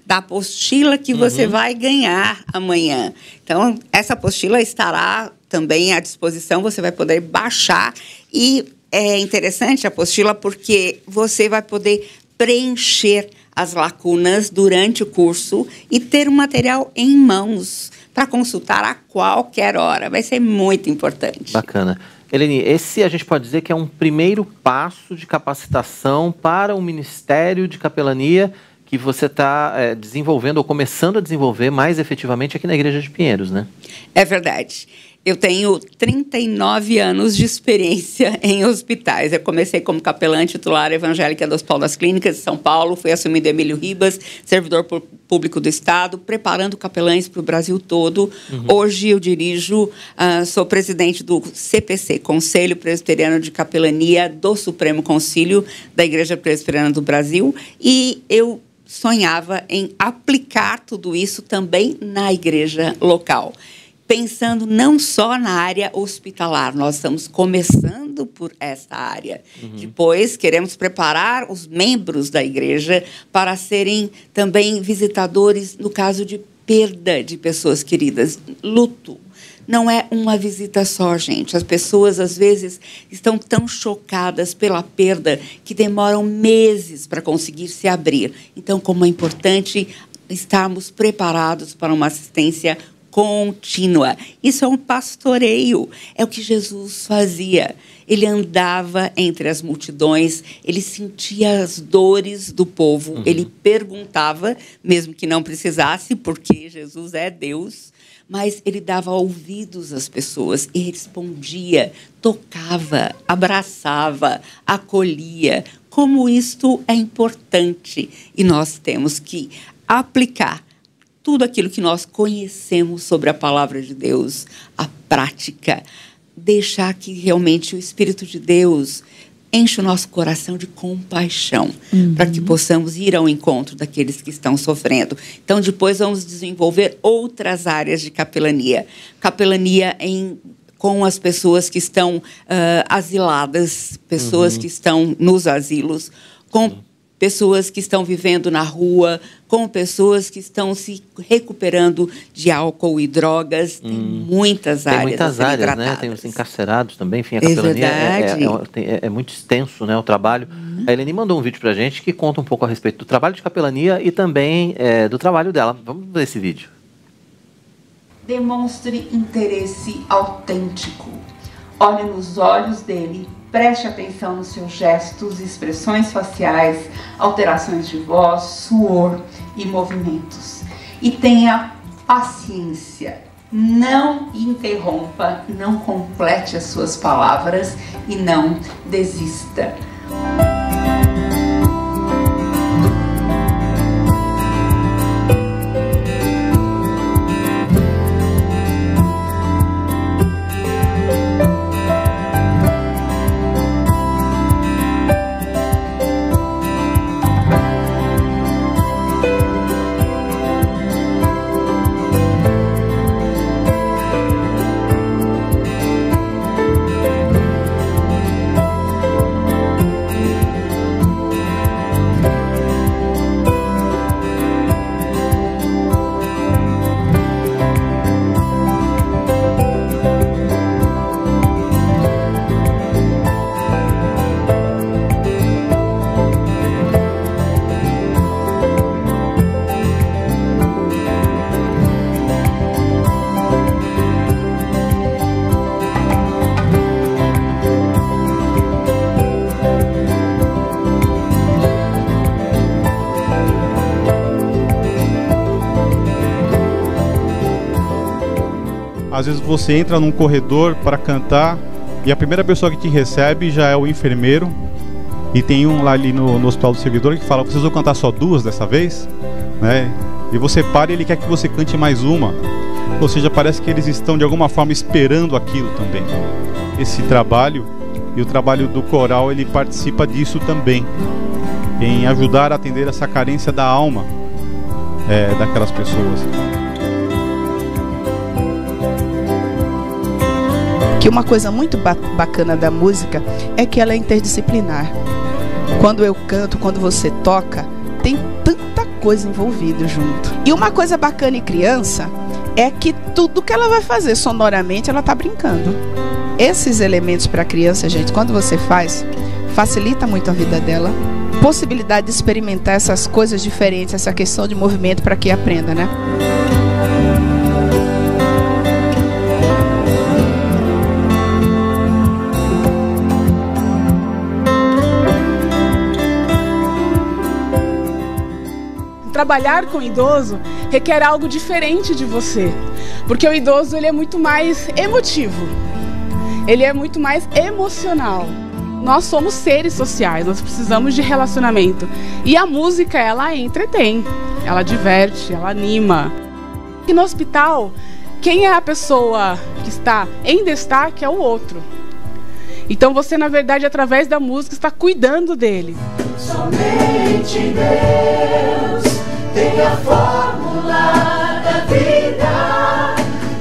Speaker 18: da apostila que você vai ganhar amanhã. Então, essa apostila estará também à disposição, você vai poder baixar. E é interessante a apostila porque você vai poder preencher as lacunas durante o curso e ter o material em mãos para consultar a qualquer hora. Vai ser muito importante.
Speaker 2: Bacana. Eleni, esse a gente pode dizer que é um primeiro passo de capacitação para o Ministério de Capelania que você está desenvolvendo ou começando a desenvolver mais efetivamente aqui na Igreja de Pinheiros, né? É verdade. Eu tenho 39 anos de experiência em hospitais. Eu comecei como capelã titular evangélica do Hospital das Clínicas de São Paulo, fui assumindo Emílio Ribas, servidor público do Estado, preparando capelães para o Brasil todo. Hoje eu dirijo, sou presidente do CPC, Conselho Presbiteriano de Capelania do Supremo Concílio da Igreja Presbiteriana do Brasil, e eu sonhava em aplicar tudo isso também na igreja local. Pensando não só na área hospitalar, nós estamos começando por esta área. Depois, queremos preparar os membros da igreja para serem também visitadores no caso de perda de pessoas queridas, luto. Não é uma visita só, gente. As pessoas, às vezes, estão tão chocadas pela perda que demoram meses para conseguir se abrir. Então, como é importante estarmos preparados para uma assistência contínua. Isso é um pastoreio, é o que Jesus fazia. Ele andava entre as multidões, ele sentia as dores do povo, ele perguntava, mesmo que não precisasse, porque Jesus é Deus, mas ele dava ouvidos às pessoas e respondia, tocava, abraçava, acolhia. Como isto é importante e nós temos que aplicar tudo aquilo que nós conhecemos sobre a palavra de Deus, a prática, deixar que realmente o Espírito de Deus enche o nosso coração de compaixão, para que possamos ir ao encontro daqueles que estão sofrendo. Então, depois vamos desenvolver outras áreas de capelania. Capelania com as pessoas que estão asiladas, pessoas que estão nos asilos, com pessoas que estão vivendo na rua, com pessoas que estão se recuperando de álcool e drogas. Tem muitas áreas. Tem muitas áreas, né? Tem os encarcerados também. Enfim, a capelania é muito extenso, né, o trabalho. A Eleni mandou um vídeo pra gente que conta um pouco a respeito do trabalho de capelania e também do trabalho dela. Vamos ver esse vídeo.
Speaker 1: Demonstre interesse autêntico. Olhe nos olhos dele. Preste atenção nos seus gestos, expressões faciais, alterações de voz, suor e movimentos. E tenha paciência. Não interrompa, não complete as suas palavras e não desista.
Speaker 9: Às vezes você entra num corredor para cantar e a primeira pessoa que te recebe já é o enfermeiro. E tem um lá ali no Hospital do Servidor que fala: vocês vão cantar só 2 dessa vez? Né? E você para e ele quer que você cante mais uma. Ou seja, parece que eles estão de alguma forma esperando aquilo também. Esse trabalho e o trabalho do coral, ele participa disso também, em ajudar a atender essa carência da alma daquelas pessoas.
Speaker 16: Que uma coisa muito bacana da música é que ela é interdisciplinar. Quando eu canto, quando você toca, tem tanta coisa envolvida junto. E uma coisa bacana em criança é que tudo que ela vai fazer sonoramente, ela está brincando. Esses elementos para a criança, gente, quando você faz, facilita muito a vida dela. Possibilidade de experimentar essas coisas diferentes, essa questão de movimento para que aprenda, né?
Speaker 19: Trabalhar com o idoso requer algo diferente de você, porque o idoso ele é muito mais emotivo, ele é muito mais emocional. Nós somos seres sociais, nós precisamos de relacionamento. E a música, ela entretém, ela diverte, ela anima. E no hospital, quem é a pessoa que está em destaque é o outro. Então você, na verdade, através da música, está cuidando dele.
Speaker 20: Somente Deus tem a fórmula da vida,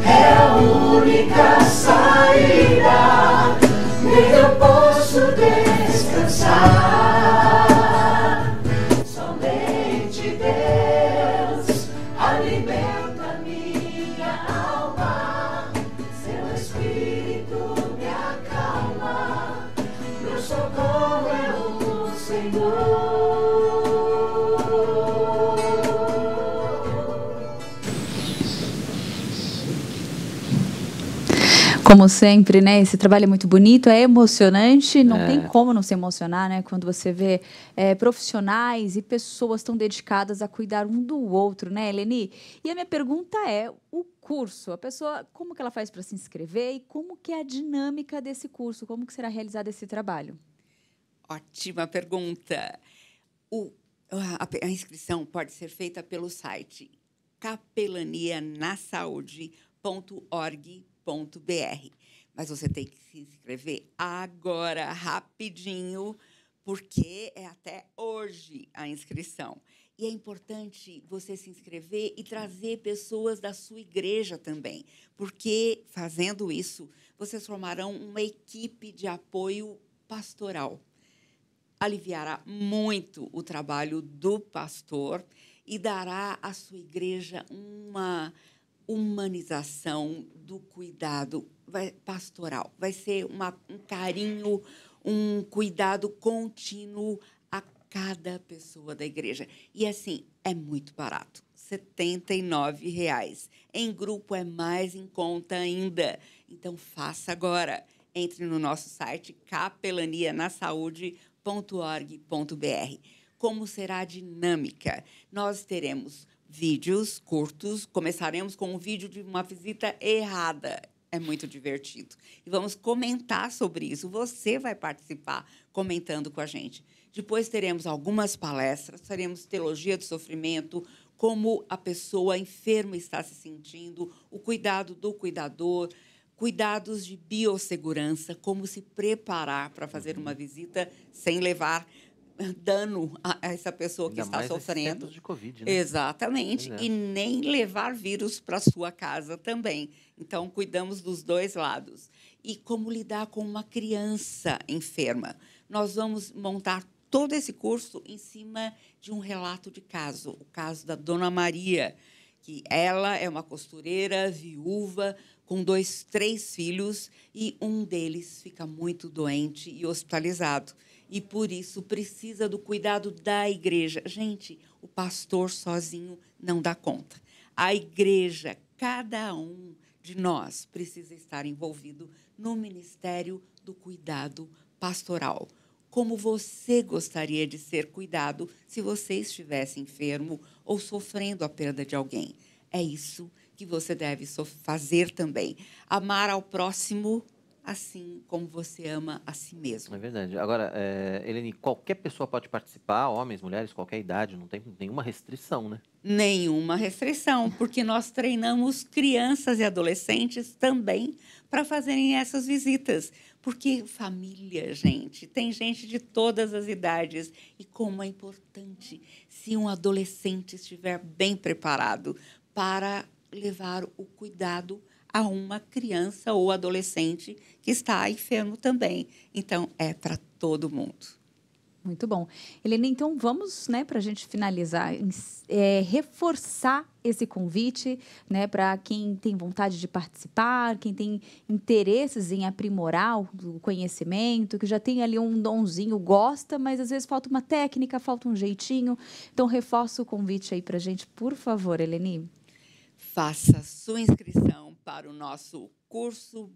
Speaker 20: é a única saída, nele eu posso descansar. Somente Deus alimenta minha alma, seu Espírito me acalma, meu socorro é o Senhor.
Speaker 3: Como sempre, né? Esse trabalho é muito bonito, é emocionante, não tem como não se emocionar, né? Quando você vê profissionais e pessoas tão dedicadas a cuidar um do outro, né, Eleni? E a minha pergunta é, o curso, a pessoa, como que ela faz para se inscrever e como que é a dinâmica desse curso? Como que será realizado esse trabalho?
Speaker 18: Ótima pergunta. A inscrição pode ser feita pelo site capelanianasaude.org.br. Mas você tem que se inscrever agora, rapidinho, porque é até hoje a inscrição. E é importante você se inscrever e trazer pessoas da sua igreja também, porque, fazendo isso, vocês formarão uma equipe de apoio pastoral. Aliviará muito o trabalho do pastor e dará à sua igreja uma humanização do cuidado pastoral. Vai ser um carinho, um cuidado contínuo a cada pessoa da igreja. E, assim, é muito barato, R$ 79,00. Em grupo é mais em conta ainda. Então, faça agora. Entre no nosso site capelanianasaude.org.br. Como será a dinâmica? Nós teremos vídeos curtos, começaremos com um vídeo de uma visita errada. É muito divertido. E vamos comentar sobre isso. Você vai participar comentando com a gente. Depois teremos algumas palestras, teremos teologia do sofrimento, como a pessoa enferma está se sentindo, o cuidado do cuidador, cuidados de biossegurança, como se preparar para fazer uma visita sem levar dano a essa pessoa que está sofrendo.
Speaker 2: De COVID, né?
Speaker 18: Exatamente. E nem levar vírus para sua casa também. Então, cuidamos dos dois lados. E como lidar com uma criança enferma. Nós vamos montar todo esse curso em cima de um relato de caso. O caso da Dona Maria, que ela é uma costureira viúva com 3 filhos e um deles fica muito doente e hospitalizado. E, por isso, precisa do cuidado da igreja. Gente, o pastor sozinho não dá conta. A igreja, cada um de nós, precisa estar envolvido no ministério do cuidado pastoral. Como você gostaria de ser cuidado se você estivesse enfermo ou sofrendo a perda de alguém? É isso que você deve fazer também. Amar ao próximo assim como você ama a si mesmo.
Speaker 2: É verdade. Agora, Eleni, qualquer pessoa pode participar, homens, mulheres, qualquer idade, não tem nenhuma restrição, né?
Speaker 18: Nenhuma restrição, porque nós treinamos crianças e adolescentes também para fazerem essas visitas. Porque família, gente, tem gente de todas as idades. E como é importante se um adolescente estiver bem preparado para levar o cuidado a uma criança ou adolescente que está enfermo também. Então, é para todo mundo.
Speaker 3: Muito bom. Helena, então vamos, né, para a gente finalizar, reforçar esse convite, né, para quem tem vontade de participar, quem tem interesses em aprimorar o conhecimento, que já tem ali um donzinho, gosta, mas às vezes falta uma técnica, falta um jeitinho. Então, reforça o convite aí para a gente, por favor, Eleni.
Speaker 18: Faça sua inscrição para o nosso curso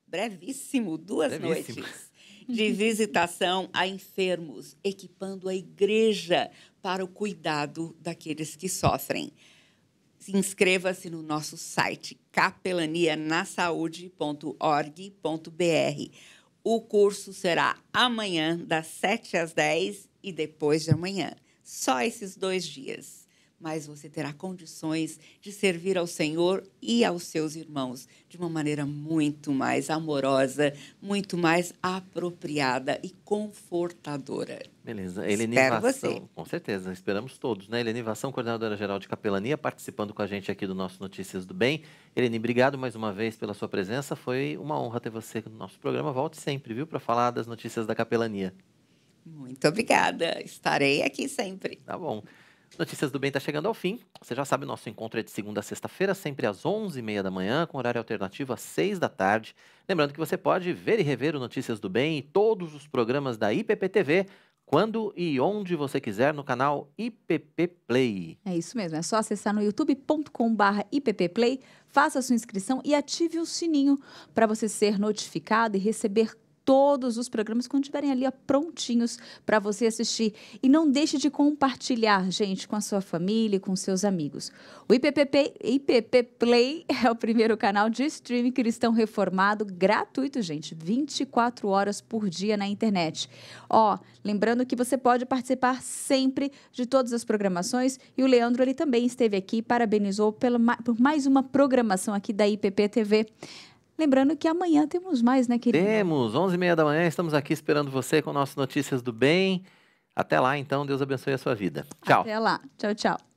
Speaker 18: brevíssimo, 2 noites, de visitação a enfermos, equipando a igreja para o cuidado daqueles que sofrem. Inscreva-se no nosso site capelanianasaude.org.br. O curso será amanhã, das 7 às 10 e depois de amanhã. Só esses 2 dias. Mas você terá condições de servir ao Senhor e aos seus irmãos de uma maneira muito mais amorosa, muito mais apropriada e confortadora.
Speaker 2: Beleza.
Speaker 18: Espero você.
Speaker 2: Com certeza, esperamos todos, né? Helenivação, coordenadora-geral de capelania, participando com a gente aqui do nosso Notícias do Bem. Helene, obrigado mais uma vez pela sua presença. Foi uma honra ter você no nosso programa. Volte sempre, viu, para falar das notícias da capelania.
Speaker 18: Muito obrigada. Estarei aqui sempre.
Speaker 2: Tá bom. Notícias do Bem está chegando ao fim. Você já sabe, nosso encontro é de segunda a sexta-feira, sempre às 11h30 da manhã, com horário alternativo às 6 da tarde. Lembrando que você pode ver e rever o Notícias do Bem e todos os programas da IPP-TV, quando e onde você quiser, no canal IPP Play.
Speaker 3: É isso mesmo, é só acessar no youtube.com/IPPplay, faça a sua inscrição e ative o sininho para você ser notificado e receber todos os programas quando estiverem ali prontinhos para você assistir. E não deixe de compartilhar, gente, com a sua família e com seus amigos. O IPP Play é o primeiro canal de streaming cristão reformado, gratuito, gente, 24 horas por dia na internet. Lembrando que você pode participar sempre de todas as programações, e o Leandro, ele também esteve aqui, parabenizou por mais uma programação aqui da IPP TV. Lembrando que amanhã temos mais, né, querido?
Speaker 2: Temos, 11h30 da manhã, estamos aqui esperando você com o nosso Notícias do Bem. Até lá, então, Deus abençoe a sua vida. Tchau.
Speaker 3: Até lá. Tchau, tchau.